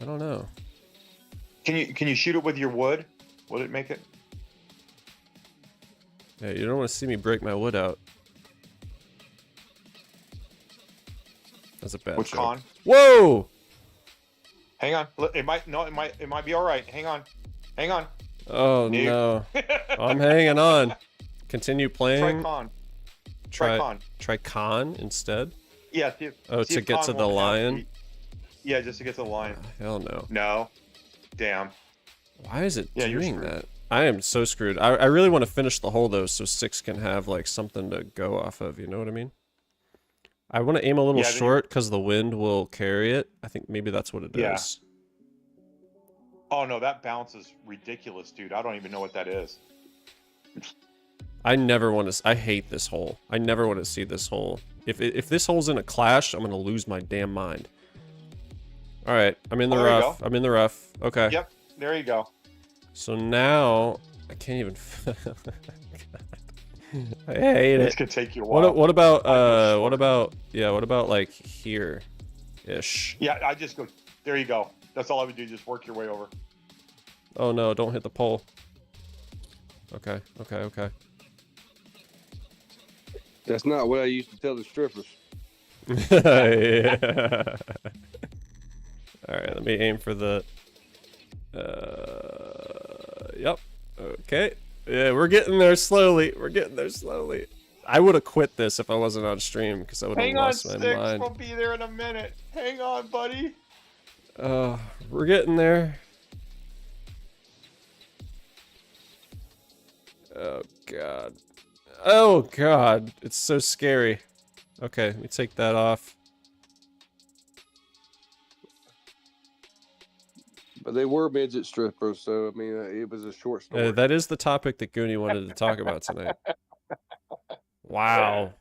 I don't know. Can you shoot it with your wood? Would it make it? Yeah, you don't want to see me break my wood out. That's a bad With joke. con? Whoa! Hang on. It might be all right. Hang on. Oh Dude. no. I'm hanging on. Continue Try playing. con. Try con. Try con instead? Yeah. Oh, see to if get con to the won't have lion? the- Yeah, just to get to the lion. Hell no. No. Damn. Why is it Yeah, you're doing screwed. that? I am so screwed. I really want to finish the hole though, so Six can have like something to go off of. You know what I mean? I want to aim a little Yeah, then- short because the wind will carry it. I think maybe that's what it Yeah. is. Oh no, that bounce is ridiculous, dude. I don't even know what that is. I never want to. I hate this hole. I never want to see this hole. If this hole's in a clash, I'm gonna lose my damn mind. All right, I'm in the Oh, there you rough. I'm in the rough. Okay. Yep. There you go. So now I can't even. I hate It's it. gonna take you a while. What about I go what short. about what about like here, ish? Yeah, I just go. There you go. That's all I would do. Just work your way over. Oh no! Don't hit the pole. Okay. That's not what I used to tell the strippers. Yeah. All right, let me aim for the. Yep. Okay. Yeah, we're getting there slowly. I would have quit this if I wasn't on stream because I would have Hang on, lost my Six. mind. We'll be there in a minute. Hang on, buddy. We're getting there. Oh god. Oh god. It's so scary. Okay, let me take that off. But they were midget strippers, so I mean, it was a short story. That is the topic that Goonie wanted to talk about tonight. Wow.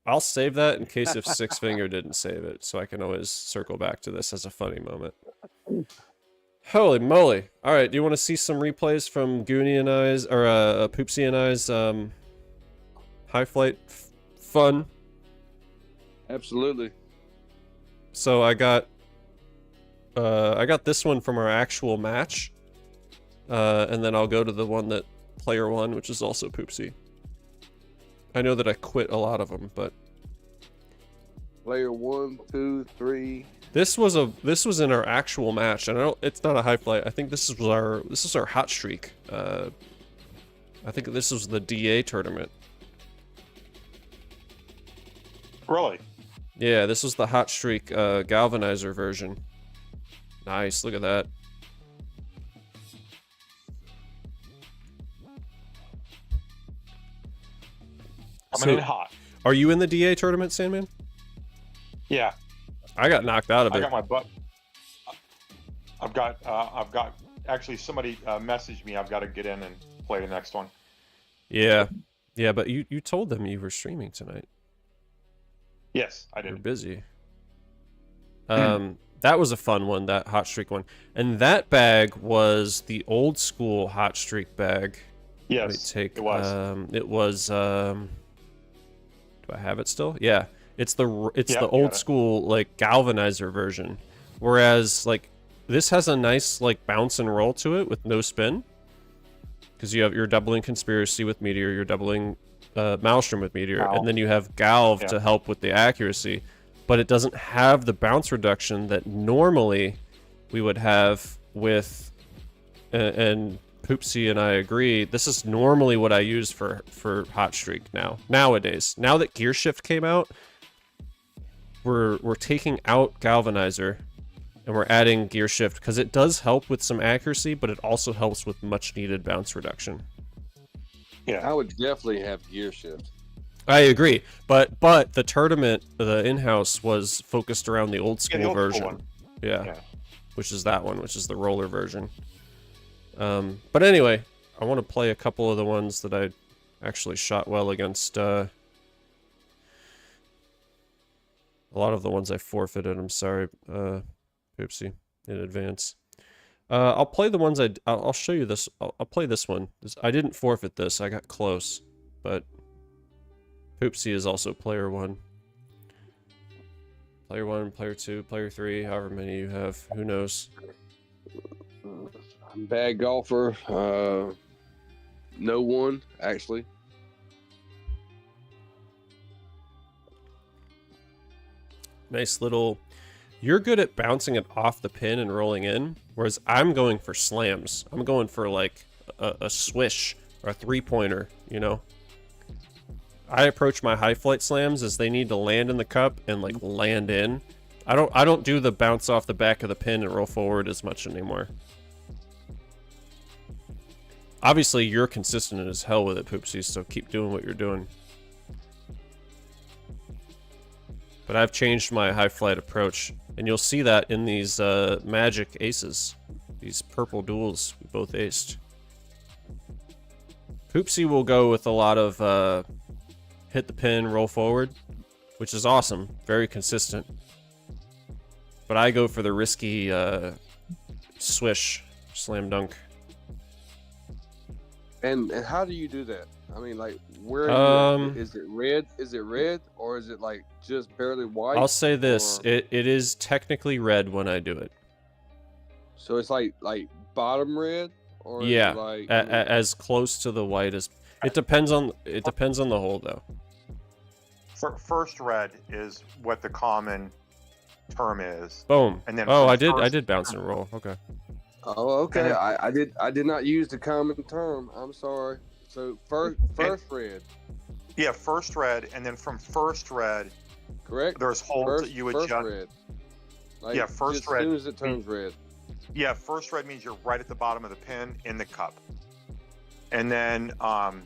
I'll save that in case if Six Finger didn't save it, so I can always circle back to this as a funny moment. Holy moly. Alright, do you want to see some replays from Goonie and I's, or Poopsie and I's high flight fun? Absolutely. So I got this one from our actual match, and then I'll go to the one that player won, which is also Poopsie. I know that I quit a lot of them, but Player 1, 2, 3. this was in our actual match, and it's not a high flight. I think this is our hot streak. I think this was the DA tournament. Really? Yeah, this was the Hot Streak galvanizer version. Nice, look at that. Coming in hot. Are you in the DA tournament, Sandman? Yeah, I got knocked out of I it. got my butt. I've got. Actually, somebody messaged me. I've got to get in and play the next one. Yeah, yeah, but you told them you were streaming tonight. Yes, I You're did. busy. That was a fun one, that Hot Streak one, and that bag was the old school Hot Streak bag. Yes, Take, it was. It was. Do I have it still? Yeah, it's the Yeah, old got it. school like galvanizer version, whereas like this has a nice like bounce and roll to it with no spin, because you're doubling Conspiracy with Meteor, you're doubling Maelstrom with Meteor, Wow. and then you have Galv Yeah. to help with the accuracy, but it doesn't have the bounce reduction that normally we would have with and Poopsie and I agree. This is normally what I use for Hot Streak nowadays. Now that Gear Shift came out, we're taking out Galvanizer and we're adding Gear Shift because it does help with some accuracy, but it also helps with much needed bounce reduction. Yeah. I would definitely have gear shift. I agree, but the tournament, the in-house was focused around the old school the old school version. one. Yeah, which is that one, which is the roller version. But anyway, I want to play a couple of the ones that I actually shot well against. A lot of the ones I forfeited. I'm sorry, Poopsie, in advance. I'll play the ones I'll show you this. I'll play this one. I didn't forfeit this. I got close, but Poopsie is also player 1. Player 1, player 2, player 3, however many you have. Who knows? I'm a bad golfer. No one, actually. Nice little... You're good at bouncing it off the pin and rolling in, whereas I'm going for slams. I'm going for like a swish or a 3-pointer, you know? I approach my high flight slams as they need to land in the cup and like land in. I don't do the bounce off the back of the pin and roll forward as much anymore. Obviously, you're consistent as hell with it, Poopsies, so keep doing what you're doing. But I've changed my high flight approach, and you'll see that in these magic aces. These purple duels we both aced. Poopsie will go with a lot of hit the pin, roll forward, which is awesome. Very consistent. But I go for the risky swish, slam dunk. And how do you do that? I mean, like, where is it red? Is it red, or is it like just barely white? I'll say this: or... it is technically red when I do it. So it's like bottom red, or Yeah, is it like as close to the white as it depends on the hole though. First red is what the common term is. Boom. And then oh, from I first- did bounce and roll. Okay. Oh, okay. I did not use the common term. I'm sorry. So first red, Yeah, first red, and then from first red, correct? there's holes that you First adjust. red. Like, Yeah, first just red. As soon as it turns red. Yeah, first red means you're right at the bottom of the pin in the cup. And then on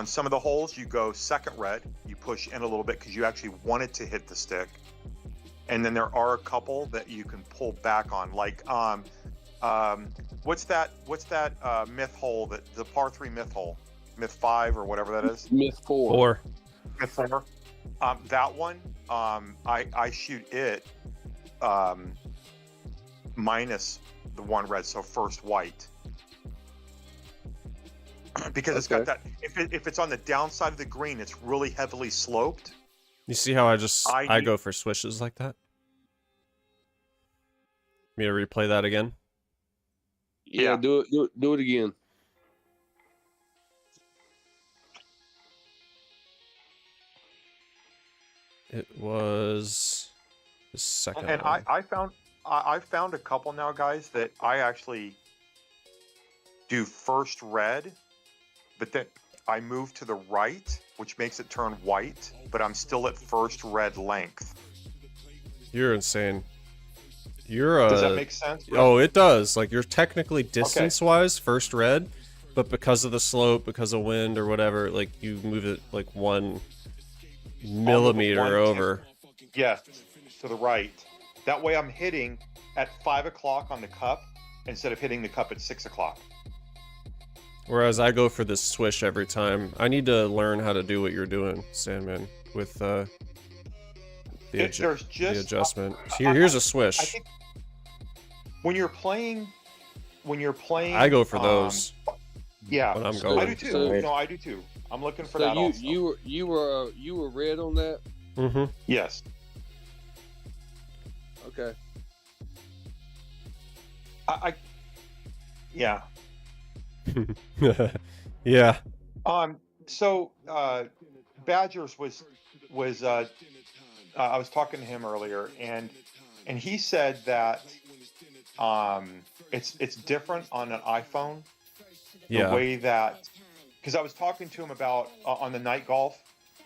some of the holes, you go second red. You push in a little bit because you actually want it to hit the stick. And then there are a couple that you can pull back on, like what's that myth hole, that the par 3 myth hole, myth 5 or whatever that is. Myth 4. Myth 4. That one, I shoot it minus the 1 red, so first white. Because it's got that, if it's on the downside of the green, it's really heavily sloped. You see how I go for swishes like that? Me to replay that again? Yeah, do it again. It was the second And one. I found a couple now, guys, that I actually do first red, but then I move to the right, which makes it turn white, but I'm still at first red length. You're insane. You're Does that make sense? Oh, it does. Like, you're technically distance-wise first red, but because of the slope, because of wind or whatever, like, you move it like 1 millimeter I'll move it 1 over. Yes, to the right. That way I'm hitting at 5 o'clock on the cup instead of hitting the cup at 6 o'clock. Whereas I go for this swish every time. I need to learn how to do what you're doing, Sandman, with the adjustment. Here's a swish. I think when you're playing, I go for those. Yeah, when I'm going. I do too. So- No, I do too. I'm looking for So that also. you were red on that. Mm-hmm. Yes. Okay. Yeah. Yeah. So Badgers was I was talking to him earlier, and he said that it's different on an iPhone. Yeah. The way that, because I was talking to him about on the night golf,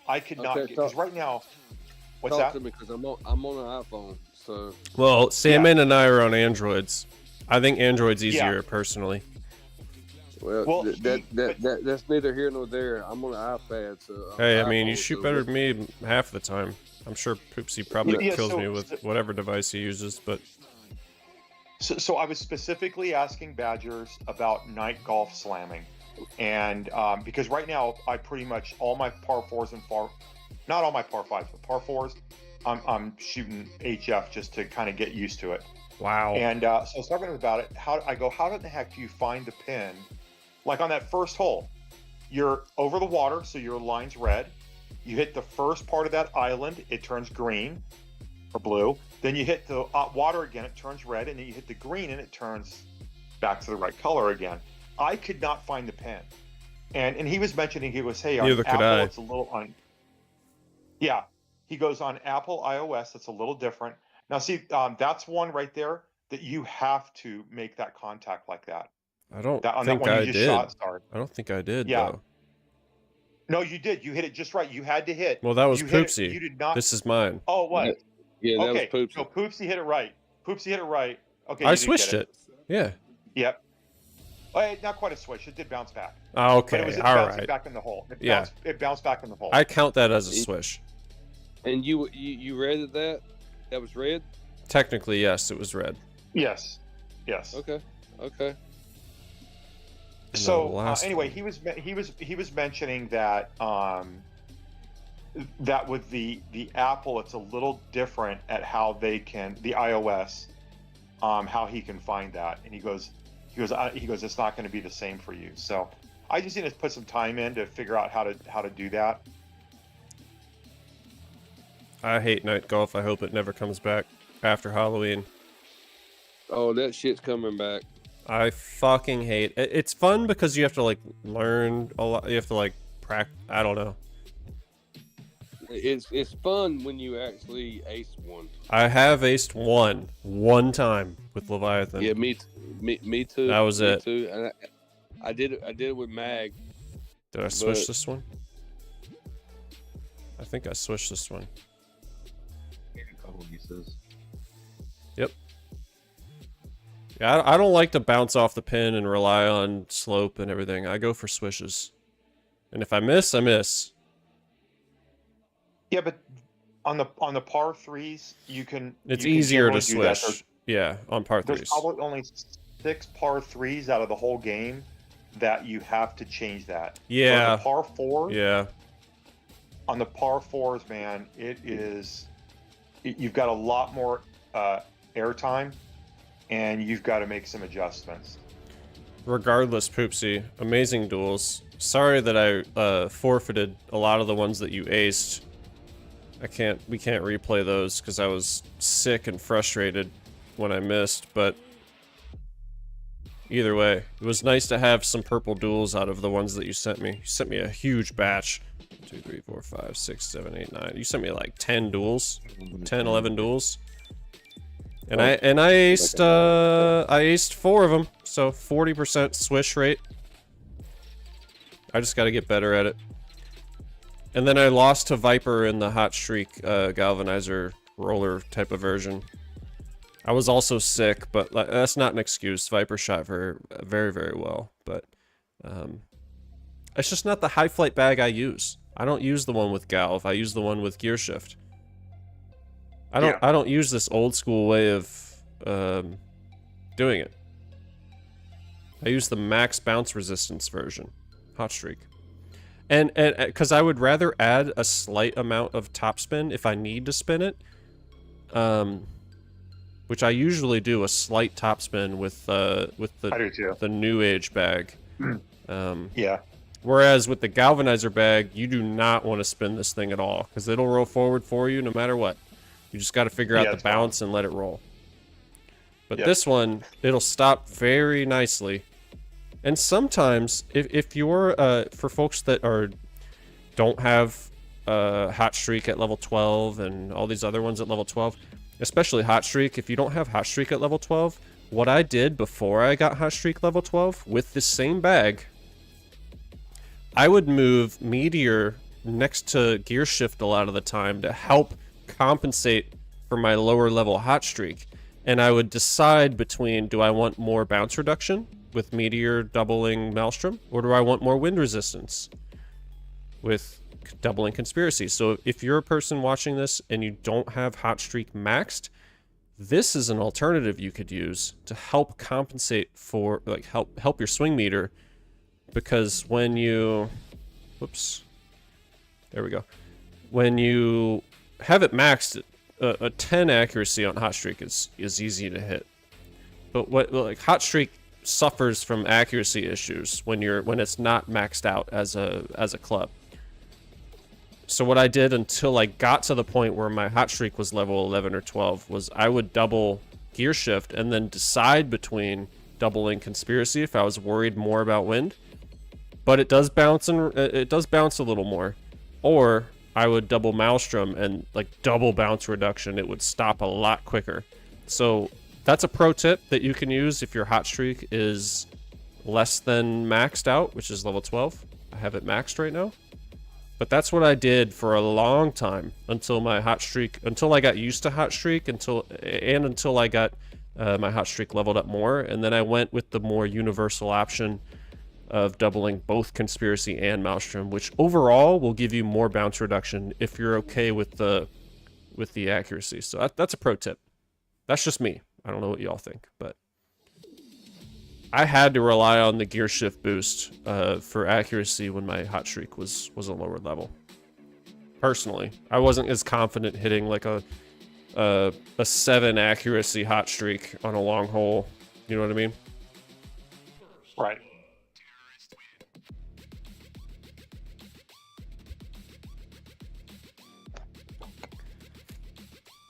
I could not Okay, because right now, what's Talk that? to me because I'm on an iPhone. So Well, Sandman and I are on Androids. I think Android's easier, personally. well, Well, that's neither here nor there. I'm on an iPad. So Hey, I mean, you iPhone, shoot so better than me half the time. I'm sure Poopsie probably Yeah, kills so- me with whatever device he uses, but So I was specifically asking Badgers about night golf slamming, and because right now I pretty much all my par fours and not all my par fives, but par fours, I'm shooting HF just to kind of get used to it. wow. And so I was talking to him about it. How the heck do you find the pin? Like on that first hole, you're over the water, so your line's red. You hit the first part of that island, it turns green or blue. Then you hit the water again, it turns red, and then you hit the green, and it turns back to the right color again. I could not find the pin, and he was mentioning, he goes, "Hey, on Neither could Apple, I. it's a little on." Yeah, he goes, on Apple iOS, it's a little different. Now, see, that's one right there that you have to make that contact like that. I don't On that think one I you just did. shot started. I don't think I did, Yeah. though. No, you did. You hit it just right. You had to hit. Well, that was You hit it- Poopsie. You did not. This is mine. Oh, what? Yeah, that Okay. was Poopsie. So Poopsie hit it right. Poopsie hit it right. Okay. I you did switched get it. Yeah. Yep. Not quite a switch. It did bounce back. Ah, But it okay. was All bouncing right. back in the hole. Yeah. It bounced back in the hole. I count that as a swish. And you read that? That was red. Technically, yes, it was red. Yes. Yes. Okay. Okay. And So the last anyway, one. he was mentioning that that with the Apple, it's a little different at how they can, the iOS, how he can find that, and he goes it's not going to be the same for you. So I just need to put some time in to figure out how to do that. I hate night golf. I hope it never comes back after Halloween. Oh, that shit's coming back. I fucking hate it. It's fun because you have to, like, learn a lot. You have to, like, practice. I don't know. It's fun when you actually ace one. I have aced one time with Leviathan. Yeah, me too. That was me it. Too. And I did it with Mag. Did I switch but- this one? I think I switched this one. A couple pieces. Yep. Yeah, I don't like to bounce off the pin and rely on slope and everything. I go for swishes. And if I miss, I miss. Yeah, but on the par threes, you can. It's you can easier to generally do that. swish. Yeah, on par There's threes. probably only 6 par threes out of the whole game that you have to change that. Yeah. On the par four. Yeah. On the par fours, man, you've got a lot more air time, and you've got to make some adjustments. Regardless, Poopsie, amazing duels. Sorry that I forfeited a lot of the ones that you aced. We can't replay those because I was sick and frustrated when I missed, but either way, it was nice to have some purple duels out of the ones that you sent me. You sent me a huge batch. 2, 3, 4, 5, 6, 7, 8, 9. You sent me like 10 duels. 10, 11 duels. And I aced 4 of them, so 40% swish rate. I just got to get better at it. And then I lost to Viper in the hot streak galvanizer roller type of version. I was also sick, but that's not an excuse. Viper shot very, very well, but it's just not the high flight bag I use. I don't use the one with Galv. I use the one with gear shift. I don't use this old school way of doing it. I use the max bounce resistance version, hot streak. And because I would rather add a slight amount of topspin if I need to spin it, which I usually do a slight topspin with the new age bag. Yeah. Whereas with the galvanizer bag, you do not want to spin this thing at all because it'll roll forward for you no matter what. You just got to figure out the bounce and let it roll. But this one, it'll stop very nicely. And sometimes, if you're for folks that don't have hot streak at level 12 and all these other ones at level 12, especially hot streak, if you don't have hot streak at level 12, what I did before I got hot streak level 12 with the same bag, I would move Meteor next to gear shift a lot of the time to help compensate for my lower level hot streak. And I would decide between, do I want more bounce reduction with Meteor doubling Maelstrom, or do I want more wind resistance with doubling Conspiracy? So if you're a person watching this and you don't have hot streak maxed, this is an alternative you could use to help compensate for, like, help your swing meter, because when you, whoops, there we go. When you have it maxed, a 10 accuracy on hot streak is easy to hit. But like hot streak suffers from accuracy issues when it's not maxed out as a club. So what I did until I got to the point where my hot streak was level 11 or 12 was I would double gear shift and then decide between doubling Conspiracy if I was worried more about wind. But it does bounce a little more. Or I would double Maelstrom and like double bounce reduction. It would stop a lot quicker. So that's a pro tip that you can use if your hot streak is less than maxed out, which is level 12. I have it maxed right now. But that's what I did for a long time until my hot streak, until I got used to hot streak, until I got my hot streak leveled up more. And then I went with the more universal option of doubling both Conspiracy and Maelstrom, which overall will give you more bounce reduction if you're okay with the accuracy. So that's a pro tip. That's just me. I don't know what y'all think, but I had to rely on the gear shift boost for accuracy when my hot streak was a lower level. Personally, I wasn't as confident hitting like a 7 accuracy hot streak on a long hole. You know what I mean? Right.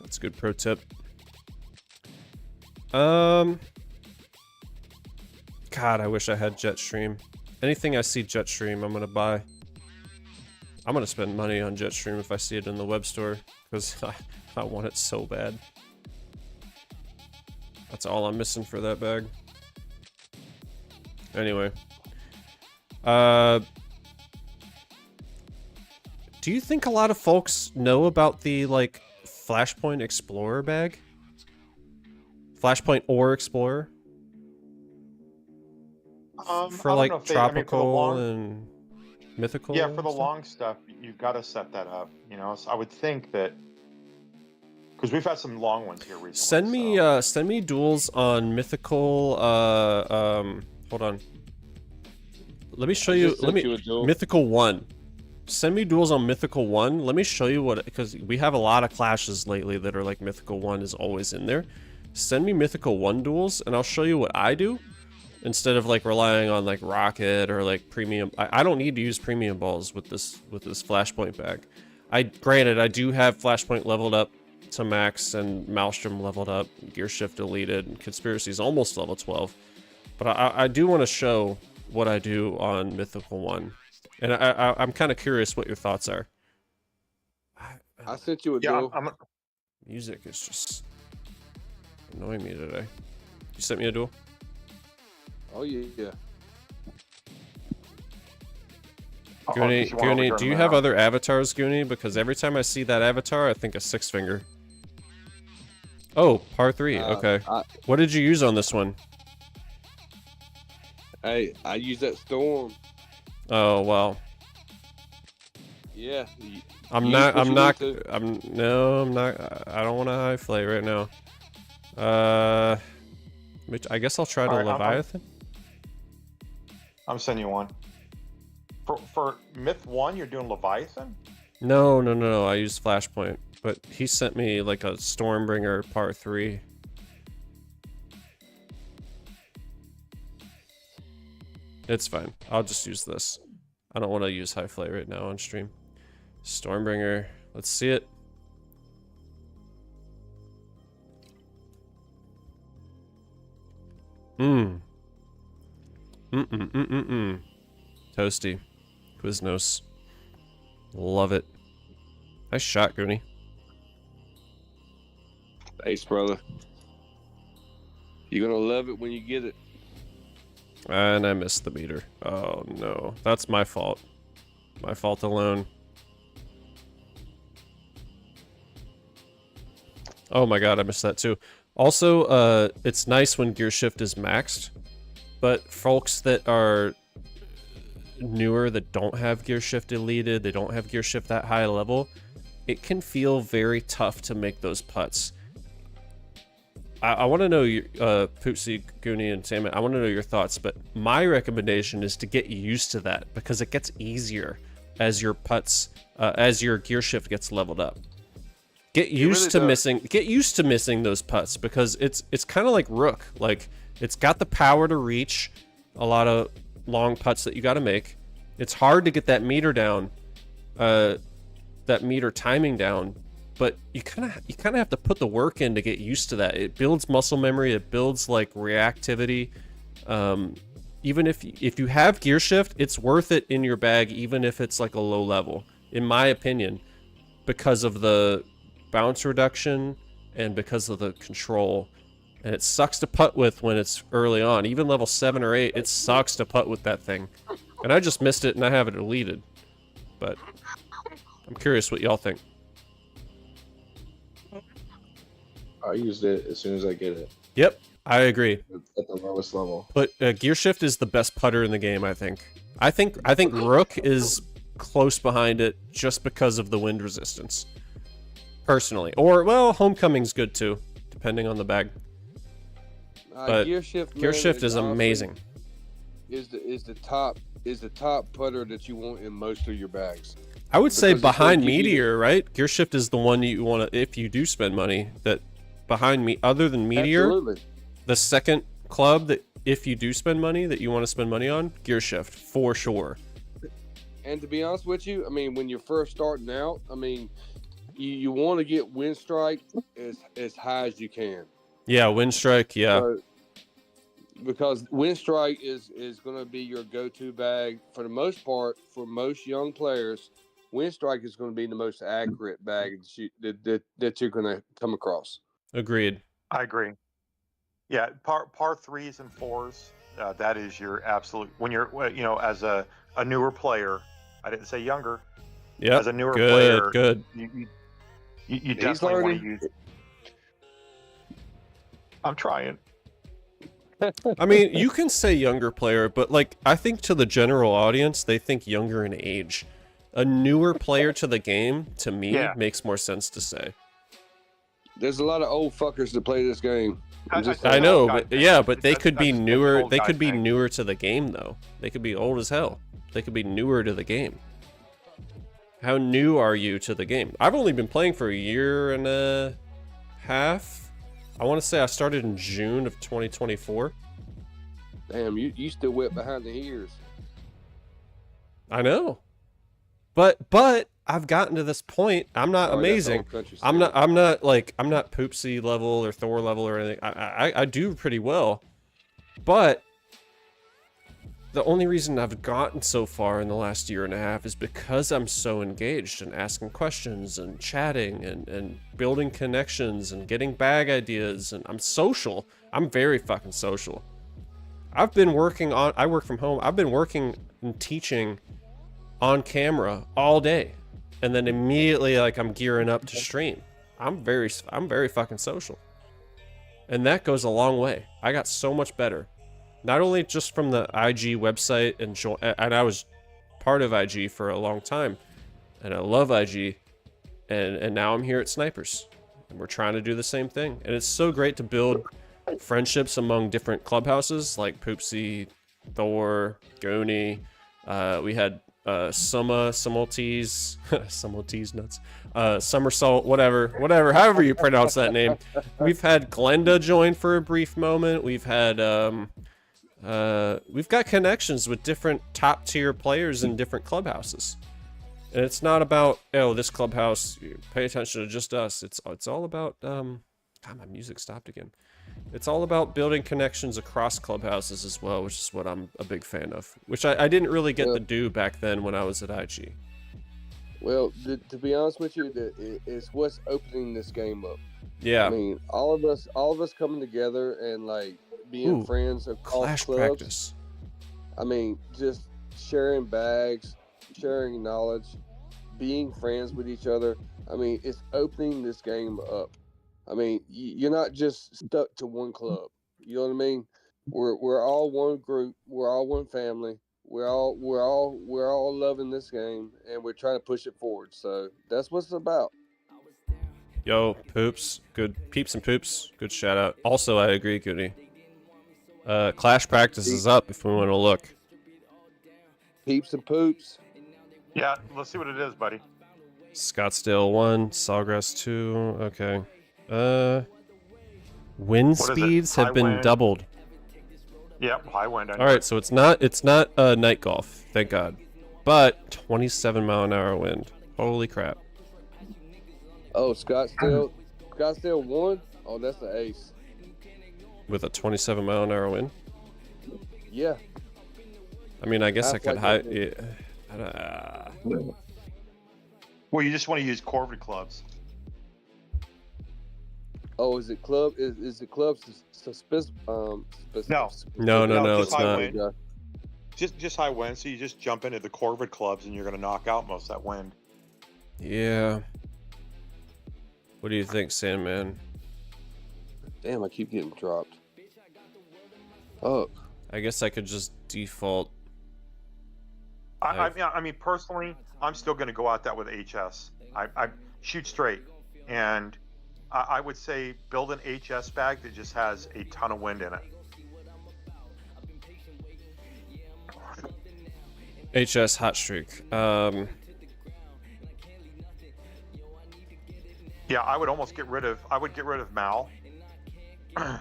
That's a good pro tip. God, I wish I had Jetstream. Anything I see Jetstream, I'm gonna buy. I'm gonna spend money on Jetstream if I see it in the web store, because I want it so bad. That's all I'm missing for that bag. Anyway. Do you think a lot of folks know about the, like, Flashpoint Explorer bag? Flashpoint or Explorer? For like tropical and mythical. Yeah, for the long stuff, you've got to set that up. You know, so I would think that because we've had some long ones here recently. Send me duels on mythical. Hold on. Let me show you. Mythical 1. Send me duels on Mythical 1. Let me show you what, because we have a lot of clashes lately that are like Mythical 1 is always in there. Send me Mythical 1 duels, and I'll show you what I do. Instead of like relying on like Rocket or like premium, I don't need to use premium balls with this Flashpoint bag. Granted, I do have Flashpoint leveled up to max and Maelstrom leveled up, Gear Shift deleted, and Conspiracy is almost level 12. But I do want to show what I do on Mythical 1, and I'm kind of curious what your thoughts are. I sent you a duel. Music is just annoying me today. You sent me a duel? Oh yeah. Goonie, do you have other avatars, Goonie? Because every time I see that avatar, I think of Six Finger. Oh, par 3. Okay. What did you use on this one? I use that storm. Oh, well. Yeah. I'm use not. what I'm you not. need to. I'm not. I don't want to high flay right now. I guess I'll try to Alright, Leviathan. I'm sending you one. For Myth 1, you're doing Leviathan? No. I used Flashpoint, but he sent me like a Stormbringer par 3. It's fine. I'll just use this. I don't want to use high flay right now on stream. Stormbringer. Let's see it. Toasty. Quiznos. Love it. Nice shot, Goonie. Thanks, brother. You're gonna love it when you get it. And I missed the meter. Oh no. That's my fault. My fault alone. Oh my god, I missed that too. Also, it's nice when gear shift is maxed, but folks that are newer that don't have gear shift deleted, they don't have gear shift that high level, it can feel very tough to make those putts. I want to know your Pootsie, Goonie, and Salmon. I want to know your thoughts, but my recommendation is to get used to that because it gets easier as your putts, as your gear shift gets leveled up. Get used to missing those putts because it's kind of like Rook. Like it's got the power to reach a lot of long putts that you got to make. It's hard to get that meter down, that meter timing down. But you kind of have to put the work in to get used to that. It builds muscle memory. It builds like reactivity. Even if you have gear shift, it's worth it in your bag, even if it's like a low level, in my opinion, because of the bounce reduction and because of the control. And it sucks to putt with when it's early on. Even level 7 or 8, it sucks to putt with that thing. And I just missed it and I have it deleted. But I'm curious what y'all think. I used it as soon as I get it. Yep, I agree. At the lowest level. But gear shift is the best putter in the game, I think. I think Rook is close behind it just because of the wind resistance. Personally. Or, well, Homecoming's good too, depending on the bag. But gear shift is amazing. Is the top putter that you want in most of your bags. I would say Because it's behind gonna give you Meteor, right? Gear shift is the one you want to, if you do spend money, that behind me, other than Meteor, Absolutely. the second club that if you do spend money, that you want to spend money on, gear shift, for sure. And to be honest with you, I mean, when you're first starting out, I mean, you want to get wind strike as high as you can. Yeah, wind strike, yeah. Because wind strike is going to be your go-to bag for the most part for most young players. Wind strike is going to be the most accurate bag that you're going to come across. Agreed. I agree. Yeah, par 3s and 4s. That is your absolute. When you're, as a newer player, I didn't say younger. Yeah. As a newer player, good. You definitely want to use. I'm trying. I mean, you can say younger player, but like I think to the general audience, they think younger in age. A newer player to the game, to me, makes more sense to say. There's a lot of old fuckers that play this game. I know, but they could be newer. They could be newer to the game, though. They could be old as hell. They could be newer to the game. How new are you to the game? I've only been playing for a year and a half. I want to say I started in June of 2024. Damn, you still wet behind the ears. I know. But I've gotten to this point. I'm not amazing. I'm not Poopsie level or Thor level or anything. I do pretty well. But the only reason I've gotten so far in the last year and a half is because I'm so engaged and asking questions and chatting and building connections and getting bag ideas, and I'm social. I'm very fucking social. I work from home. I've been working and teaching on camera all day, and then immediately like I'm gearing up to stream. I'm very fucking social. And that goes a long way. I got so much better. Not only just from the IG website and I was part of IG for a long time. And I love IG. And now I'm here at Snipers. And we're trying to do the same thing. And it's so great to build friendships among different clubhouses like Poopsie, Thor, Goni. We had Summaltees, Summaltees nuts, Somersault, whatever, however you pronounce that name. We've had Glenda join for a brief moment. We've had, we've got connections with different top tier players in different clubhouses. And it's not about, oh, this clubhouse, pay attention to just us. It's all about, God, my music stopped again. It's all about building connections across clubhouses as well, which is what I'm a big fan of. Which I didn't really get to do back then when I was at IG. Well, to be honest with you, it's what's opening this game up. Yeah. I mean, all of us coming together and like being friends across Clash clubs. practice. I mean, just sharing bags, sharing knowledge, being friends with each other. I mean, it's opening this game up. I mean, you're not just stuck to one club. You know what I mean? We're all one group. We're all one family. We're all loving this game, and we're trying to push it forward. So that's what it's about. Yo, Poops, good peeps and poops, good shout out. Also, I agree, Goody. Clash practice is up if we want to look. Peeps and poops. Yeah, let's see what it is, buddy. Scottsdale 1, Sawgrass 2. Okay. Wind speeds have been doubled. Yep, high wind. All right, so it's not night golf, thank God, but 27 mile an hour wind. Holy crap! Oh, Scottsdale 1. Oh, that's the ace. With a 27 mile an hour wind. Yeah. I mean, I guess I could hide. Yeah. Well, you just want to use Corvid clubs. Oh, is it club? Is it club? No, it's not. Wind. Just high wind. So you just jump into the Corvid clubs, and you're going to knock out most of that wind. Yeah. What do you think, Sandman? Damn, I keep getting dropped. Oh. I guess I could just default. I mean, personally, I'm still going to go out that with HS. I shoot straight, and I would say build an HS bag that just has a ton of wind in it. HS hot streak. Yeah, I would almost get rid of Mal, and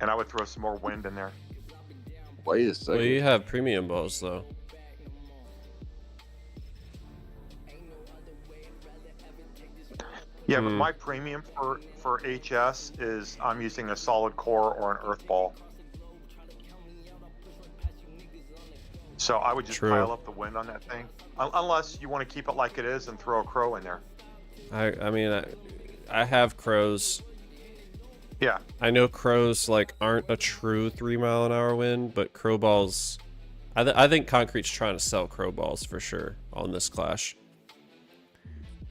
I would throw some more wind in there. Wait a second. Well, you have premium balls though. Yeah, but my premium for HS is I'm using a solid core or an earth ball. So I would just pile up the wind on that thing, unless you want to keep it like it is and throw a crow in there. I mean, I have crows. Yeah. I know crows like aren't a true 3 mile an hour wind, but crow balls. I think Concrete's trying to sell crow balls for sure on this clash.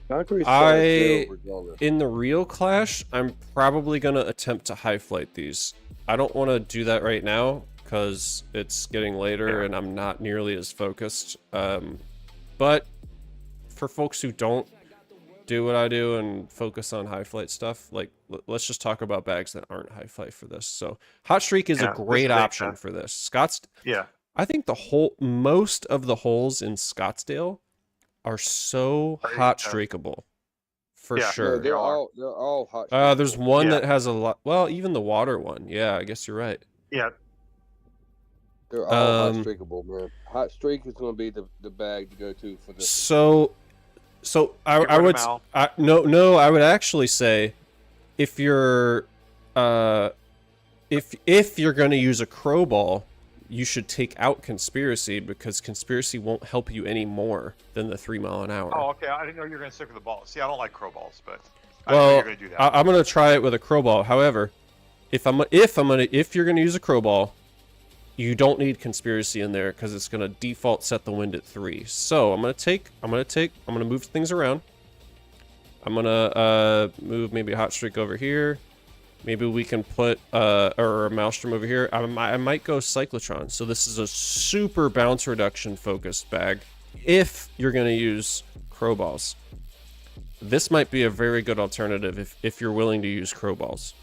In the real clash, I'm probably gonna attempt to high flight these. I don't want to do that right now because it's getting later and I'm not nearly as focused. But for folks who don't do what I do and focus on high flight stuff, like let's just talk about bags that aren't high flight for this. So hot streak is a great option for this. I think most of the holes in Scottsdale are so hot streakable, for sure. Yeah, they're all hot. There's one that has a lot. Well, even the water one. Yeah, I guess you're right. Yeah. They're all hot streakable, man. Hot streak is going to be the bag to go to for this. So I would I would actually say if you're if you're going to use a crow ball, you should take out Conspiracy because Conspiracy won't help you any more than the 3 mile an hour. Oh, okay. I didn't know you were going to stick with the ball. See, I don't like crow balls, but I know you're going to do that. I'm going to try it with a crow ball. However, if you're going to use a crow ball, you don't need Conspiracy in there because it's going to default set the wind at 3. So I'm going to move things around. I'm going to move maybe a hot streak over here. Maybe we can put or a Maelstrom over here. I might go Cyclotron. So this is a super bounce reduction focused bag. If you're gonna use crow balls, this might be a very good alternative if you're willing to use crow balls.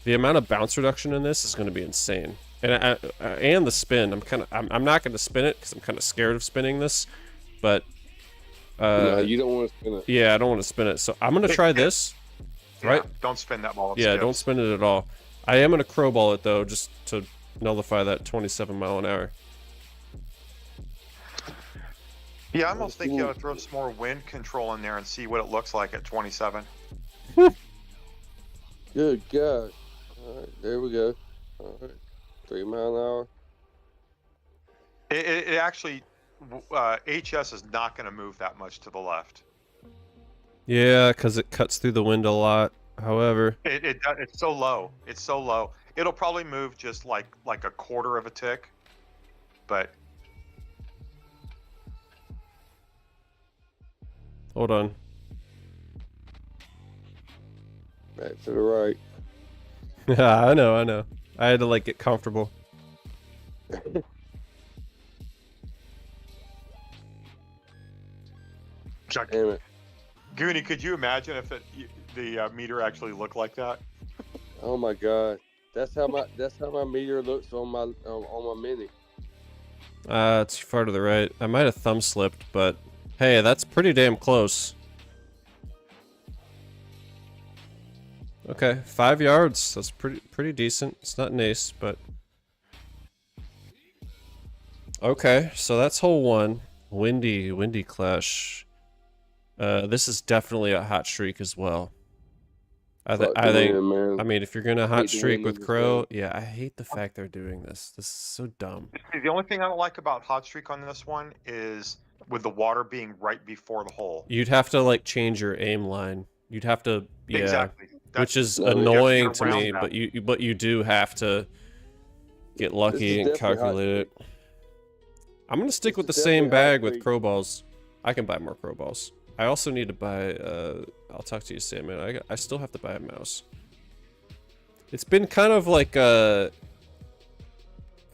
The amount of bounce reduction in this is going to be insane, and the spin. I'm not going to spin it because I'm kind of scared of spinning this, but no, you don't want to spin it. yeah, I don't want to spin it. So I'm going to try this. Right? Yeah, don't spin that ball. Yeah, don't spin it at all. I am going to crow ball it though, just to nullify that 27 mile an hour. Yeah, I almost think you ought to throw some more wind control in there and see what it looks like at 27. Good God. All right, there we go. All right, 3 mile an hour. It actually, HS is not going to move that much to the left. Yeah, because it cuts through the wind a lot. However, it's so low. It's so low. It'll probably move just like a quarter of a tick, but. Hold on. Back to the right. Yeah, I know. I had to like get comfortable. Damn it. Goonie, could you imagine if the meter actually looked like that? Oh my God. That's how my meter looks on my mini. It's far to the right. I might have thumb slipped, but hey, that's pretty damn close. Okay, 5 yards. That's pretty decent. It's not an ace, but okay. So that's hole 1. Windy clash. This is definitely a hot streak as well. I think. I mean, if you're gonna hot streak with crow, yeah, I hate the fact they're doing this. This is so dumb. The only thing I don't like about hot streak on this one is with the water being right before the hole. You'd have to like change your aim line. You'd have to, yeah, exactly. Which is annoying to me. But you do have to get lucky and calculate it. I'm gonna stick with the same bag with crow balls. I can buy more crow balls. I also need to buy, I'll talk to you, Sandman. I still have to buy a mouse. It's been kind of like I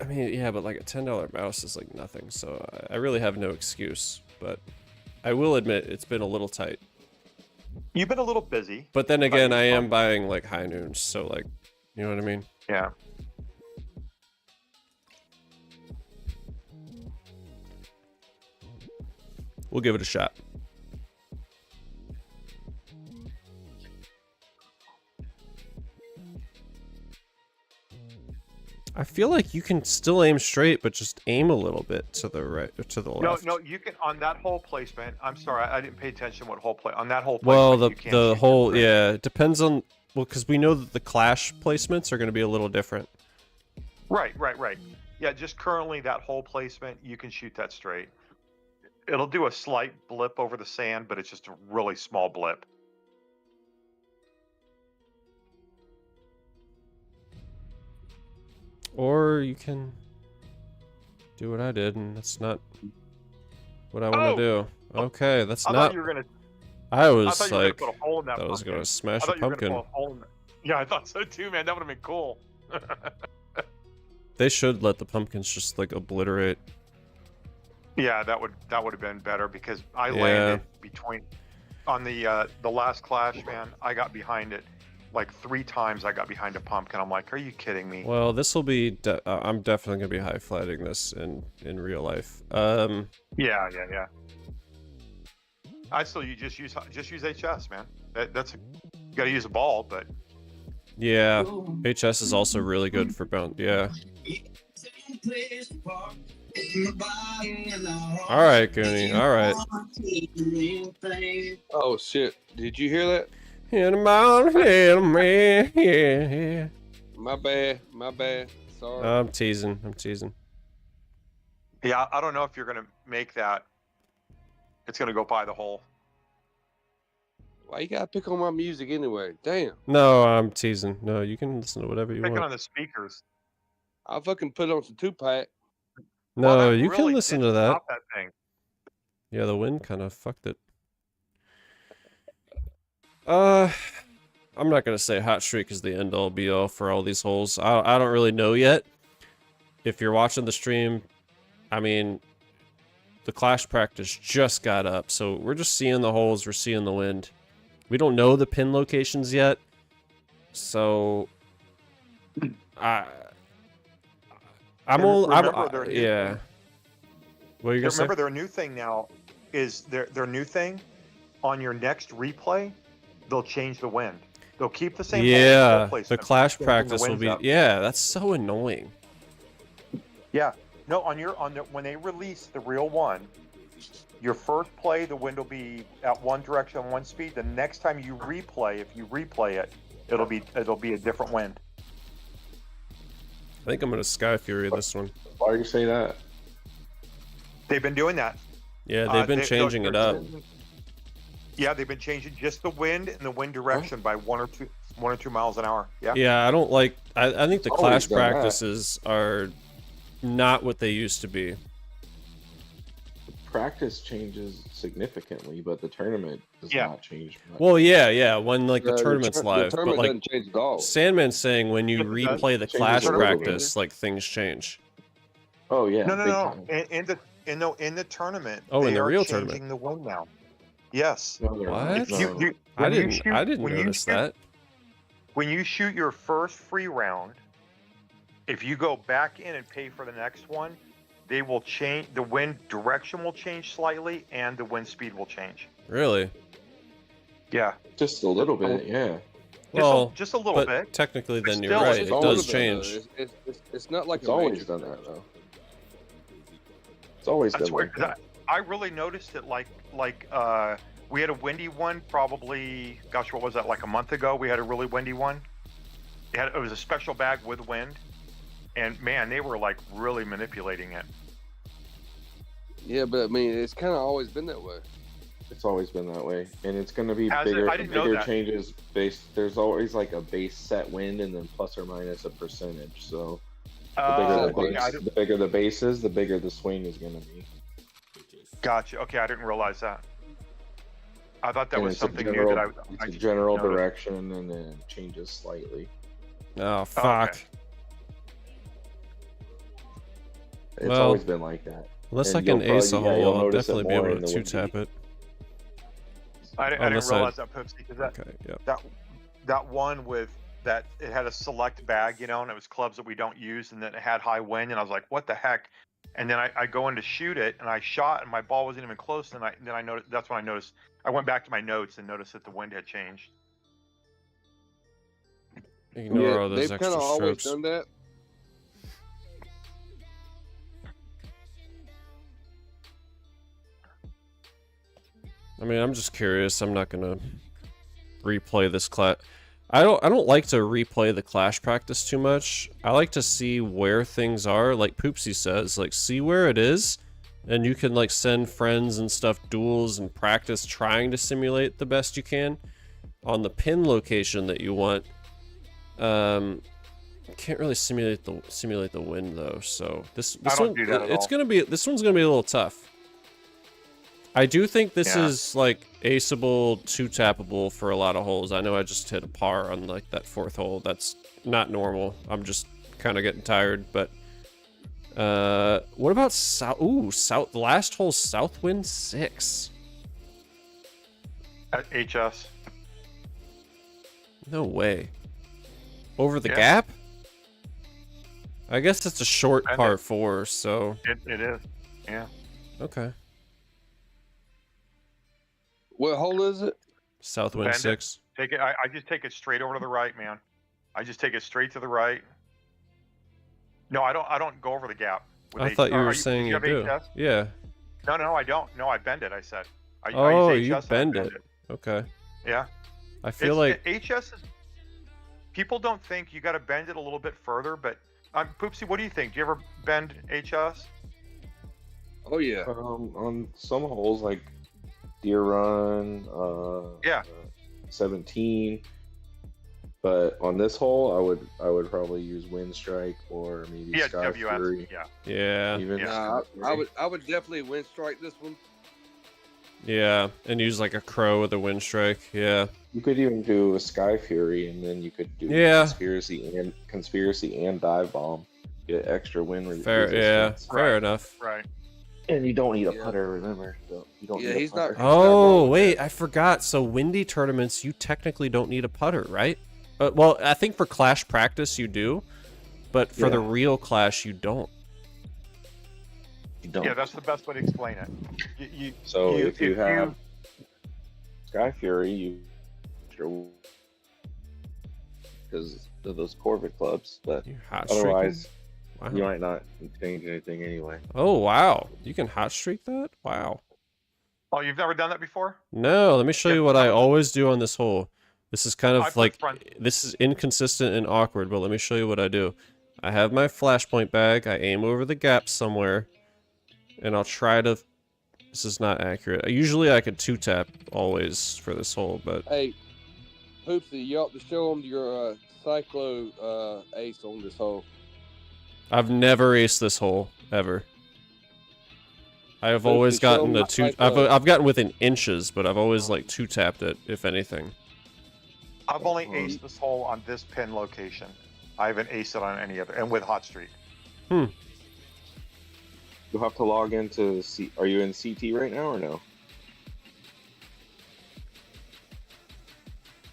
mean, yeah, but like a $10 mouse is like nothing, so I really have no excuse. But I will admit, it's been a little tight. You've been a little busy. But then again, I am buying like high noons, so like, you know what I mean? Yeah. We'll give it a shot. I feel like you can still aim straight, but just aim a little bit to the right or to the left. No, you can on that hole placement. I'm sorry, I didn't pay attention what hole play on that hole. Well, the whole, yeah, it depends on, well, because we know that the clash placements are going to be a little different. Right. Yeah, just currently that hole placement, you can shoot that straight. It'll do a slight blip over the sand, but it's just a really small blip. Or you can do what I did, and that's not what I want to do. Okay, that's not. You were gonna, I was thought you like, were gonna put a hole in that I was pumpkin. gonna smash I a thought you were pumpkin. gonna put a hole in that. Yeah, I thought so too, man. That would have been cool. They should let the pumpkins just like obliterate. Yeah, that would have been better because I landed between on the last clash, man. I got behind it like 3 times. I got behind a pumpkin. I'm like, are you kidding me? Well, this will be. I'm definitely gonna be high flatting this in real life. Yeah. I still you just use HS, man. That's you got to use a ball, but yeah, HS is also really good for bounce. Yeah. All right, Goonie. All right. Oh shit! Did you hear that? Yeah. My bad. Sorry. I'm teasing. yeah, I don't know if you're gonna make that. It's gonna go by the hole. Why you gotta pick on my music anyway? Damn. No, I'm teasing. No, you can listen to whatever you Picking want. on the speakers. I'll fucking put on some 2-pack. No, Well, that you really can listen did to that. stop that thing. Yeah, the wind kind of fucked it. I'm not gonna say hot streak is the end all be all for all these holes. I don't really know yet. If you're watching the stream, I mean, the Clash practice just got up, so we're just seeing the holes, we're seeing the wind. We don't know the pin locations yet, so yeah. What are you gonna say? Remember, their new thing now is their new thing on your next replay. They'll change the wind. They'll keep the same. Yeah, hole the placement, Clash changing the practice will winds be. up. Yeah, that's so annoying. Yeah. No, when they release the real one, your first play, the wind will be at one direction, one speed. The next time you replay, if you replay it, it'll be a different wind. I think I'm gonna Sky Fury this one. Why do you say that? They've been doing that. Yeah, they've been changing it up. Yeah, they've been changing just the wind and the wind direction by 1 or 2 miles an hour. Yeah. Yeah, I don't like. I think the Always Clash done that. practices are not what they used to be. Practice changes significantly, but the tournament does Yeah. not change much. Well, yeah, when like the The tournament's live, the but tournament like doesn't change at all. Sandman's saying when you Yes, it does. replay the Changes Clash a little bit. practice, like things change. Oh yeah. No. big time. In the tournament. Oh, in they the are real changing tournament. the wind now. Yes. No, they're not. What? If you, No. I when you didn't. shoot- I didn't when you notice shoot- that. When you shoot your first free round, if you go back in and pay for the next one, they will change. The wind direction will change slightly, and the wind speed will change. Really? Yeah. Just a little bit, yeah. Well, just a little but bit. technically, But then you're still, right. it's It a does little change. It's not like It's a always major done thing, that though. It's always That's been weird. like 'Cause that. I really noticed it. We had a windy one probably. Gosh, what was that? Like a month ago, we had a really windy one. It was a special bag with wind, and man, they were like really manipulating it. Yeah, but I mean, it's kind of always been that way. It's always been that way, and it's going to be Has it? bigger. I didn't know Bigger that. changes based. There's always like a base set wind, and then plus or minus a percentage. So the bigger the Okay, base, the bigger the base is, the bigger the swing is going to be. Gotcha. Okay, I didn't realize that. I thought that And was it's a something general, new that it's I a just general noticed. direction, and then it changes slightly. Oh fuck! It's Well, always been like that. Unless and I can you'll ace a probably- yeah, hole, you'll I'll notice it definitely be more able in to the two windy. tap it. I on didn't this realize side. that, Poopsie, because Okay. Yep. that one with that it had a select bag, and it was clubs that we don't use, and then it had high wind, and I was like, what the heck? And then I go in to shoot it, and I shot, and my ball wasn't even close, and then I noticed. That's when I noticed. I went back to my notes and noticed that the wind had changed. Ignore all those they've extra kind of always strokes. done that. I mean, I'm just curious. I'm not gonna replay this class. I don't like to replay the Clash practice too much. I like to see where things are, like Poopsie says, like see where it is, and you can like send friends and stuff duels and practice trying to simulate the best you can on the pin location that you want. Can't really simulate the wind though. So this I don't one do that at it's all. gonna be this one's gonna be a little tough. I do think this Yeah. is like aceable, two tappable for a lot of holes. I know I just hit a par on like that fourth hole. That's not normal. I'm just kind of getting tired. But what about south? Ooh, south. The last hole, south wind 6. At HS. No way. Over the Yeah. gap? I guess it's a short And par 4. So It is. Yeah. okay. What hole is it? South wind Bend it. 6. Take it. I just take it straight over to the right, man. I just take it straight to the right. No, I don't go over the gap. with I H- thought you are were saying you have do. HS? Yeah. No, I don't. No, I bend it. I said. I Oh, use you HS and I bend it. Okay. Yeah. I feel like HS is. People don't think you got to bend it a little bit further, but Poopsie, what do you think? Do you ever bend HS? Oh yeah. On some holes like Deer Run, Yeah. 17. But on this hole, I would probably use Wind Strike or maybe Yeah, Sky WS. Fury. Yeah. yeah. Even Yeah. Nah, Sky Fury. I would definitely win strike this one. Yeah, and use like a crow with a wind strike. Yeah. You could even do a Sky Fury, and then you could do Yeah. conspiracy and dive bomb. Get extra wind Fair. Yeah. resistance. Fair enough. Right. And you don't need a Yeah. putter, remember? So you don't Yeah, need a he's not- putter. Oh, wrong with wait, that. I forgot. So windy tournaments, you technically don't need a putter, right? Well, I think for Clash practice you do, but for the Yeah. real Clash you don't. You don't. Yeah, that's the best way to explain it. So if you have Sky Fury, you because of those Corvid clubs, but You hot streak 'em? otherwise Wow. you might not change anything anyway. Oh, wow. You can hot streak that? Wow. Oh, you've never done that before? No, let me show Yeah, you what I I- always do on this hole. This is kind I of put like, front- this is inconsistent and awkward, but let me show you what I do. I have my flashpoint bag, I aim over the gap somewhere, and I'll try to... This is not accurate. Usually I could 2-tap always for this hole, but... Hey, Poopsie, you ought to show them your Cyclo ace on this hole. I've never aced this hole, ever. I have But if always you show gotten them a two... like I've gotten within inches, but I've always, like, 2-tapped it, if anything. I've only aced this hole on this pin location. I haven't aced it on any other, and with hot streak. You'll have to log into Are you in CT right now or no?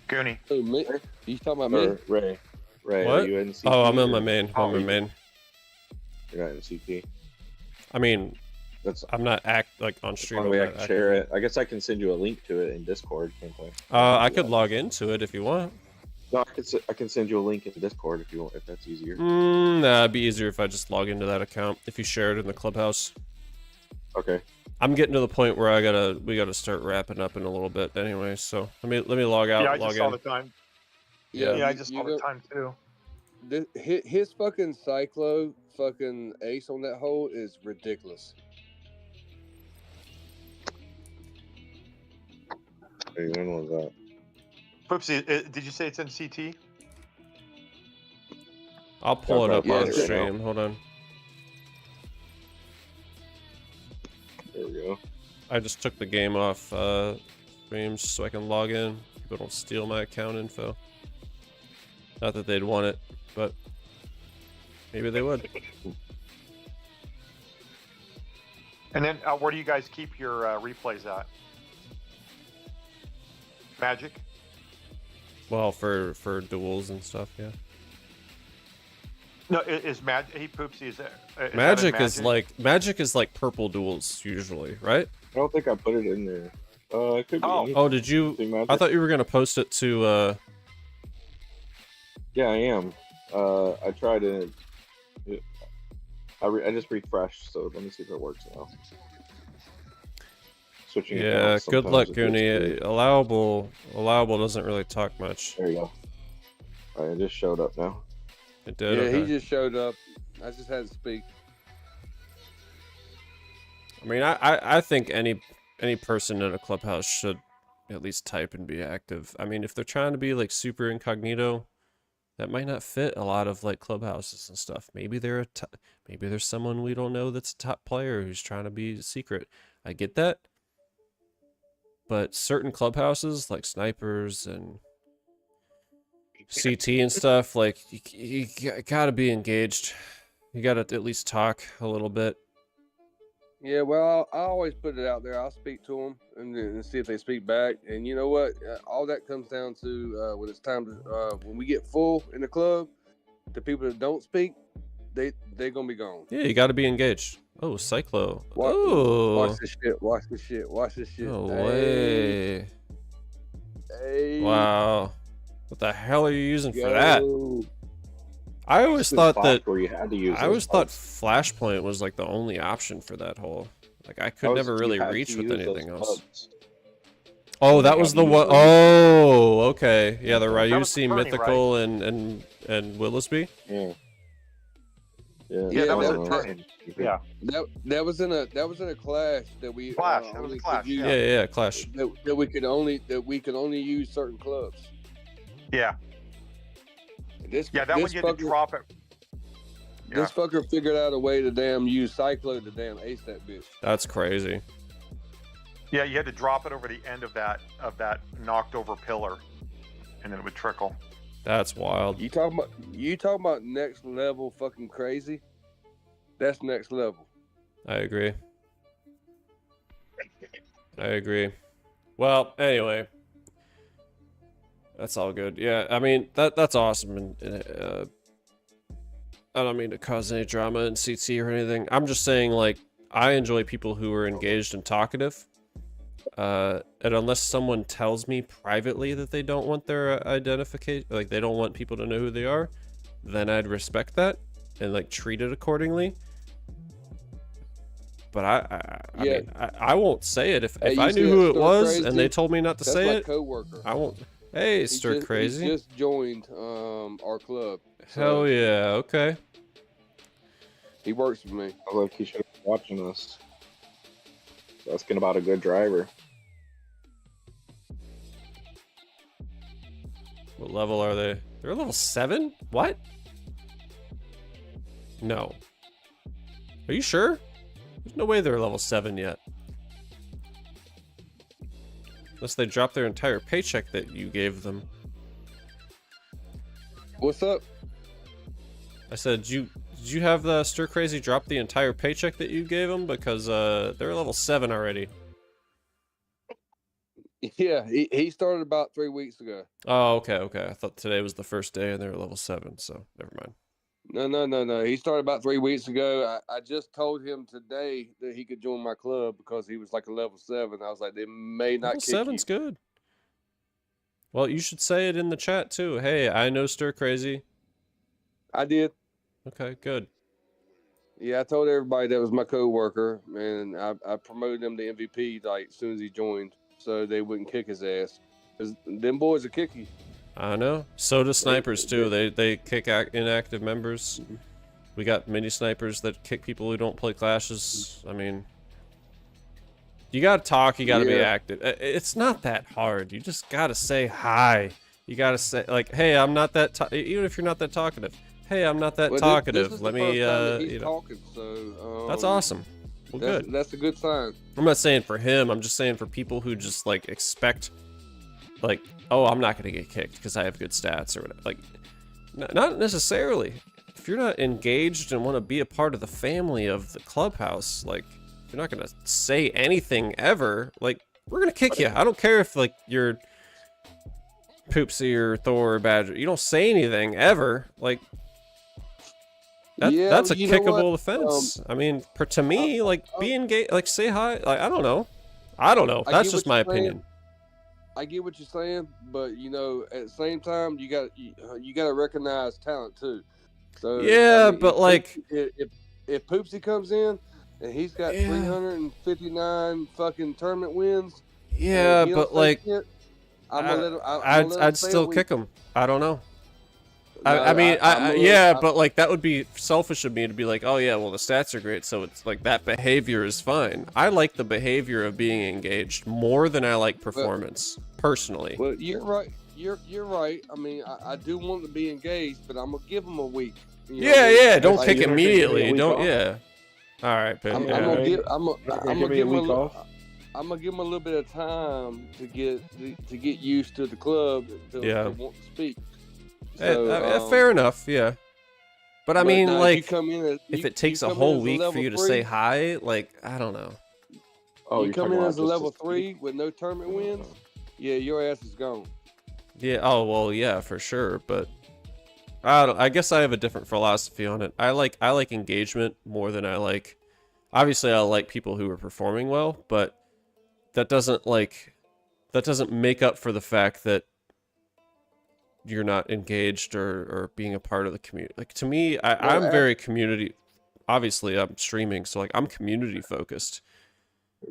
Goonie. Who, me? You talking about me? Or Ray? Ray, What? are you in CT? Oh, I'm in or- my main. I'm in my main. You're not in CT. I mean, That's I'm not on the stream. only way I I'm can not share it. I guess I can send you a link to it in Discord, can't I could log into it if you want. No, I can send you a link in Discord if you want, if that's easier. Nah, it'd be easier if I just log into that account. If you share it in the clubhouse. Okay. I'm getting to the point where we gotta start wrapping up in a little bit anyway. So let me log out. Yeah, I log just saw in. the time. Yeah. Yeah, I just saw the go- time too. His fucking Cyclo fucking ace on that hole is ridiculous. Hey, when was that? Poopsie, did you say it's in CT? I'll pull it up Yeah, on it's right stream. Hold on. There we go. I just took the game off streams so I can log in. People don't steal my account info. Not that they'd want it, but maybe they would. And then where do you guys keep your replays at? Magic? Well, for duels and stuff, yeah. No, is Magic? He Poopsie is that in Magic is like purple duels usually, right? I don't think I put it in there. It could be. anything. Oh, did you? Magic. I thought you were gonna post it to. Yeah, I am. I tried to. I just refreshed, so let me see if it works now. Switching. Yeah, accounts good luck, sometimes it gets Goonie. Allowable doesn't really talk much. There you go. Alright, it just showed up now. It did. Yeah, Okay. he just showed up. I just had to speak. I mean, I think any person in a clubhouse should at least type and be active. I mean, if they're trying to be like super incognito, that might not fit a lot of like clubhouses and stuff. Maybe they're maybe there's someone we don't know that's a top player who's trying to be secret. I get that. But certain clubhouses like snipers and CT and stuff, like you gotta be engaged. You gotta at least talk a little bit. Yeah, well, I always put it out there. I'll speak to them and see if they speak back. And you know what? All that comes down to when it's time to when we get full in the club, the people that don't speak, they're gonna be gone. Yeah, you gotta be engaged. Oh, Cyclo. Watch, Oh, watch this shit. Watch this shit. Watch this shit. no Hey, way. hey, Wow. What the hell are you using for that? yo. I always thought that where you had to use. I always thought Flashpoint was like the only option for that hole. Like I could never really reach with anything else. Oh, that was the one. Oh, okay. Yeah, the That was Ryusi, Kearney, Mythical, and Willisby. Yeah. Yeah, that was that- a turn. Yeah. That was in a clash that we Clash, that was a only clash, could use, Yeah, Clash. that we could only use certain clubs. Yeah. This, Yeah, that this one you had to fucker- drop it. Yeah. This fucker figured out a way to damn use Cyclo to damn ace that bitch. That's crazy. Yeah, you had to drop it over the end of that knocked over pillar, and then it would trickle. That's wild. You talking about next level fucking crazy? That's next level. I agree. Well, anyway, that's all good. Yeah, I mean that's awesome, and I don't mean to cause any drama in CT or anything. I'm just saying, like, I enjoy people who are engaged and talkative. And unless someone tells me privately that they don't want their identification, like they don't want people to know who they are, then I'd respect that and like treat it accordingly. But I mean, I won't say it if I knew who it was and they told me not to say it. Coworker. I won't. Hey, Stir Crazy. He just joined our club. Hell yeah. Okay. He works with me. I like he should be watching us. Asking about a good driver. What level are they? They're level 7? What? No. Are you sure? There's no way they're level 7 yet. Unless they dropped their entire paycheck that you gave them. What's up? I said, did you have the Stir Crazy drop the entire paycheck that you gave them? Because they're level 7 already. Yeah, he started about 3 weeks ago. Oh, okay. I thought today was the first day and they were level 7, so never mind. No. He started about 3 weeks ago. I just told him today that he could join my club because he was like a level 7. I was like, they may not Level kick 7's you. good. Well, you should say it in the chat too. Hey, I know Stir Crazy. I did. Okay, good. Yeah, I told everybody that was my coworker, and I promoted him to MVP like as soon as he joined, so they wouldn't kick his ass. Cause them boys are kicky. I know. So do snipers too. They kick inactive members. We got mini snipers that kick people who don't play clashes. I mean, you gotta talk. You gotta be active. It's not that hard. You just gotta say hi. You gotta say like, hey, I'm not that. Even if you're not that talkative. Hey, I'm not that talkative. This is Let the me. first time that he's you know. talking, so That's awesome. Well, good. That's a good sign. I'm not saying for him. I'm just saying for people who just like expect, like, oh, I'm not gonna get kicked because I have good stats or whatever. Like, not necessarily. If you're not engaged and want to be a part of the family of the clubhouse, like, if you're not gonna say anything ever, like, we're gonna kick you. I don't care if like you're Poopsie or Thor or Badger. You don't say anything ever. Like, that's a kickable offense. I mean, to me, like, be engaged, like, say hi. Like, I don't know. That's just my opinion. I get what you're saying, but you know, at the same time, you got to recognize talent too. So yeah, I mean, but like, if Poopsie comes in and he's got 359 fucking tournament wins, yeah, but like, I'd still kick him. I don't know. I mean, but like that would be selfish of me to be like, oh yeah, well the stats are great, so it's like that behavior is fine. I like the behavior of being engaged more than I like performance, personally. Well, you're right. You're right. I mean, I do want to be engaged, but I'm gonna give him a week. Yeah. Don't kick immediately. Don't. Yeah. All right, but I'm gonna give him a little bit of time to get used to the club to want to speak. So, fair enough, yeah. But I mean, like, if it takes a whole week for you to say hi, like, I don't know. Oh, you come in as a level 3 with no tournament wins, yeah, your ass is gone. Yeah. Oh well, yeah, for sure. But I guess I have a different philosophy on it. I like engagement more than I like. Obviously, I like people who are performing well, but that doesn't make up for the fact that you're not engaged or being a part of the community. Like, to me, I'm very community. Obviously, I'm streaming, so like I'm community focused.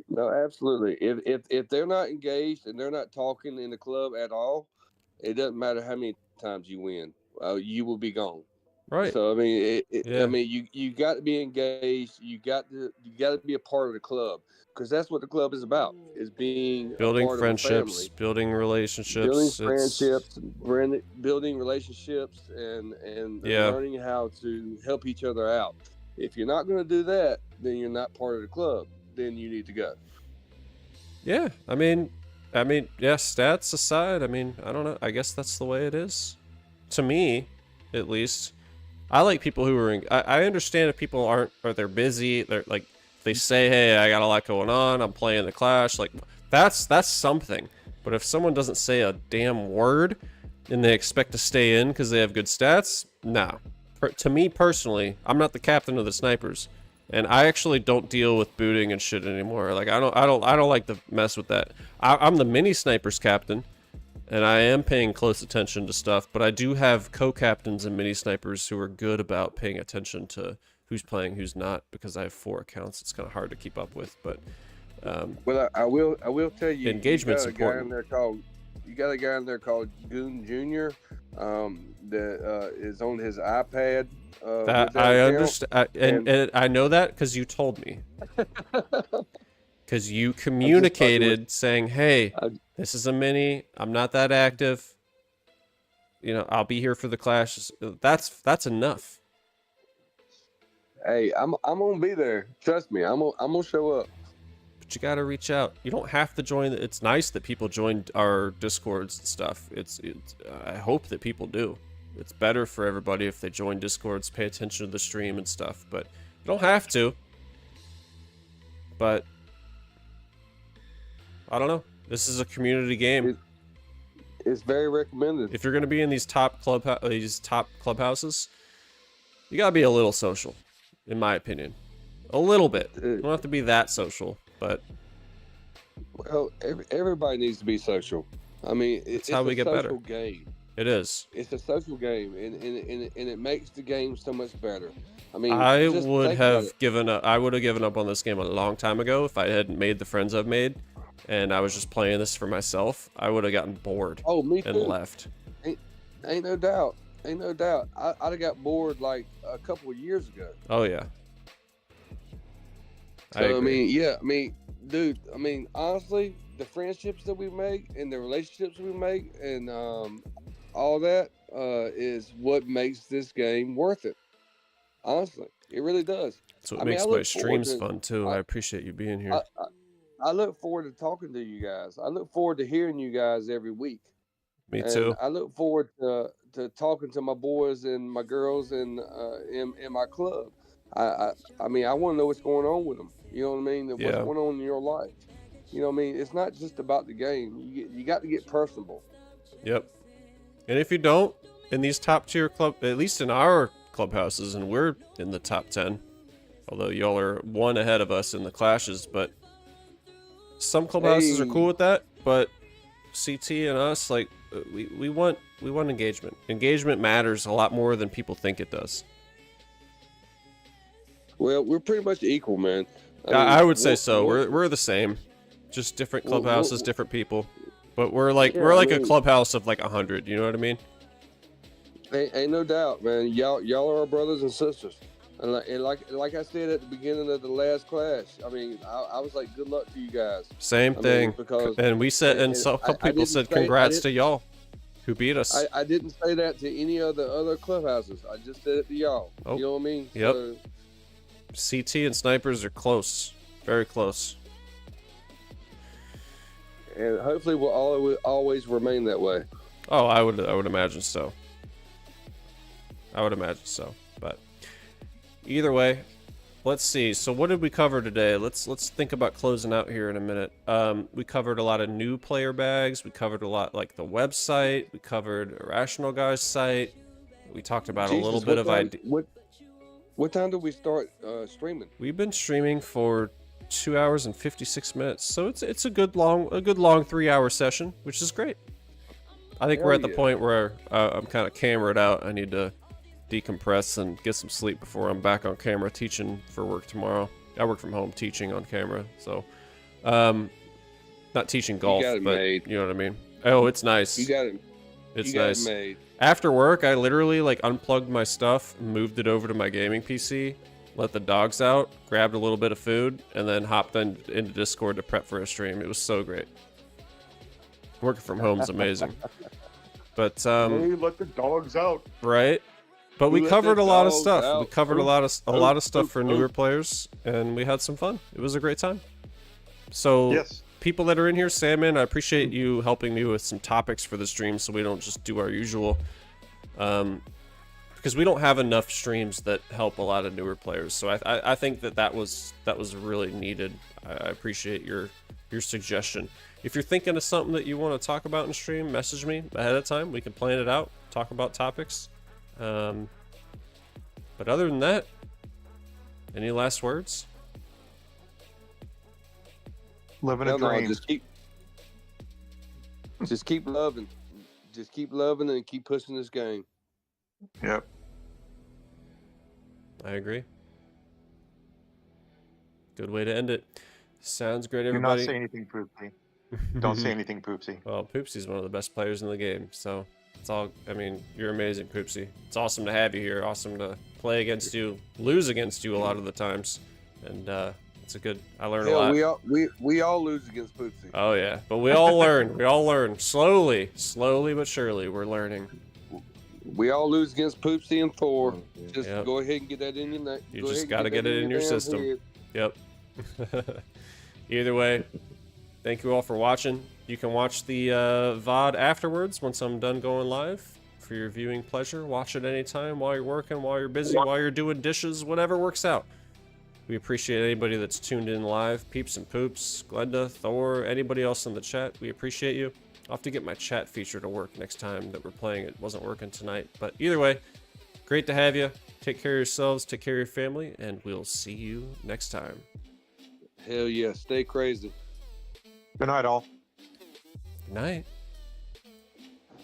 No, absolutely. If they're not engaged and they're not talking in the club at all, it doesn't matter how many times you win. You will be gone. Right. So I mean, I mean, you got to be engaged. You got to be a part of the club, because that's what the club is about: is being building a part friendships, of a family. building relationships, building relationships, and learning how to help each other out. If you're not going to do that, then you're not part of the club. Then you need to go. Yeah, I mean, yeah, stats aside, I mean, I don't know. I guess that's the way it is. To me, at least. I like people who are I understand if people aren't, or they're busy, they're like, they say, hey, I got a lot going on, I'm playing the Clash, like, that's something. But if someone doesn't say a damn word, and they expect to stay in because they have good stats, nah. To me personally, I'm not the captain of the snipers. And I actually don't deal with booting and shit anymore. Like, I don't like to mess with that. I'm the mini snipers captain, and I am paying close attention to stuff, but I do have co-captains and mini snipers who are good about paying attention to who's playing, who's not, because I have 4 accounts. It's kind of hard to keep up with, but Well, I will tell you, engagement's you got a guy important. in there called Goon Junior, that is on his iPad. That I understand, and I know that because you told me. Because you communicated saying, hey, this is a mini, I'm not that active, you know, I'll be here for the clashes. That's enough. Hey, I'm gonna be there. Trust me, I'm gonna show up. But you gotta reach out. You don't have to join. It's nice that people join our Discords and stuff. It's I hope that people do. It's better for everybody if they join Discords, pay attention to the stream and stuff, but you don't have to. But I don't know. This is a community game. It's very recommended. If you're going to be in these top clubhouses, you got to be a little social, in my opinion. A little bit. You don't have to be that social, but well, everybody needs to be social. I mean, it's how we get better. Social game. It is. It's a social game, and it makes the game so much better. I mean, I would have given up on this game a long time ago if I hadn't made the friends I've made, and I was just playing this for myself. I would have gotten bored. Oh, me and too. Left. Ain't no doubt. Ain't no doubt. I'd have got bored like a couple of years ago. Oh yeah. So I mean, dude. I mean, honestly, the friendships that we make and the relationships we make and all that is what makes this game worth it. Honestly, it really does. That's what makes my streams fun too. I appreciate you being here. I look forward to talking to you guys. I look forward to hearing you guys every week. Me too. I look forward to talking to my boys and my girls in my club. I mean, I want to know what's going on with them. You know what I mean? What's going on in your life? You know what I mean? It's not just about the game. You got to get personable. Yep. And if you don't, in these top tier club, at least in our clubhouses, and we're in the top 10, although y'all are 1 ahead of us in the clashes, but some clubhouses are cool with that. But CT and us, like, we want engagement. Engagement matters a lot more than people think it does. Well, we're pretty much equal, man. I would say so. We're the same, just different clubhouses, different people. But we're like a clubhouse of like 100. You know what I mean? Ain't no doubt, man. Y'all are our brothers and sisters. And like I said at the beginning of the last clash, I mean, I was like, good luck to you guys. Same thing. Because and we said, and so a couple people said, congrats to y'all who beat us. I didn't say that to any of the other clubhouses. I just said it to y'all. Oh. You know what I mean? Yep. CT and snipers are close, very close. And hopefully we'll always remain that way. Oh, I would imagine so. I would imagine so. But either way, let's see. So what did we cover today? Let's think about closing out here in a minute. We covered a lot of new player bags. We covered a lot like the website. We covered Irrational Guy's site. We talked about a little bit of idea. What time did we start streaming? We've been streaming for 2 hours and 56 minutes, so it's a good long 3-hour session, which is great. I think we're at the point where I'm kind of cameraed out. I need to decompress and get some sleep before I'm back on camera teaching for work tomorrow. I work from home teaching on camera, so not teaching golf, but you know what I mean. Oh, it's nice. You got it. It's nice. After work, I literally like unplugged my stuff, moved it over to my gaming PC, let the dogs out, grabbed a little bit of food, and then hopped into Discord to prep for a stream. It was so great. Working from home is amazing. But hey, let the dogs out. Right? But we covered a lot of stuff. We covered a lot of stuff for newer players, and we had some fun. It was a great time. So yes. people that are in here, Sandman, I appreciate you helping me with some topics for the stream so we don't just do our usual. Because we don't have enough streams that help a lot of newer players. So I think that was really needed. I appreciate your suggestion. If you're thinking of something that you want to talk about in stream, message me ahead of time. We can plan it out, talk about topics. But other than that, any last words? Living a Hell no, dream. just keep loving. Just keep loving and keep pushing this game. Yep. I agree. Good way to end it. Sounds great, Do not everybody. say anything poopsy. Don't say anything poopsy. Well, Poopsy's one of the best players in the game, so it's all. I mean, you're amazing, Poopsy. It's awesome to have you here. Awesome to play against you, lose against you a lot of the times, and it's a good. I learn a lot. Hell, we all lose against Poopsie. Oh yeah, but we all learn. We all learn slowly but surely. We're learning. We all lose against Poopsie and Thor. Just Yep. go ahead and get that in your neck. You just got to get it in your system. Head. Yep. Either way, thank you all for watching. You can watch the VOD afterwards once I'm done going live for your viewing pleasure. Watch it anytime while you're working, while you're busy, while you're doing dishes, whatever works out. We appreciate anybody that's tuned in live. Peeps and Poops, Glenda, Thor, anybody else in the chat. We appreciate you. I'll have to get my chat feature to work next time that we're playing. It wasn't working tonight. But either way, great to have you. Take care of yourselves, take care of your family, and we'll see you next time. Hell yeah, stay crazy. Good night, all. Good night.